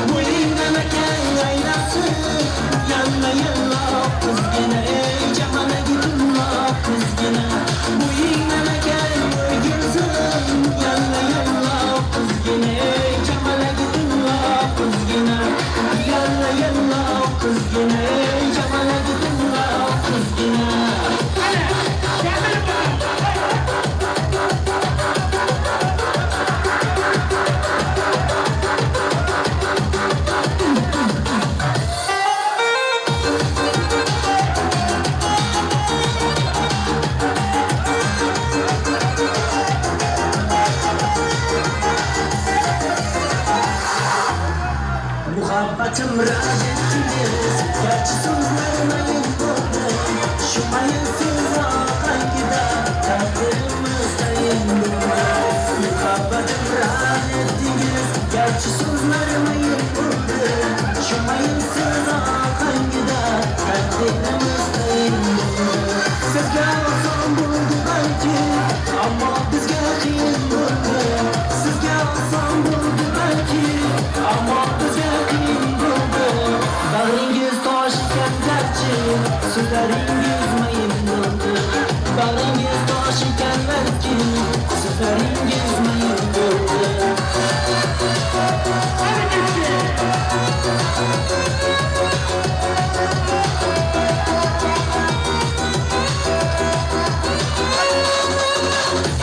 Speaker 18: Bu yine mekan aynası Yalla yalla kızgına Cemale gitme kızgına Bu yine mekan yüzüm Yalla yalla kızgına Cemale gitme kızgına Yalla yalla kızgına Cemale gitme kızgına Muhabbetim razı ettiniz Gerçi sözlerime yıldırdı Şu mayısız akan gider Takdirimizde yıldırdı Muhabbetim razı ettiniz Gerçi sözlerime yıldırdı Şu mayısız akan gider Takdirimizde yıldırdı Sizge olsam buldu belki Ama bizge kıyım buldu Sizge olsam buldu belki Ama
Speaker 17: Sözleringiz mayın bo'ldi Bag'ringiz tosh ekan balkim Sözleringiz mayın bo'ldi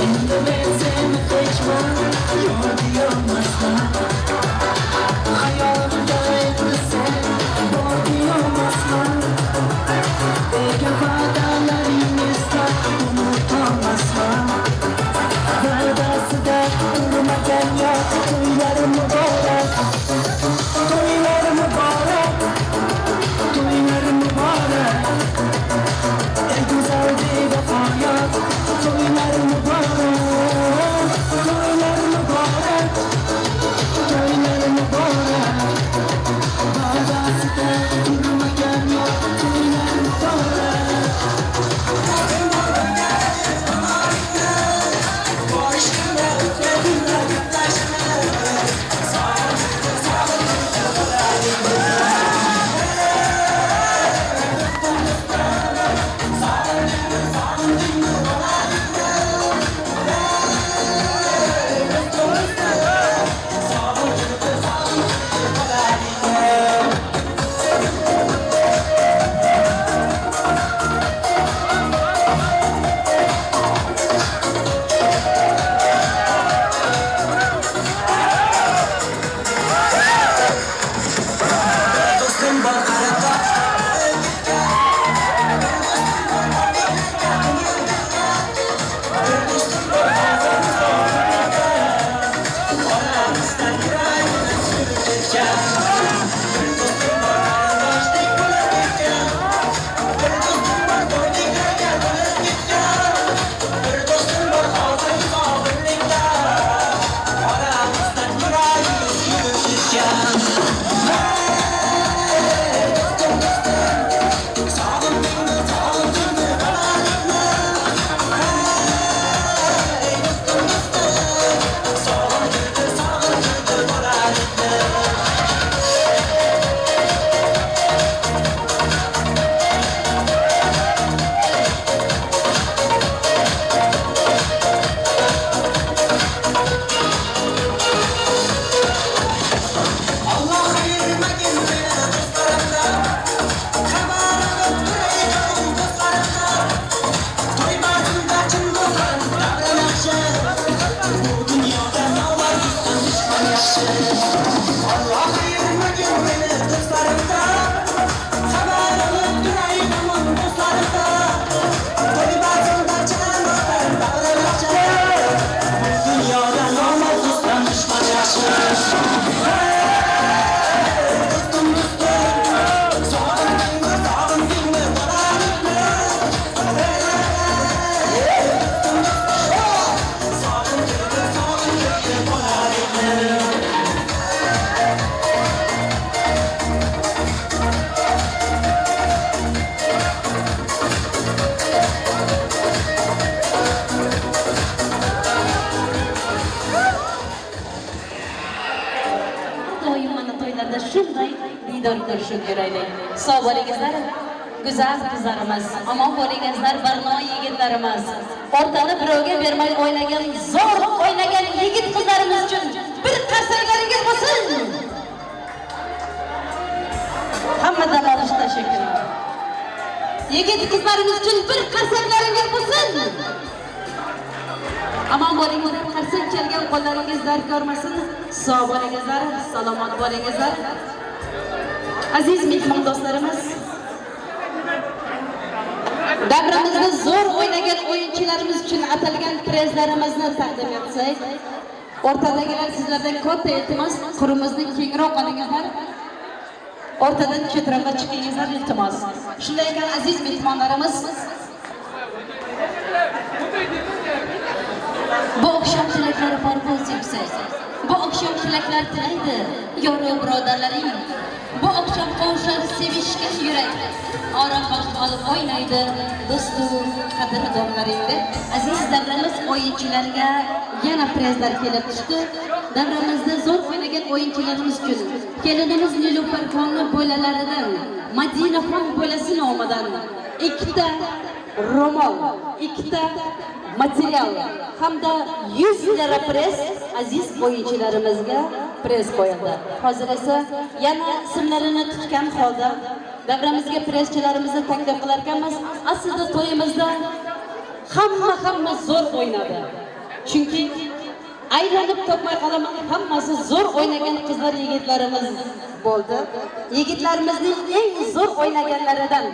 Speaker 17: Endi men seni hechman yor deyolmasman Hayolimda endi sen bor deyolmasman Bergan va'dalaringizda unutolmasman Va'dasida urmagan yo'q To'ylarim muborak To'ylarim muborak To'ylarim muborak Ey go'zal bevafoyat To'ylarim muborak To'ylarim muborak To'ylarim muborak Va'dasida urmagan yo'q To'ylarim muborak
Speaker 14: shunday diydor ko'rishib yuraylik. Sog' bo'lingizlar, go'zal qizlarimiz, omon bo'lingizlar, barnoy yigitlarimiz. O'rtani birovga bermay o'ynagan, zo'r o'ynagan yigit qizlarimiz uchun bir qarsakalaringiz bo'lsin. Hammadan olish tashakkur. Yigit qizlarimiz uchun bir qarsaklaringiz bo'lsin. Amon bo'lingizlar, qarsak chalgan qo'llaringiz dard ko'rmasin. Sog' bo'lingizlar, salomat bo'lingizlar. Aziz mehmon do'stlarimiz, davrimizda zo'r o'ynagan o'yinchilarimiz uchun atalgan prizlarimizni taqdim etsak, o'rtadagilar sizlardan katta iltimos, qurimizni kengroq qilingizlar. O'rtadan chetroqqa chiqingizlar iltimos. Shunday ekan aziz mehmonlarimiz, bu oqshom tilaklari parvoz yuksak. Bu oqshom tilaklar tilaydi yo'ru birodarlaring. Bu oqshom qovushar sevishgan yurak. Orom baxt olib o'ynaydi do'stu qadrdonlaringga. Aziz davramiz o'yinchilariga yana prizlar kelib tushdi. davramizda zo'r o'ynagan o'yinchilarimiz uchun kelinimiz Nilufarxonni bo'lalaridan Madinaxon bo'lasi nomidan ikkita ro'mol, ikkita material hamda 100 lira pres aziz o'yinchilarimizga pres qo'yildi. Hozir esa yana ismlarini tutgan holda davramizga preschilarimizni taklif qilar ekanmiz. Aslida to'yimizda hamma zo'r o'ynadi. Chunki aylanib topmay qolaman, hammasi zo'r o'ynagan qizlar yigitlarimiz bo'ldi. Yigitlarimizning eng zo'r o'ynaganlaridan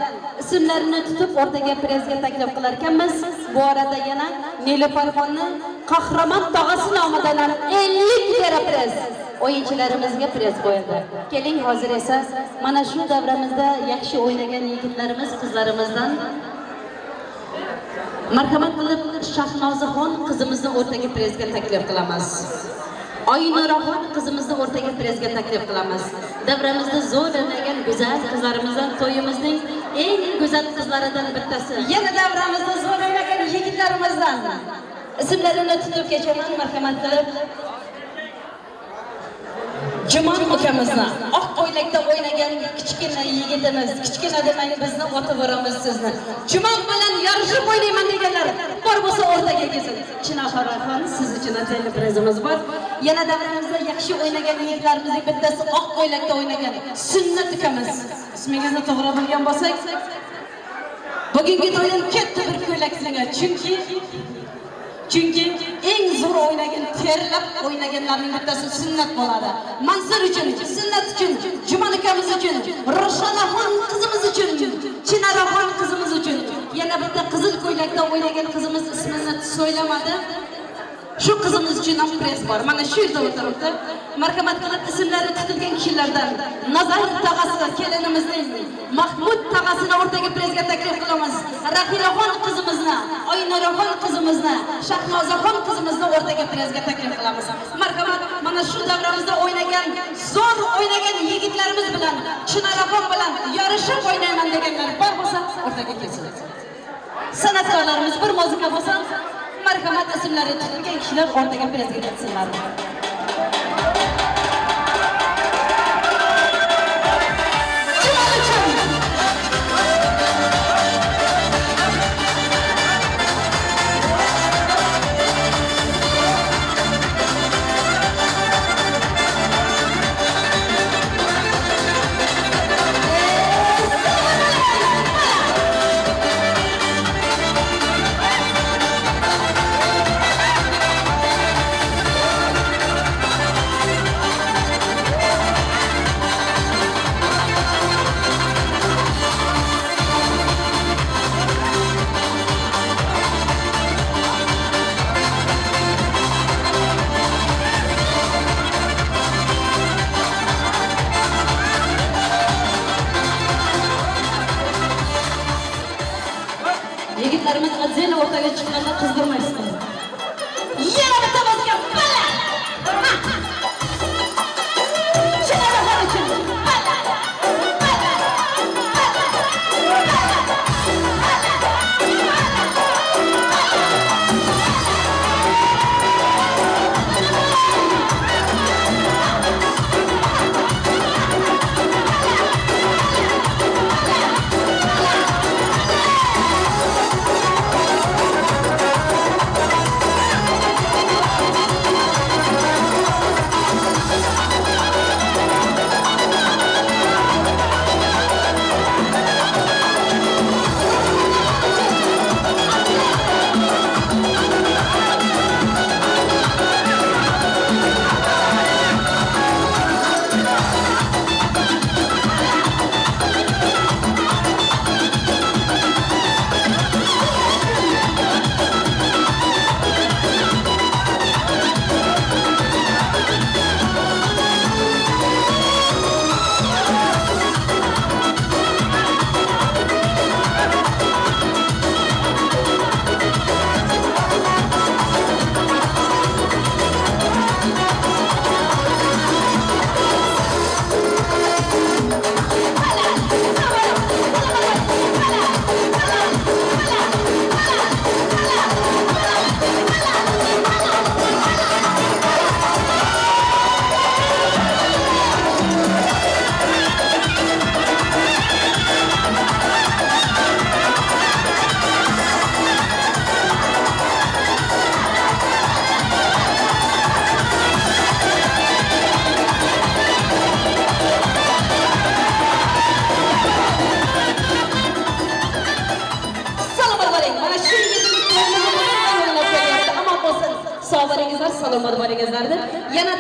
Speaker 14: ismlarini tutib o'rtaga presga taklif qilar ekanmiz. Bu orada yana Nilufarxonni qahramon tog'asi nomidan 50 lira pres o'yinchilarimizga pres qo'yildi. Keling, hozir esa mana shu davramizda yaxshi o'ynagan yigitlarimiz, qizlarimizdan marhamat qilib Shahnozaxon qizimizni o'rtaga presga taklif qilamiz. Oynoraxon qizimizni o'rtaga presga taklif qilamiz. Davramizda zo'r o'ynagan go'zal qizlarimizdan, to'yimizning eng go'zal qizlaridan bittasi. Yana davramizda zo'r o'ynagan yigitlarimizdan ismlarini tutib kechaman, marhamat qilib Jumon ukamizni oq ko'ylakda o'ynagan kichkina yigitimiz, kichkina demang bizni otib boramiz sizni. Jumon bilan yarishib o'ynayman deganlar bor bo'lsa o'rtaga kelsin. Chinoxoraxon, siz uchun atalib prezimiz bor. Yana davramizda yaxshi o'ynagan yigitlarimizning bittasi oq ko'ylakda o'ynagan Sunnat ukamiz. Ismingizni to'g'ri bilgan bo'lsak, bugungi to'ydan katta bir ko'ylak sizga. Chunki eng zo'r o'ynagan, terlab o'ynaganlarning bittasi Sunnat bo'ladi. Mansur uchun, Sunnat uchun, Jumon ukamiz uchun, Roshanaxon qizimiz uchun, Chinoraxon qizimiz uchun, yana bitta qizil ko'ylakda o'ynagan qizimiz ismini so'ylamadi. Shu qizimiz uchun ham pres bor. Mana shu yerda o'tiribdi. Marhamat qilib ismlari tutilgan kishilardan Nazar tog'asi kelinimizning Mahmud tog'asini o'rtaga presga taklif qilamiz. Rahilaxon qizimizni, Oynoraxon qizimizni, Shahnozaxon qizimizni o'rtaga presga taklif qilamiz. Marhamat, mana shu davramizda o'ynagan, zo'r o'ynagan yigitlarimiz bilan, Chinoraxon bilan yarishib o'ynayman deganlar bor bo'lsa o'rtaga kelsin. San'atkorlarimiz bir muzika bo'lsa, marhamat ismlari tutilgan kishilar o'rtaga presga ketsinlar.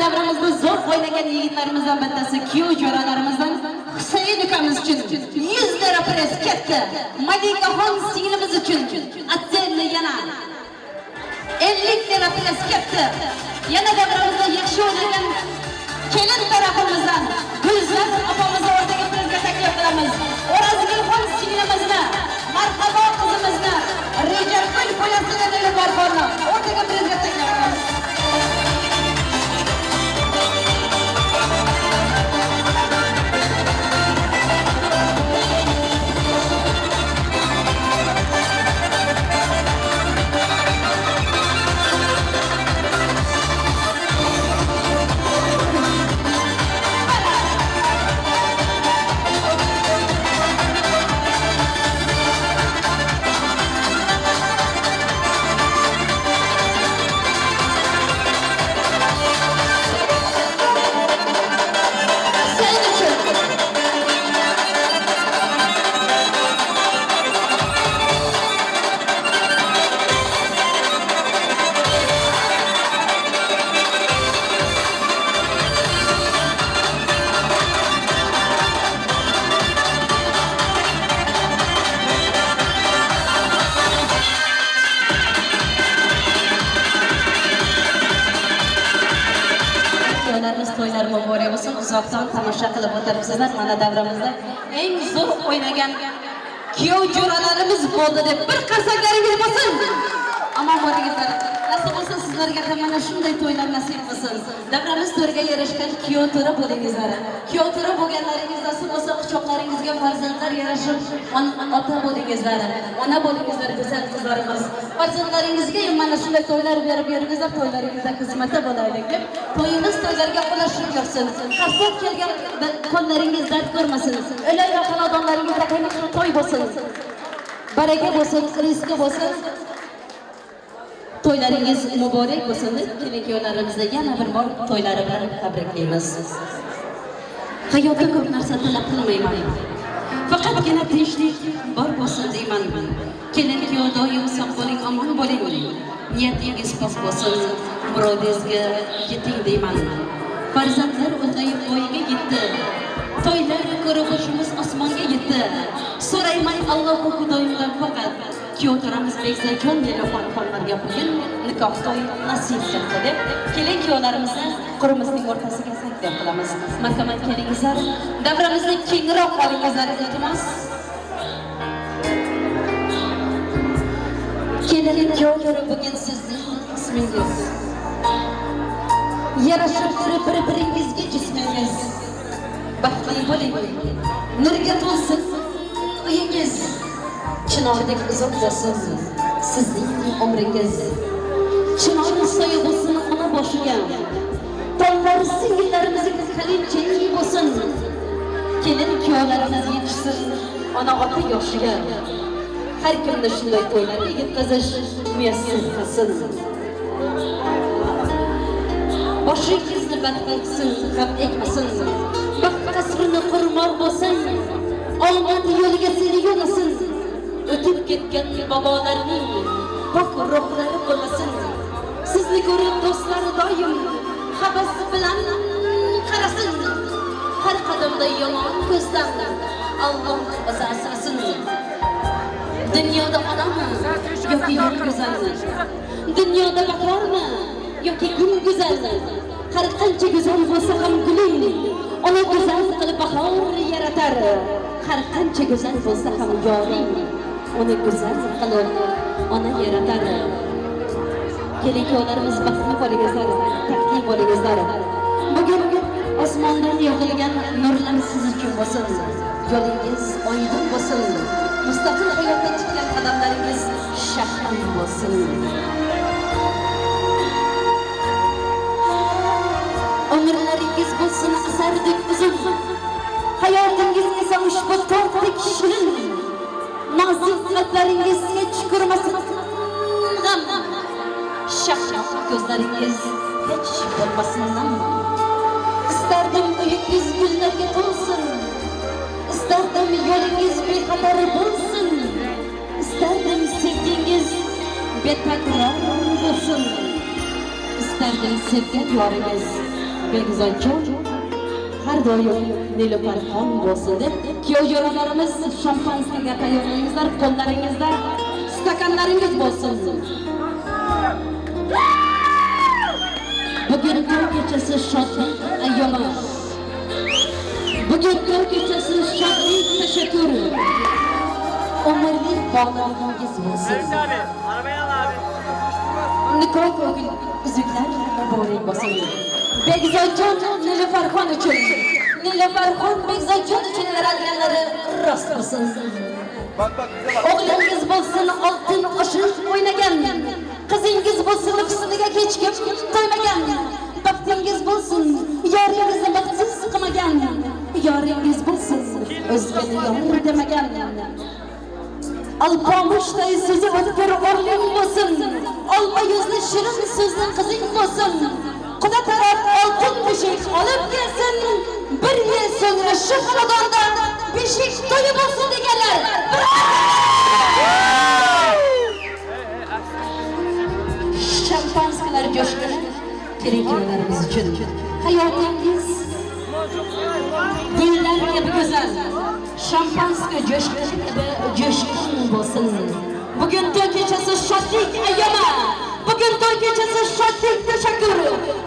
Speaker 14: davramizda zo'r o'ynagan yigitlarimizdan bittasi kuyov jo'ralarimizdan Husayn ukamiz uchun 100 lira pres ketdi. Malikaxon singlimiz uchun atzelli yana 50 lira pres ketdi. Yana davramizda yaxshi o'ynagan kelin tarafimizdan Gulzar opamizni o'rtaga prezga taklif qilamiz. O'razgulxon singlimizni, marhabo qizimizni, Rejakul qo'yasini barxonni o'rtaga prezga taklif qilamiz. To'ylar muborak bo'lsin. Uzoqdan tomosha qilib o'tiribsizlar. Mana davramizda eng zo'r o'ynagan kuyov jo'ralarimiz bo'ldi deb bir qarsaklaringiz bo'lsin. Amon bo'lingizlar. Nasib bo'lsa sizlarga ham mana shunday to'ylar nasib bo'lsin. Davramiz to'riga yarashgan kuyov to'ra bo'lingizlar. Kuyov to'ra bo'lganlaringiz nasib bo'lsa quchoqlaringizga farzandlar yarashib ota bo'lingizlar. Ona bo'lingizlar go'zal qizlarimiz. Farzandlaringizga mana shunday to'ylar berib yuringizlar, to'ylaringizda xizmatda bo'laylik deb. To'yimiz to'ylarga qulashib yursin. Qarsoq kelgan qo'llaringiz dard ko'rmasin. O'lay va xonadonlaringizda qaynoq to'y bo'lsin. Baraka bo'lsin, rizqi bo'lsin. To'ylaringiz muborak bo'lsin deb kelin-kuyovlarimizni yana bir bor to'ylari bilan tabriklaymiz. Hayotda ko'p narsa talab qilmayman. Faqatgina tinchlik bor bo'lsin deyman. Kelin-kuyov doim sog' bo'ling, omon bo'ling. Niyatingiz pok bo'lsin, murodingizga yeting deyman. Farzandlar ulg'ayib voyaga yetdi. To'ylarni ko'rib boshimiz osmonga yetdi. So'rayman Allohu Xudoyimdan faqat kuyov to'ramiz Bekzajon Melaxon xonlarga bugun nikoh to'yi nasib qildi deb kelin-kuyovlarimizni qurimizning o'rtasiga taklif qilamiz. Marhamat kelingizlar, davramizni kengroq olingizlar iltimos. Kelin-kuyovlar bugun sizning ismingiz. Yarashib turib bir-biringizga jismingiz. Baxtli bo'ling, nurga to'lsin uyingiz. Chinordek uzoq bo'lsin sizning umringiz. Chinor soya bo'lsin ona boshiga. Tollar singillarimizga qalinchalik bo'lsin. Kelin-kuyovlarimiz yetishsin ona ota yoshiga. Har kunda shunday to'ylarga yetkazish muyassar qilsin. Boshingizni badqilsin, g'am ekmasin. Baxt qasrini qurmor bo'lsin. Omad yo'liga seni yo'lasin. O'tib ketgan bobolarning pok ruhlari bo'lasin. Sizni ko'rib do'stlari doim havas bilan qarasin. Har qadamda yomon ko'zdan Alloh o'zi asrasin. Dunyoda odammi yoki yo'l go'zalmi? Dunyoda bakormi yoki gul go'zalmi? Har qancha go'zal bo'lsa ham guling ona go'zal qilib bahor yaratar. Har qancha go'zal bo'lsa ham yoring ona go'zal qilib ona yaratar. Kelin-kuyovlarimiz baxtli bo'lingizlar, taqdir bo'lingizlar. Bugun osmondan yog'ilgan nurlar siz uchun bo'lsin. Yo'lingiz oydin bo'lsin. Mustaqil hayotga chiqqan qadamlaringiz shahram bo'lsin. Umrlaringiz bo'lsin asardek uzun. Hayotingiz esa ushbu tortdek shirin. Nozik qalblaringiz hech ko'rmasin g'am. Shafqat ko'zlaringiz hech bo'lmasin nam. Istardim uyingiz gullarga to'lsin. Istardim yo'lingiz bexatar bo'lsin. Istardim sevgingiz betakror bo'lsin. Istardim sevgan yoringiz Begzodjon har doim Nilufarxon bo'lsin deb kuyovjo'ralarimiz shampanskaga tayyorlangizlar, qo'llaringizda stakanlaringiz bo'lsin. Bugun to'y kechasi shodlik ayyomi. Bugun to'y kechasi shodlik tashakkur. Umrlik bog'laringiz bo'lsin. Nikoh ko'ngil uzuklar muborak bo'lsin. Begzodjon Nilufarxon uchun, Nilufarxon Begzodjon uchun yaralganlari rost bo'lsin. O'g'lingiz bo'lsin oltin oshiq o'ynagan, qizingiz bo'lsin husniga hech kim to'ymagan, baxtingiz bo'lsin yoringizni baxtsiz qilmagan, yoringiz bo'lsin o'zgani yor demagan. Alpomushday sizni o'tkir o'g'ling bo'lsin, olma yuzli shirin so'zli qizing bo'lsin. Xudo taraf oltin beshik olib kelsin, bir yil so'ngra shu xonadonda beshik to'yi bo'lsin deganlar. Şampanskalar coşkun, kereklilerimiz için. Hayatınız güller gibi güzel. Şampanska coşkun gibi coşkun olsun. Bugün toy gecesi şadlik ayyomi. Bugün toy gecesi şadlik teşekkür.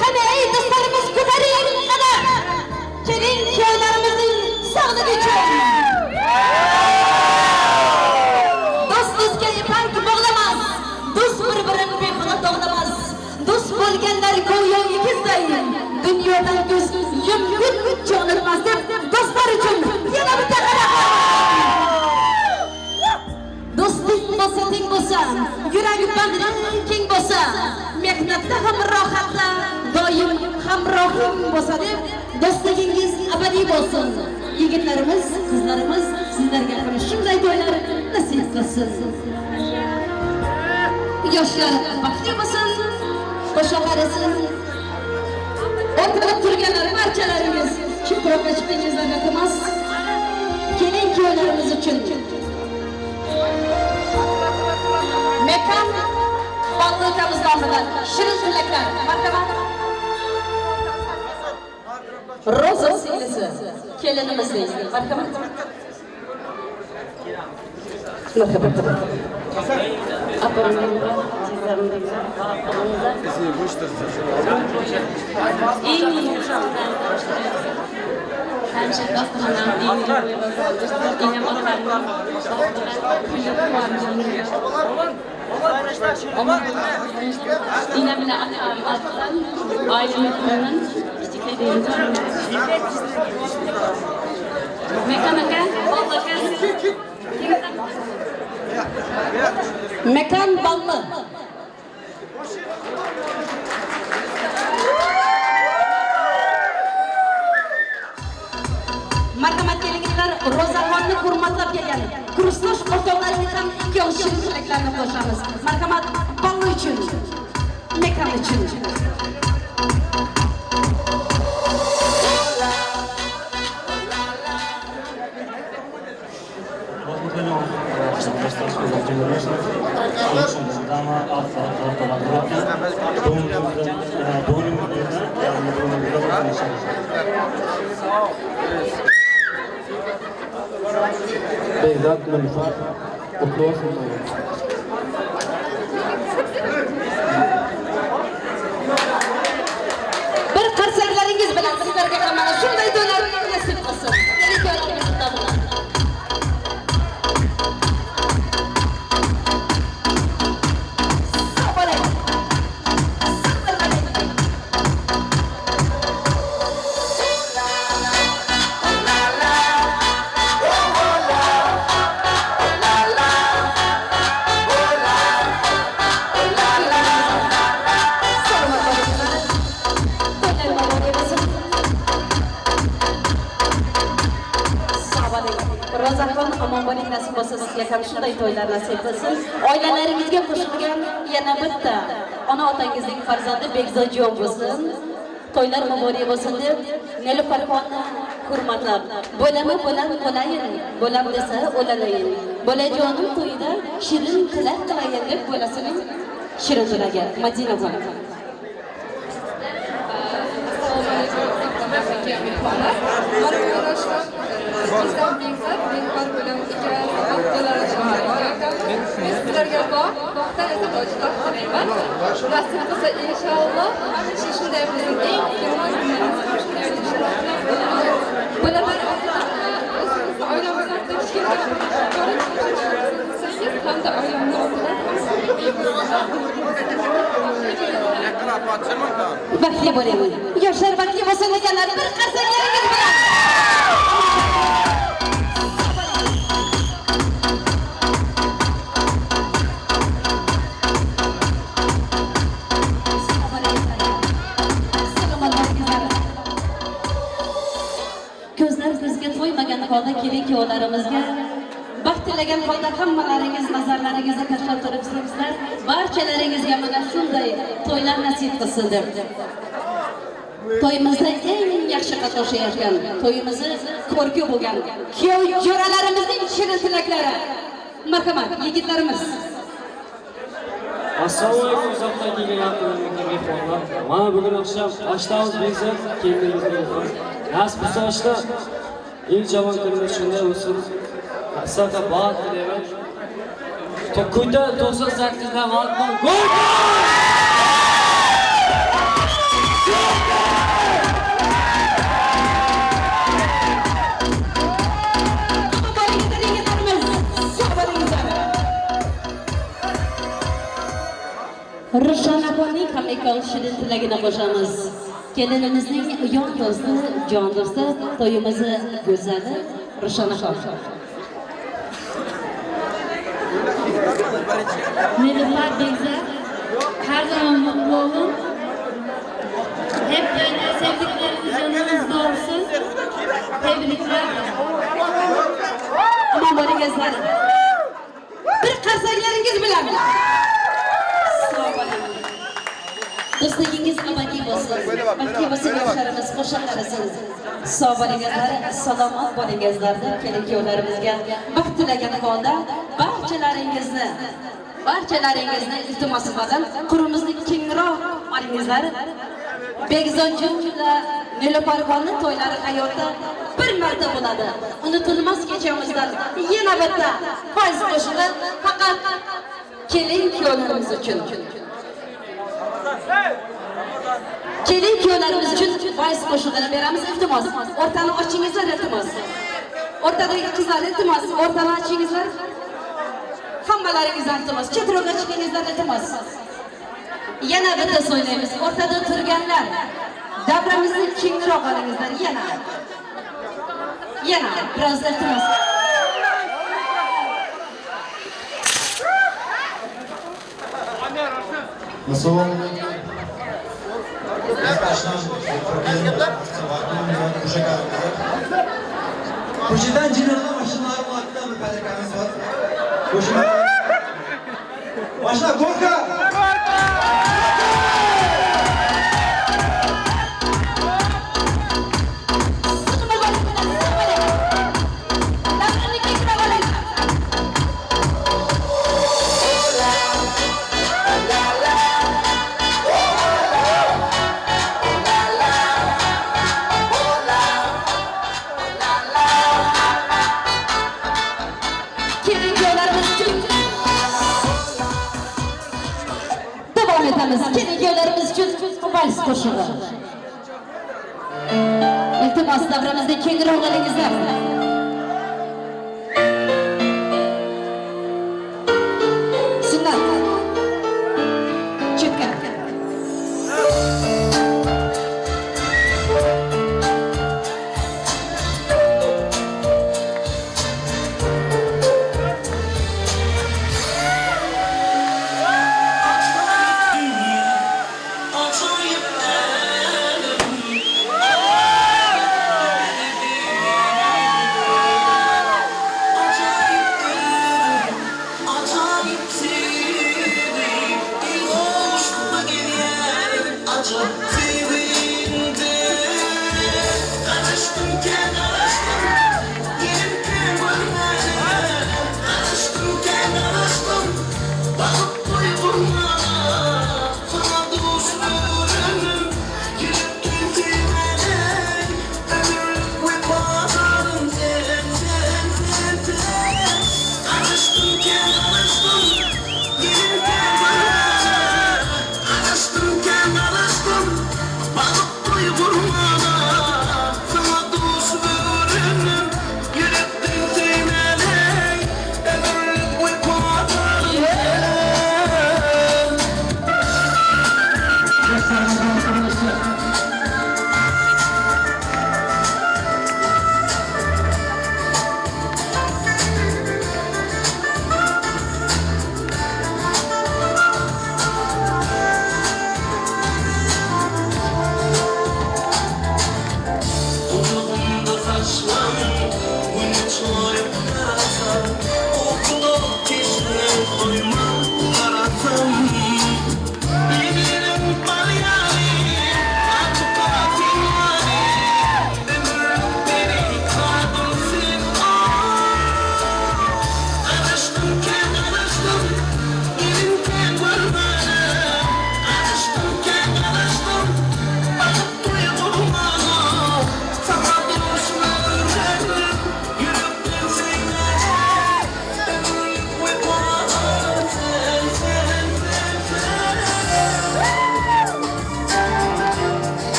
Speaker 14: Qani ey dostlarimiz ko'taring qani. Kelin kuyovlarimizning sog'ligi uchun. Do'st do'stga ipak bog'lamas. Do'st bir-birini behuda dog'lamas. Do'st bo'lganlar go'yo ikizday. Dunyodan ko'z yumguncha jonilmas deb do'stlar uchun yana bitta qara. Do'stlik bo'lsa teng bo'lsa, yuragi bandlik keng bo'lsa, mehnatda ham rohatda doim hamrohim bo'lsa deb do'stligingiz abadiy bo'lsin. Yigitlarimiz, qizlarimiz sizlarga ham shunday to'ylar nasib qilsin. Yoshlar baxtli bo'lsin, qo'sha qarasin. O'tirib turganlar barchalaringiz ko'proqqa chiqingizlarga iltimos. Kelin kuyovlarimiz uchun Mekan Ballıkamiz nomidan shirin tilaklar. Marhamat. Roza singlisi kelinimizning. Marhamat. Marhamat.
Speaker 19: Hemşe dostlarından dinliyorum. Yine bakarım. Yine bile atlan, ailemin kurunan istiklaliyim. Mekana gel, Allah gelsin.
Speaker 14: Mekan Ballı. Marhamat kelinlar, Rozaxonni hurmatlab kelgan. Kursdosh o'rtoqlarimga ham ikki oz shirin tilaklarni qo'shamiz. Marhamat Ballı uchun, Mekan uchun.
Speaker 7: Behzod Nilufar, kutlu olsun.
Speaker 14: Bir qarsaklaringiz bilan sizlarga ham mana shunday to'ylar nasib qilsin. Rozaxon omon bo'ling, nasib bo'lsa sizga ham shunday to'ylar nasib qilsin. Oilalaringizga qo'shilgan yana bitta ona otangizning farzandi Begzodjon bo'lsin. To'ylar muborak bo'lsin deb Nilufarxonni hurmatlab, bo'lami bo'lam bo'layin, bo'lam desa o'lalayin. Bolajonim to'yida shirin tilak qilayin deb bolasining shirin tilagan Madina bola.
Speaker 20: mehmonlar. Mana bu yo'nalishlar Jizzax Bekzat mehmon bilan haftalar men sizlarga bog'dan esa boshliq tilayman. Nasib qilsa inshaalloh shunday bizning eng yomon kunlarimiz bunaqa oilamizda kichkina hamda oilamlar
Speaker 14: Baxtli bo'ling. Yoshlar baxtli bo'lsin deganlar bir qarsanglaringiz bilan. Ko'zlar ko'zga to'ymagan holda kelin-kuyovlarimizga baxt tilagan holda hammalaringiz nazarlaringizni tashlab turibsizlar. Barchalaringizga mana shunday to'ylar nasib qilsin deb. To'yimizda eng yaxshi qatnashayotgan, to'yimizni ko'rki bo'lgan kuyov jo'ralarimizning shirin tilaklari. Marhamat, yigitlarimiz.
Speaker 21: Assalomu alaykum, uzoqdan kelgan yaqinlarga mehmonlar. Mana bugun oqshom Ashtavuz Bekzat keldiingizga nasib bo'lsa eng javob kunimiz shunday bo'lsin. Haqiqatan baxt tilayman. To'qqidan 98dan g'olibman. Gol!
Speaker 14: Rishon akaning haqiqiy shirin tilagini qo'shamiz. Kelinimizning yon do'sti, jon do'sti, to'yimizni go'zali Rishon aka.
Speaker 22: Nilufar Bekzat, her zaman mutlu olun. Hep böyle sevdikleriniz yanınızda olsun. Tebrikler.
Speaker 14: Aman bo'lingizlar. Bir qarsanglaringiz bilan. Do'stligingiz abadiy bo'lsin. Baxtli bo'lsin yoshlarimiz, qo'shiqlarisiz. Sog' bo'lingizlar, salomat bo'lingizlar deb kelin-kuyovlarimizga baxt tilagan holda barchalaringizni iltimos qilaman. Qurimizni kengroq olingizlar. Bekzodjon va Nilufarxonning to'ylari hayotda bir marta bo'ladi. Unutilmas kechimizdan yana bitta foiz qo'shig'i faqat kelin-kuyovlarimiz uchun. Kelin-kuyovlarimiz uchun foiz qo'shig'ini beramiz, iltimos. O'rtani ochingizlar, iltimos. O'rtadagi qizlar, iltimos, o'rtani ochingizlar. Hammalaringizdan iltimos, chetroqqa chiqingizlar, iltimos. Yana bitta so'ylaymiz. O'rtada turganlar, davramizni kengroq olingizlar, yana biroz iltimos.
Speaker 23: Assalomu Ko'chadan jinnlar mashinalar bilan bir palikamiz bor. Qo'shma. Mashina Gorka.
Speaker 14: Kelin-kuyovlarimiz uchun vals qo'shig'i. Iltimos, davramizda kengroq olingizlar. Sunnat. Chetka.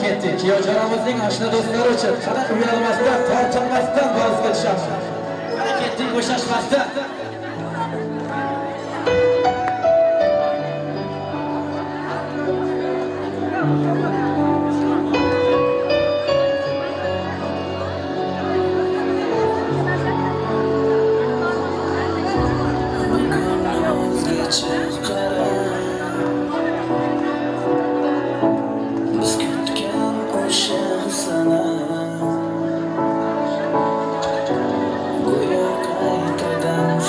Speaker 23: Ketdik. Kiyovjonomizning oshna do'stlari uchun qana uyalmasdan, tortinmasdan vazga tushamiz. Qana ketdik bo'shashmasdan.
Speaker 17: Go'yo qaytadan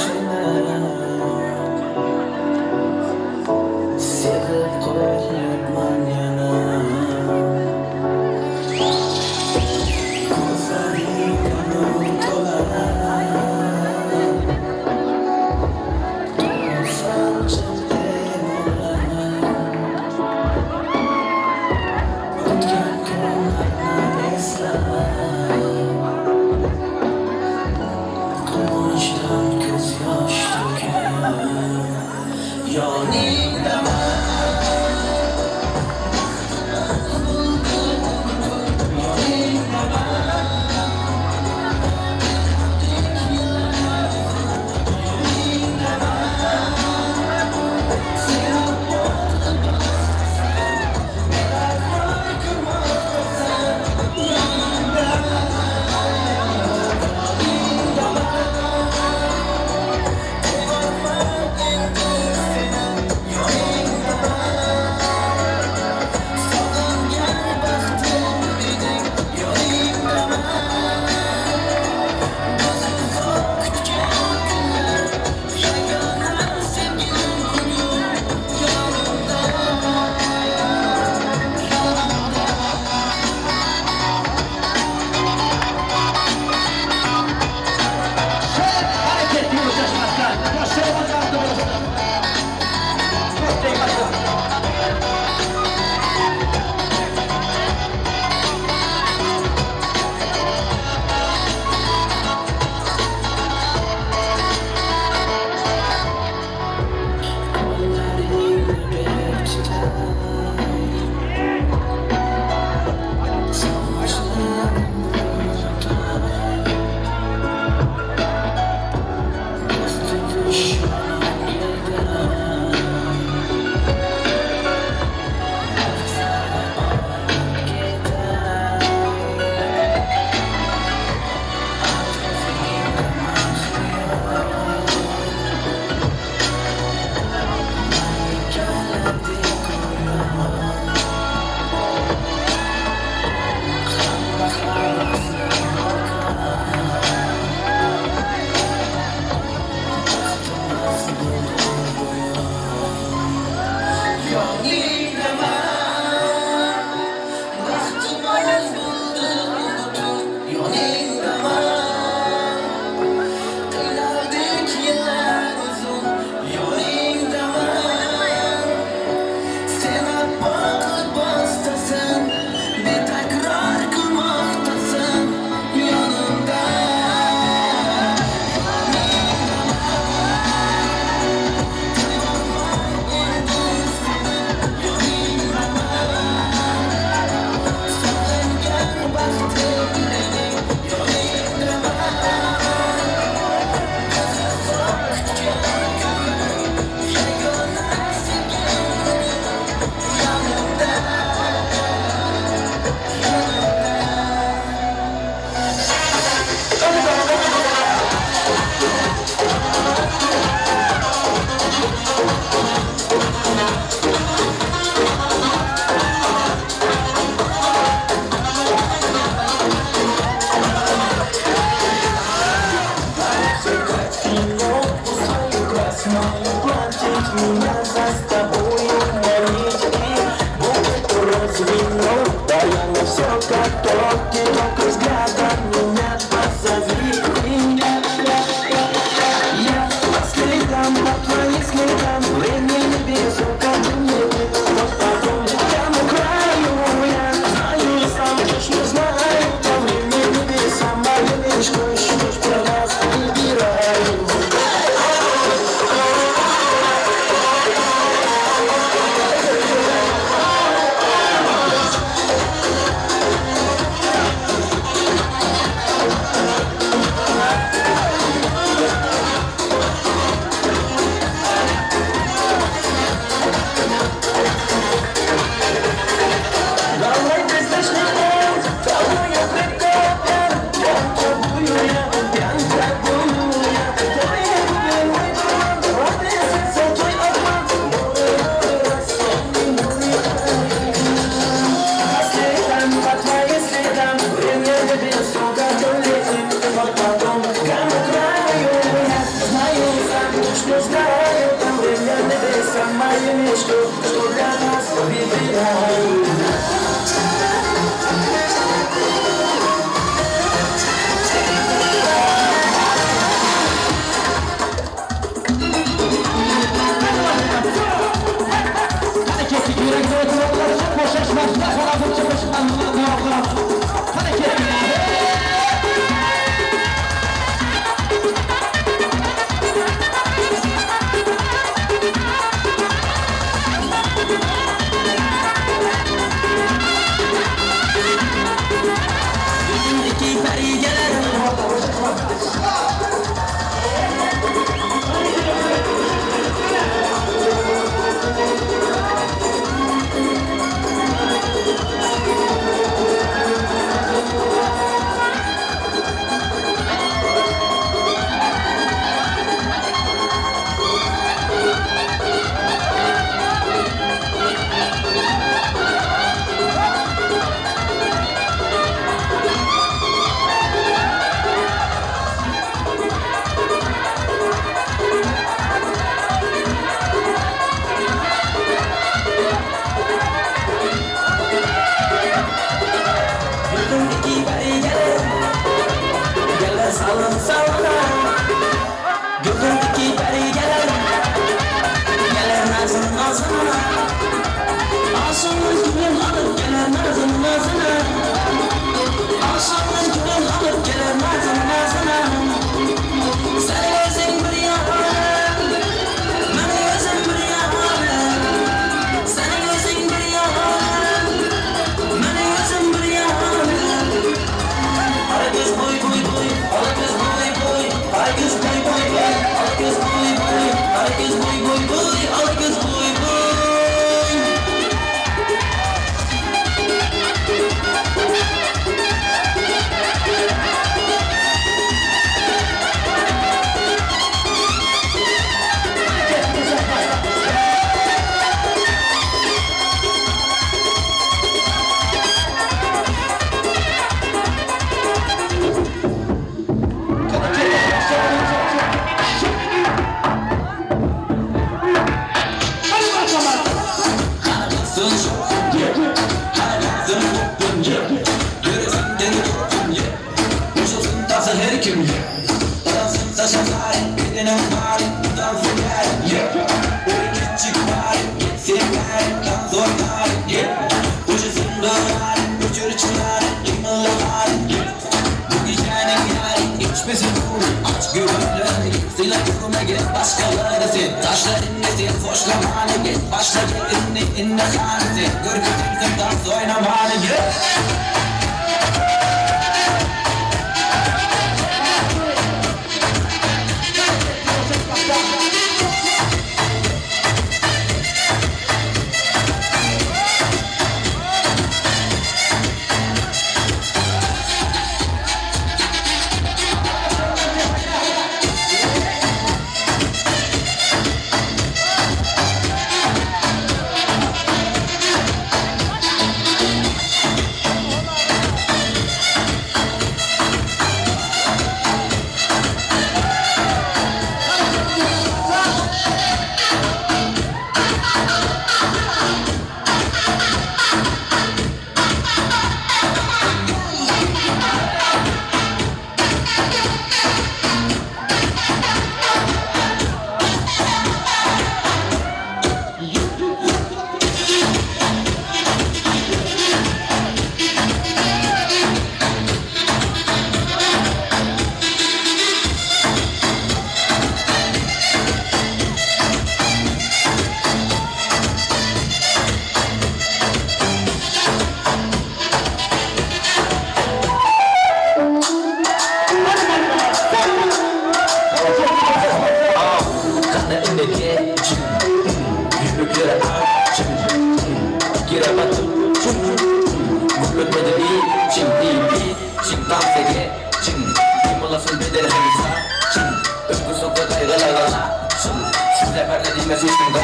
Speaker 17: seferlerime üstünde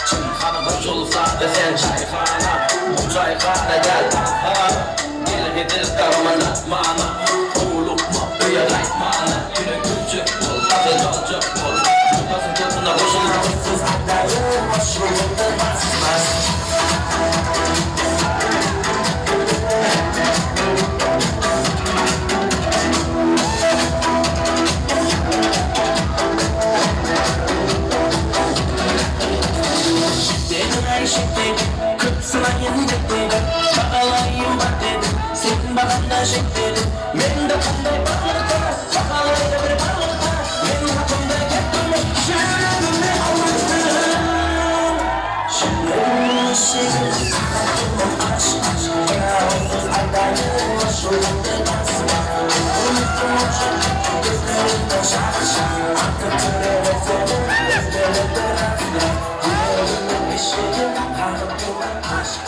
Speaker 17: Çımkanı boş olsa da sen çaykhana Bu çaykhana gel Gel getir karmana mana Oğlukma uyagay mana Günü küçük ol adı çolcuk ol Nasıl tutuna boşuna Kız adayı başvurulda basmaz Kıpsılayın dedim, bağlayayım bak dedim Senin bağımda şek dedim, ben de kanday bağlıkta Bağlayla bir bağlıkta, benim hakkımda gittim Şerefimi almıştım Şimdi siz hakkımın aşk Yağız adayı başvurulda basma Unuttum çok, gözlerinde şarşan Artık türeve senin, gözlerinde bırakma Yüreğimin eşeği, hakkımın aşk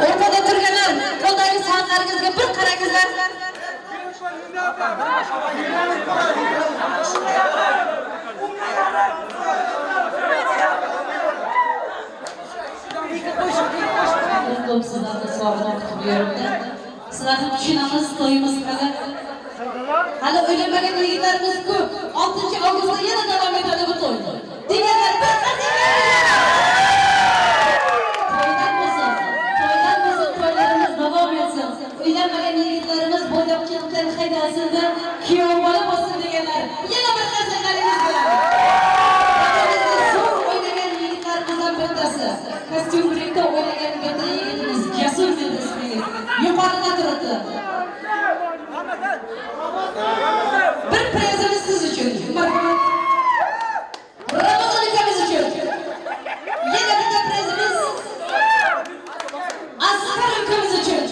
Speaker 14: Ortada turganlar, qo'ldagi soatlaringizga bir qarangizlar. Ko'p sizlarni sog'inib kutib Sizlarni tushunamiz, to'yimiz hali o'ylanmagan yigitlarimiz ko'p. 6 avgustda yana davom etadi bu to'y. Deganlar bir to'ylarimiz davom etsin. O'ylanmagan yigitlarimiz bo'ylab ketgan haydasida kuyov bola bo'lsin deganlar. Yana bir qarsaqaringiz bilan. Zo'r o'ynagan yigitlarimizdan bittasi. Kostyum birlikda o'ynagan bitta yigitimiz Jasur deb ismli. Yuqorida turibdi. Bir prezimiz siz uchun. Marhamat. Ramazon ukamiz uchun. Yana bitta prezimiz Asqar ukamiz uchun.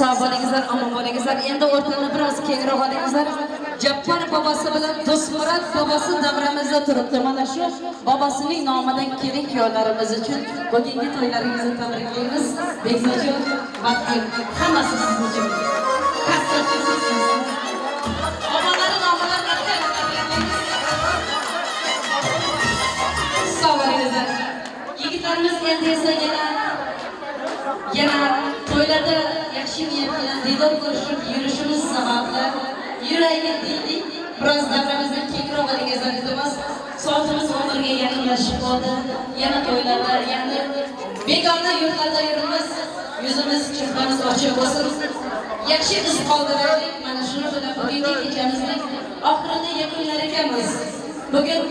Speaker 14: Sağ bo'lingizlar, omon bo'lingizlar. Endi o'rtani biroz kengroq olingizlar. Jappar bobosi bilan Do'stmurat bobosi davramizda turibdi. Mana shu bobosining nomidan kelin kuyovlarimiz uchun bugungi to'ylaringizni tabriklaymiz. Bekzajon, Batgul, hammasi siz uchun. Omonlari nomlarini tabriklaymiz. Sağ bo'lingizlar. Yigitlarimiz endi esa yana to'ylarda yaxshi niyat bilan diydor ko'rishib yurishimiz sababli yuragiga deylik biroz davramizdan kengroq bo'lingizlar iltimos. Soatimiz 11 ga yaqinlashib qoldi. Yana to'ylarda, yana begona yurtlarda yurimiz, yuzimiz, chehramiz ochiq bo'lsin. Yaxshi iz qoldiraylik. Mana shuni bilan bugungi kechamizni oxirida yakunlar ekanmiz. Bugun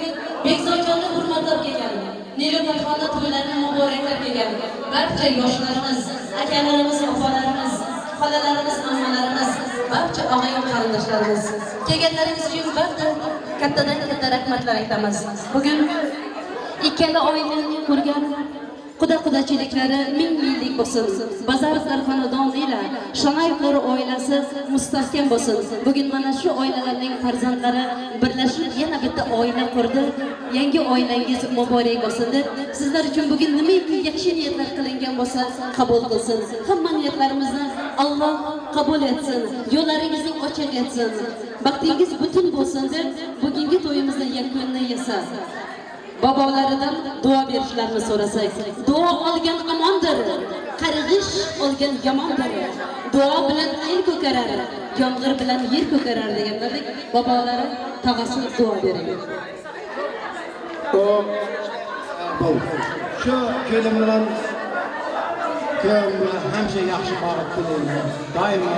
Speaker 14: Bekzodjonni hurmatlab kelgan, Nilufarxonni to'ylarini muboraklab kelgan barcha yoshlarimiz, akalarimiz, opalarimiz, xolalarimiz, ammalarimiz, barcha og'ayon qarindoshlarimiz kelganlaringiz uchun kattadan katta rahmatlar aytamiz. Bugun ikkala oilani ko'rgan Quda-qudachiliklari ming-minglik bo'lsin. Bazarovlar xonadoniylar, Shonayevlar oilasi mustahkam bo'lsin. Bugun mana shu oilalarning farzandlari birlashib yana bitta oila qurdi. Yangi oilangiz muborak bo'lsin deb sizlar uchun bugun nimaiki yaxshi niyatlar qilingan bo'lsa qabul qilsin. Hamma niyatlarimizni Alloh qabul etsin. Yo'llaringizni ochiq etsin. Baxtingiz butun bo'lsin deb bugungi to'yimizni yakunini yasab Babolaridan duo berishlarini so'rasak. Duo olgan amondir, qarg'ish olgan yomondir. Duo bilan el ko'karar, yomg'ir bilan yer ko'karar deganlardek babolari tog'asi duo beradi.
Speaker 3: Shu kelin bilan hamma yaxshi borib kelaylik. Doimo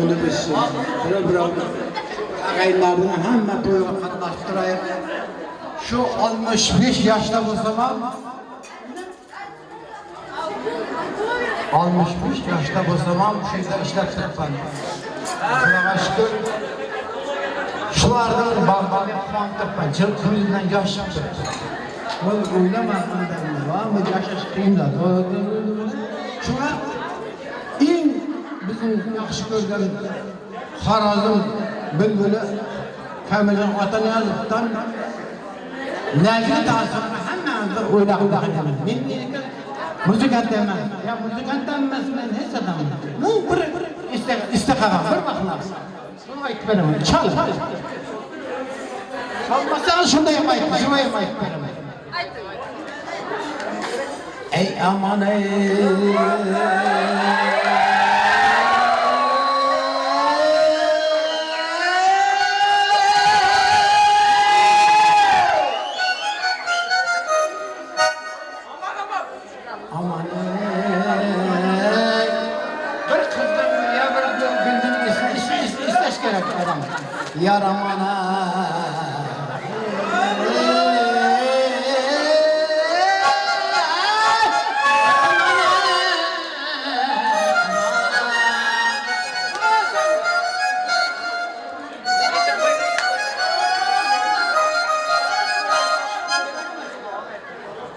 Speaker 3: uni biz bir-bir ag'aylarning hamma to'yga qatnashtiraylik. Şu 65 yaşta bo'lsam ham 65 yaşta bo'lsam ham shu yerda ishlab turibman. Xudoga shukr. Shulardan bag'bag'a quvontiribman. Ko'zimdan yosh chiqdi. Men o'ylamadim, va bu yashash qiyinlar. Shunga eng bizning yaxshi ko'rgan Xorazm bulbuli Kamiljon Otaniyozovdan Nazir tasavvurni hammamiz o'ylab qo'yamiz. Men muzikant emas. Ya muzikant emas, men hech odam. Bu bir istaqaga bir vaqtlar. Shuni aytib beraman. Chal. Chalmasang shunday ham aytib, shunday ham aytib beraman. Ey aman ey yaramana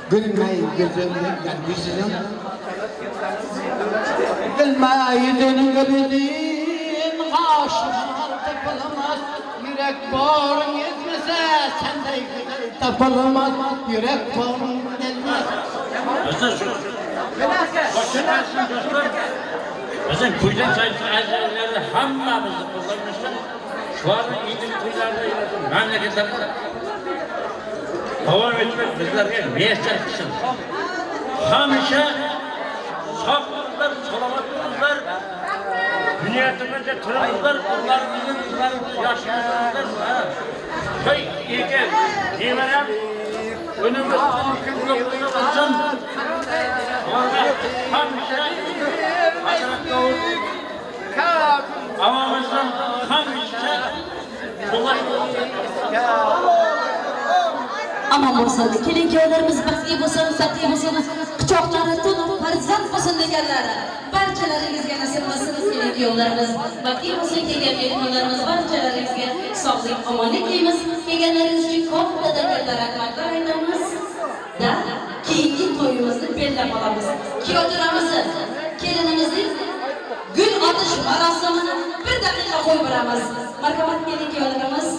Speaker 3: Gülmeyi gözümden yüzünüm Gülmeyi yüzünün gülünün Aşılar tapılamaz Yürek bağrın yetmese Sendey güzel tapılamaz Yürek bağrın yetmez
Speaker 16: Bizim kuyudan sayısın azizlerinde hammamızı kullanmışlar. Şu an iyilik kuyularda yönetim memleketlerinde devam etmek bizlerge müyesser kısım. Hamişe sağlıklar, salamatlıklar, dünyatımızda tırımızlar, onlarımızın yaşamızlar. Köy ilke, nimerem, önümüz kılıklığı olsun. Orada hamişe haşeratlı olur. Avamızın hamişe
Speaker 14: Aman bo'lsin, kelin-kuyovlarimiz baxtli bo'lsin, sotli bo'lsin, quchoqlari to'lib farzand bo'lsin deganlar. Barchalaringizga nasib qilsin kelin-kuyovlarimiz. Baxtli bo'lsin kelgan mehmonlarimiz, barchalaringizga sog'lik, omonlik deymiz. Kelganlaringiz uchun kattadan rahmatlar aytamiz. Da keyingi to'yimizni bellab olamiz. Kuyovlarimizni, kelinimizning gul otish marosimini bir daqiqa qo'yib beramiz. Marhamat kelin-kuyovlarimiz.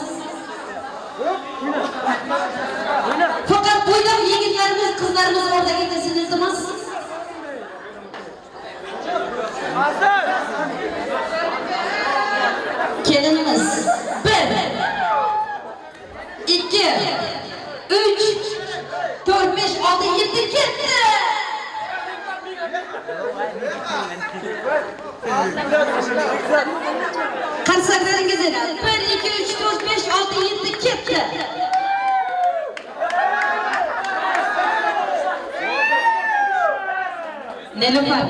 Speaker 14: Fakat bo'ylab yigitlarimiz, qizlarimiz o'rtaga kelsin iltimos. Kelinimiz 1 2 3 4 5 6 7 ketdi. Qarsaklaringiz edi. 1 2 3 4 5 6 7 ketdi. Nilüfer.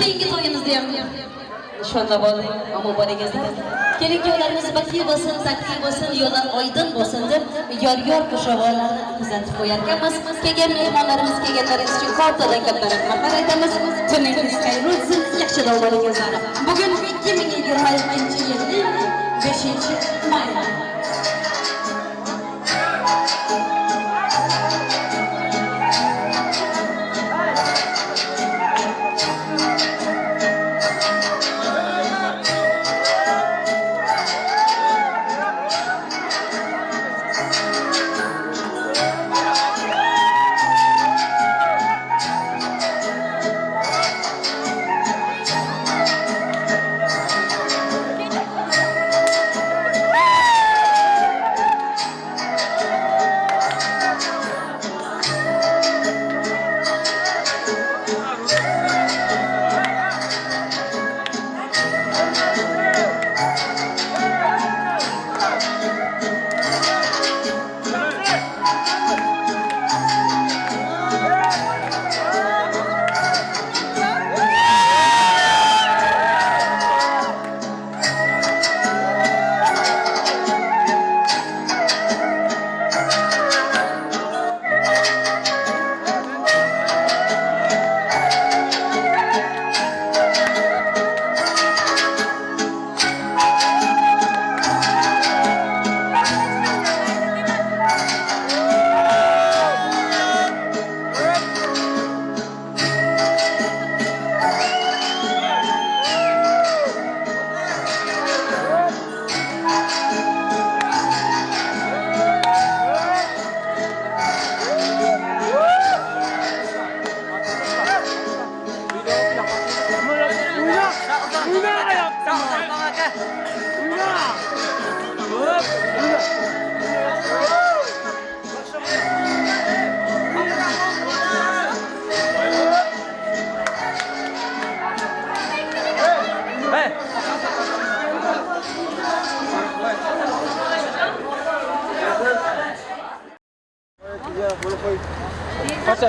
Speaker 14: keyingi to'yimizda ham nishonlab oling. Muborakingizlar. Keling yo'llarimiz baxtli bo'lsin, taqdir bo'lsin, yo'llar oydin bo'lsin deb yor qo'shoqlarni kuzatib qo'yar ekanmiz. Kelgan mehmonlarimiz kelganlaringiz uchun kattadan katta rahmat aytamiz. Tuningiz xayr o'tsin, yaxshi davolaringizlar. Bugun 2022-yilning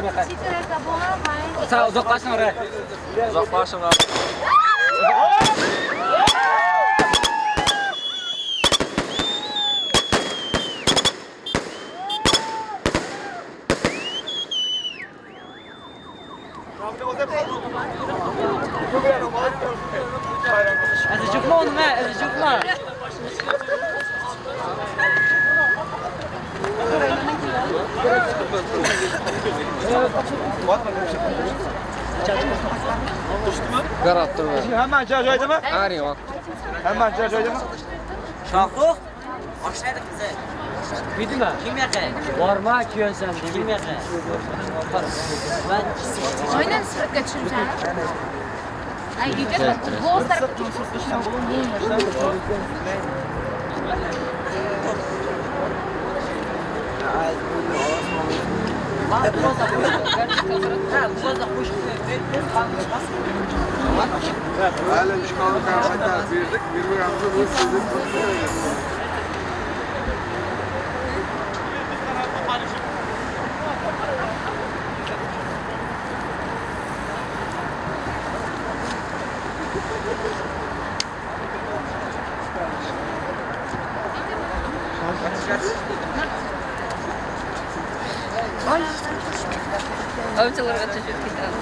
Speaker 14: 5-may.
Speaker 7: Sağ uzaklaşın oraya. Uzaklaşın abi.
Speaker 1: Ez çıkma oğlum he, ez çıkma.
Speaker 7: Garattır be.
Speaker 1: Hemen joyda mı?
Speaker 7: Her yok.
Speaker 1: Hemen joyda mı?
Speaker 6: Şahruh, başlaydık bize.
Speaker 1: Bildin mi?
Speaker 6: Kim yakın?
Speaker 1: Var mı ki sen?
Speaker 6: Kim yakın? Ben
Speaker 8: Aynen sıra kaçıracağım. Ay yüce bu tarafı
Speaker 2: Hala düşmanlık arasında birbirimize bu sizin
Speaker 6: avcılara teşekkür ederim.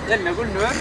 Speaker 7: Gelme gül nör.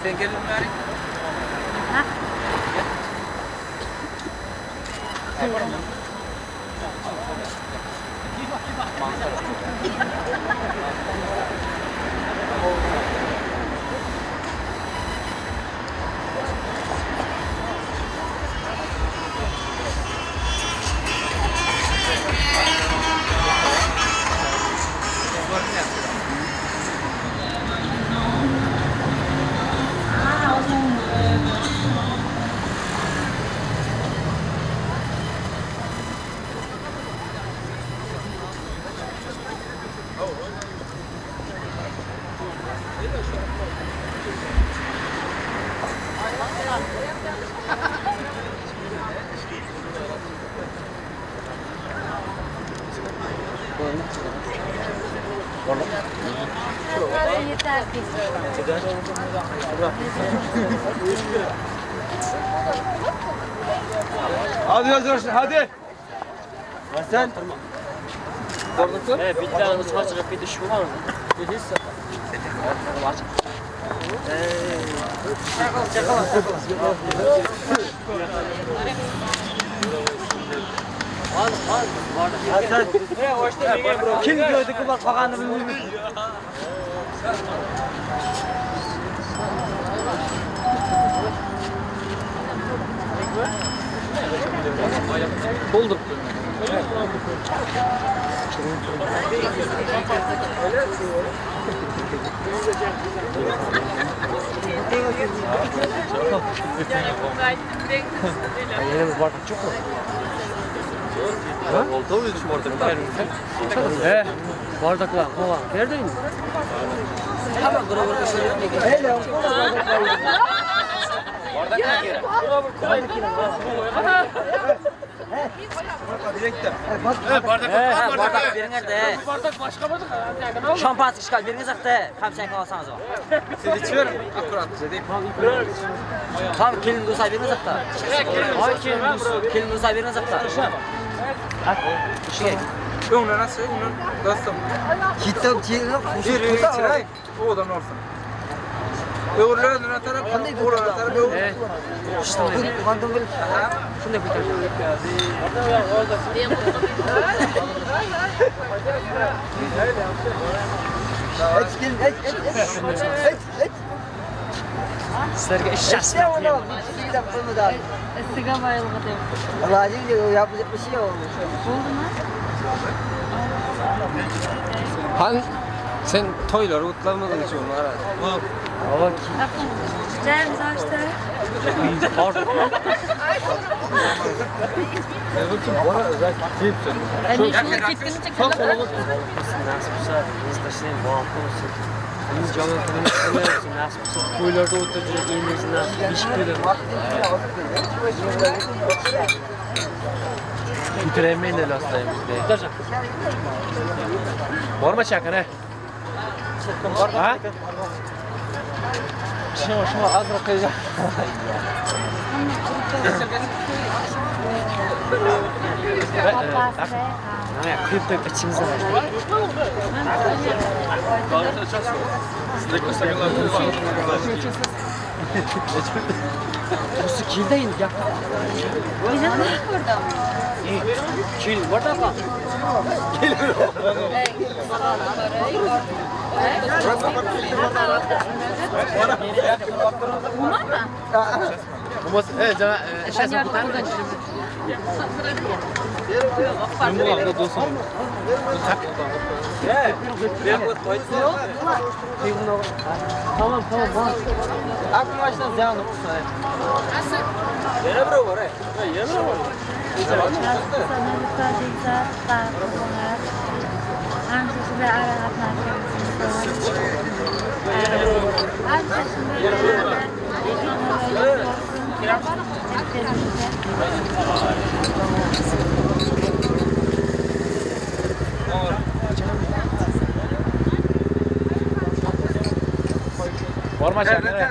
Speaker 2: Sen gelin mi?
Speaker 8: Yeter ki.
Speaker 1: Hadi arkadaşlar hadi. Sen
Speaker 21: bir tane saçlık bir de şu var mı?
Speaker 1: Kim gördü ki bak bakanı bilmiyorum.
Speaker 21: Buldum.
Speaker 1: Yerimiz bardak çok mu?
Speaker 21: Oldu mu şu bardaklar?
Speaker 1: Bardaklar falan. Nerede mi?
Speaker 6: Tamam, bura bura şöyle.
Speaker 1: Hele.
Speaker 6: Bardak mı geri?
Speaker 1: Bardak
Speaker 6: verin nerede?
Speaker 1: Bardak başka bardak.
Speaker 6: Şampanski çıkar, biriniz akta. Kamsen kalsanız o.
Speaker 1: Siz içiyorum. Akkurat size değil.
Speaker 6: Tamam, kelin dursa biriniz akta. Kelin dursa biriniz akta.
Speaker 2: Öğüne nasıl? Öğüne dostum.
Speaker 1: Kitap çiğne.
Speaker 2: Bir içiray. O adam olsun. Öğürlerden taraf, oğlanlar taraf öğür.
Speaker 1: İşte bu kandım bil. Şunu bitireceğim. Sizlerge iş şahsına yapıyorum.
Speaker 8: Siga bayılmadı.
Speaker 1: Allah'ın diyor yapacak bir şey olmuş.
Speaker 8: Oldu mu?
Speaker 7: Han sen toyları utlamadın hiç onu ara.
Speaker 1: Baba
Speaker 8: James açtı.
Speaker 21: Koylarda oturacak elinizden iş kılın.
Speaker 7: Bitiremeyin de lastayım işte. Var mı çakın he? Ha? Şuna az bırakacağım.
Speaker 21: Ne kıyıp içimize var. Burası kildeyin ya.
Speaker 8: Bizim burada mı?
Speaker 21: Kil burada mı? Kil.
Speaker 8: Bunlar mı?
Speaker 7: Bu evet cana eşyası bir tane. Bu var da dostum.
Speaker 21: Tamam tamam.
Speaker 1: Aklıma baştan ziyan olmuşsun.
Speaker 7: Yere bro var he. Yere bro var.
Speaker 2: Forma çekene.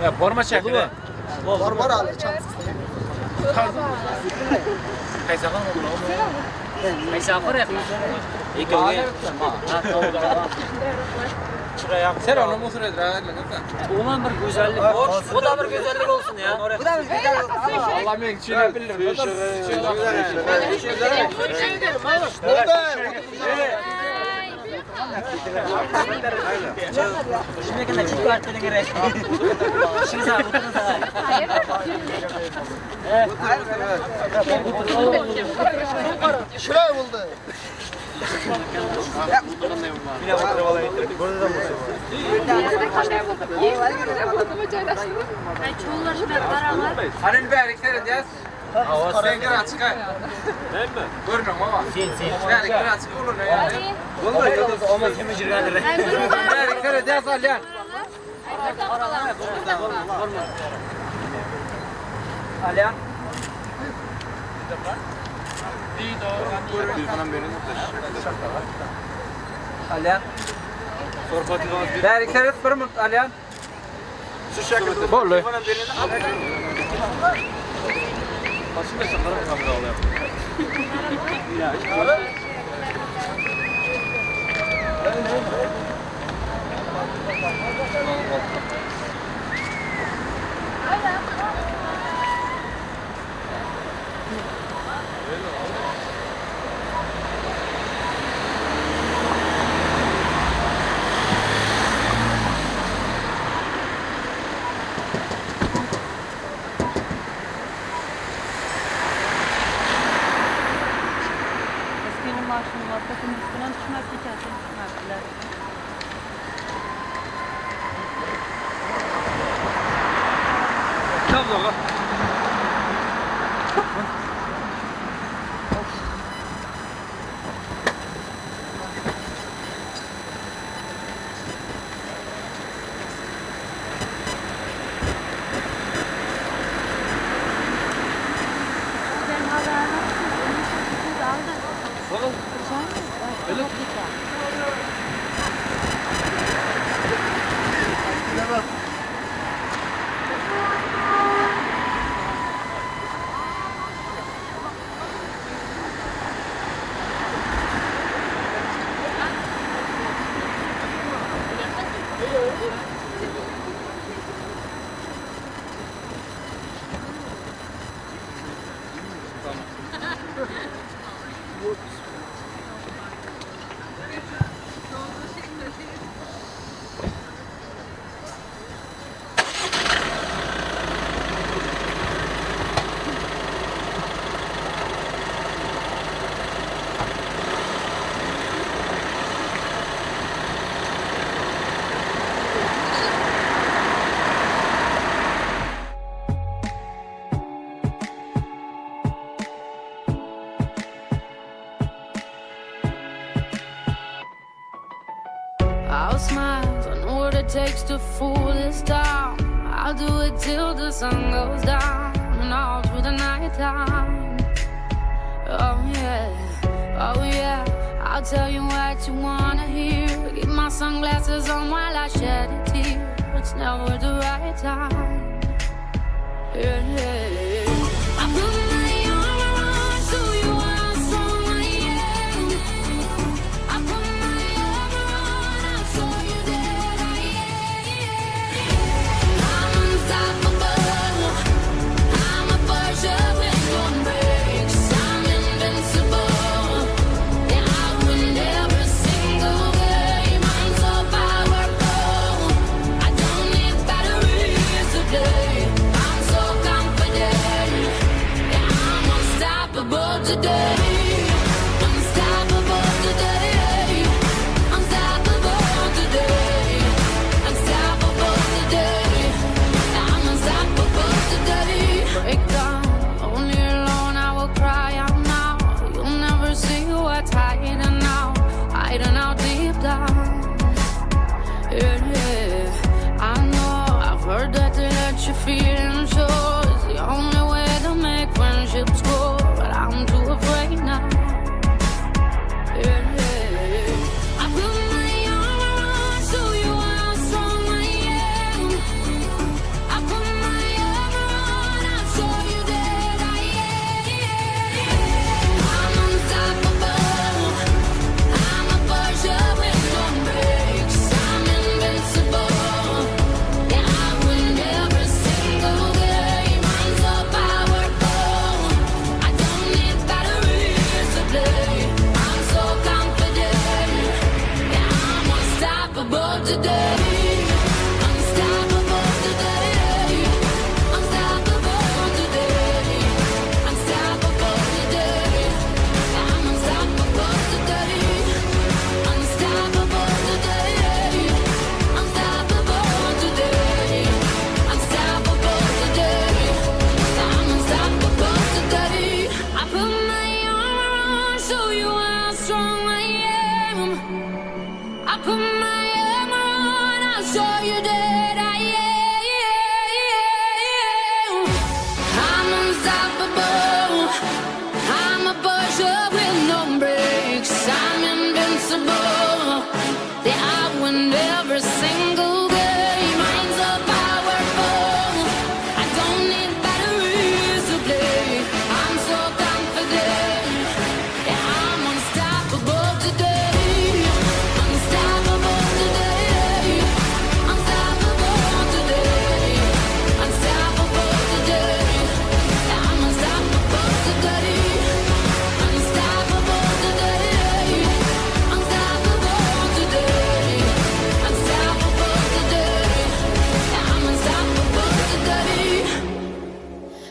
Speaker 2: Ya forma çekene.
Speaker 10: Var hala.
Speaker 6: Kaysa kan mı? Kaysa apa ya? İki öyle.
Speaker 2: Sen onu mu süredir ha?
Speaker 6: Ulan bir güzellik. Bu da bir güzellik olsun ya. Bu da bir güzellik olsun.
Speaker 2: Allah men çile bilir.
Speaker 6: Şimdi kena çıktı artık gerek. Şimdi sağ bu tarafa.
Speaker 10: Şuraya buldu.
Speaker 2: Hanin berikler edeceğiz. Sen kira çıkar. Değil mi? Görünüm ama. Berikler açık olur ne yani? Vallahi ama kimi jirgandır. Berikler edeceğiz alyan.
Speaker 6: Alyan. Alyan. Berikler et bir mut alyan.
Speaker 2: Şu şekilde. Bollu.
Speaker 7: Başında şakalar kamera oluyor.
Speaker 19: Eskinin maaşını var, takım üstüne düşmez ki kendini düşmezler.
Speaker 2: Tamam.
Speaker 13: I'll smile, I know what it takes to fool this town. I'll do it till the sun goes down and all through the night time. Oh yeah, I'll tell you what you wanna hear. Keep my sunglasses on while I shed a tear. It's never the right time. Yeah. I put my arm around so you are someone, yeah. I put my arm around, I saw you there, yeah. I'm unstoppable. I'm a Porsche with no brakes. I'm invincible. Yeah, I win every single game. I'm so powerful. I don't need batteries today. I'm so confident. today. Unstoppable today. Unstoppable today. Unstoppable today. I'm unstoppable today. Unstoppable today. Unstoppable today. Unstoppable today. I'm unstoppable today. I put my armor on, show you how strong I am. I put my armor on, I'll show you that I am. I'm unstoppable. I'm a pusher with no brakes. I'm invincible. Yeah, I win every single game. I'm so powerful. I don't need batteries to play. I'm so confident. Yeah, I'm unstoppable today. Unstoppable today. Unstoppable today. Unstoppable today. Yeah, I'm unstoppable today. Unstoppable today. Unstoppable today. Unstoppable today. Yeah, I'm unstoppable today.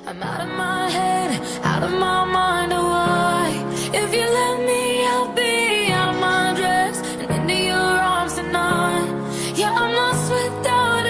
Speaker 13: I'm out of my head, out of my mind, oh why? If you let me, I'll be out of my dress and into your arms tonight. Yeah, I'm lost without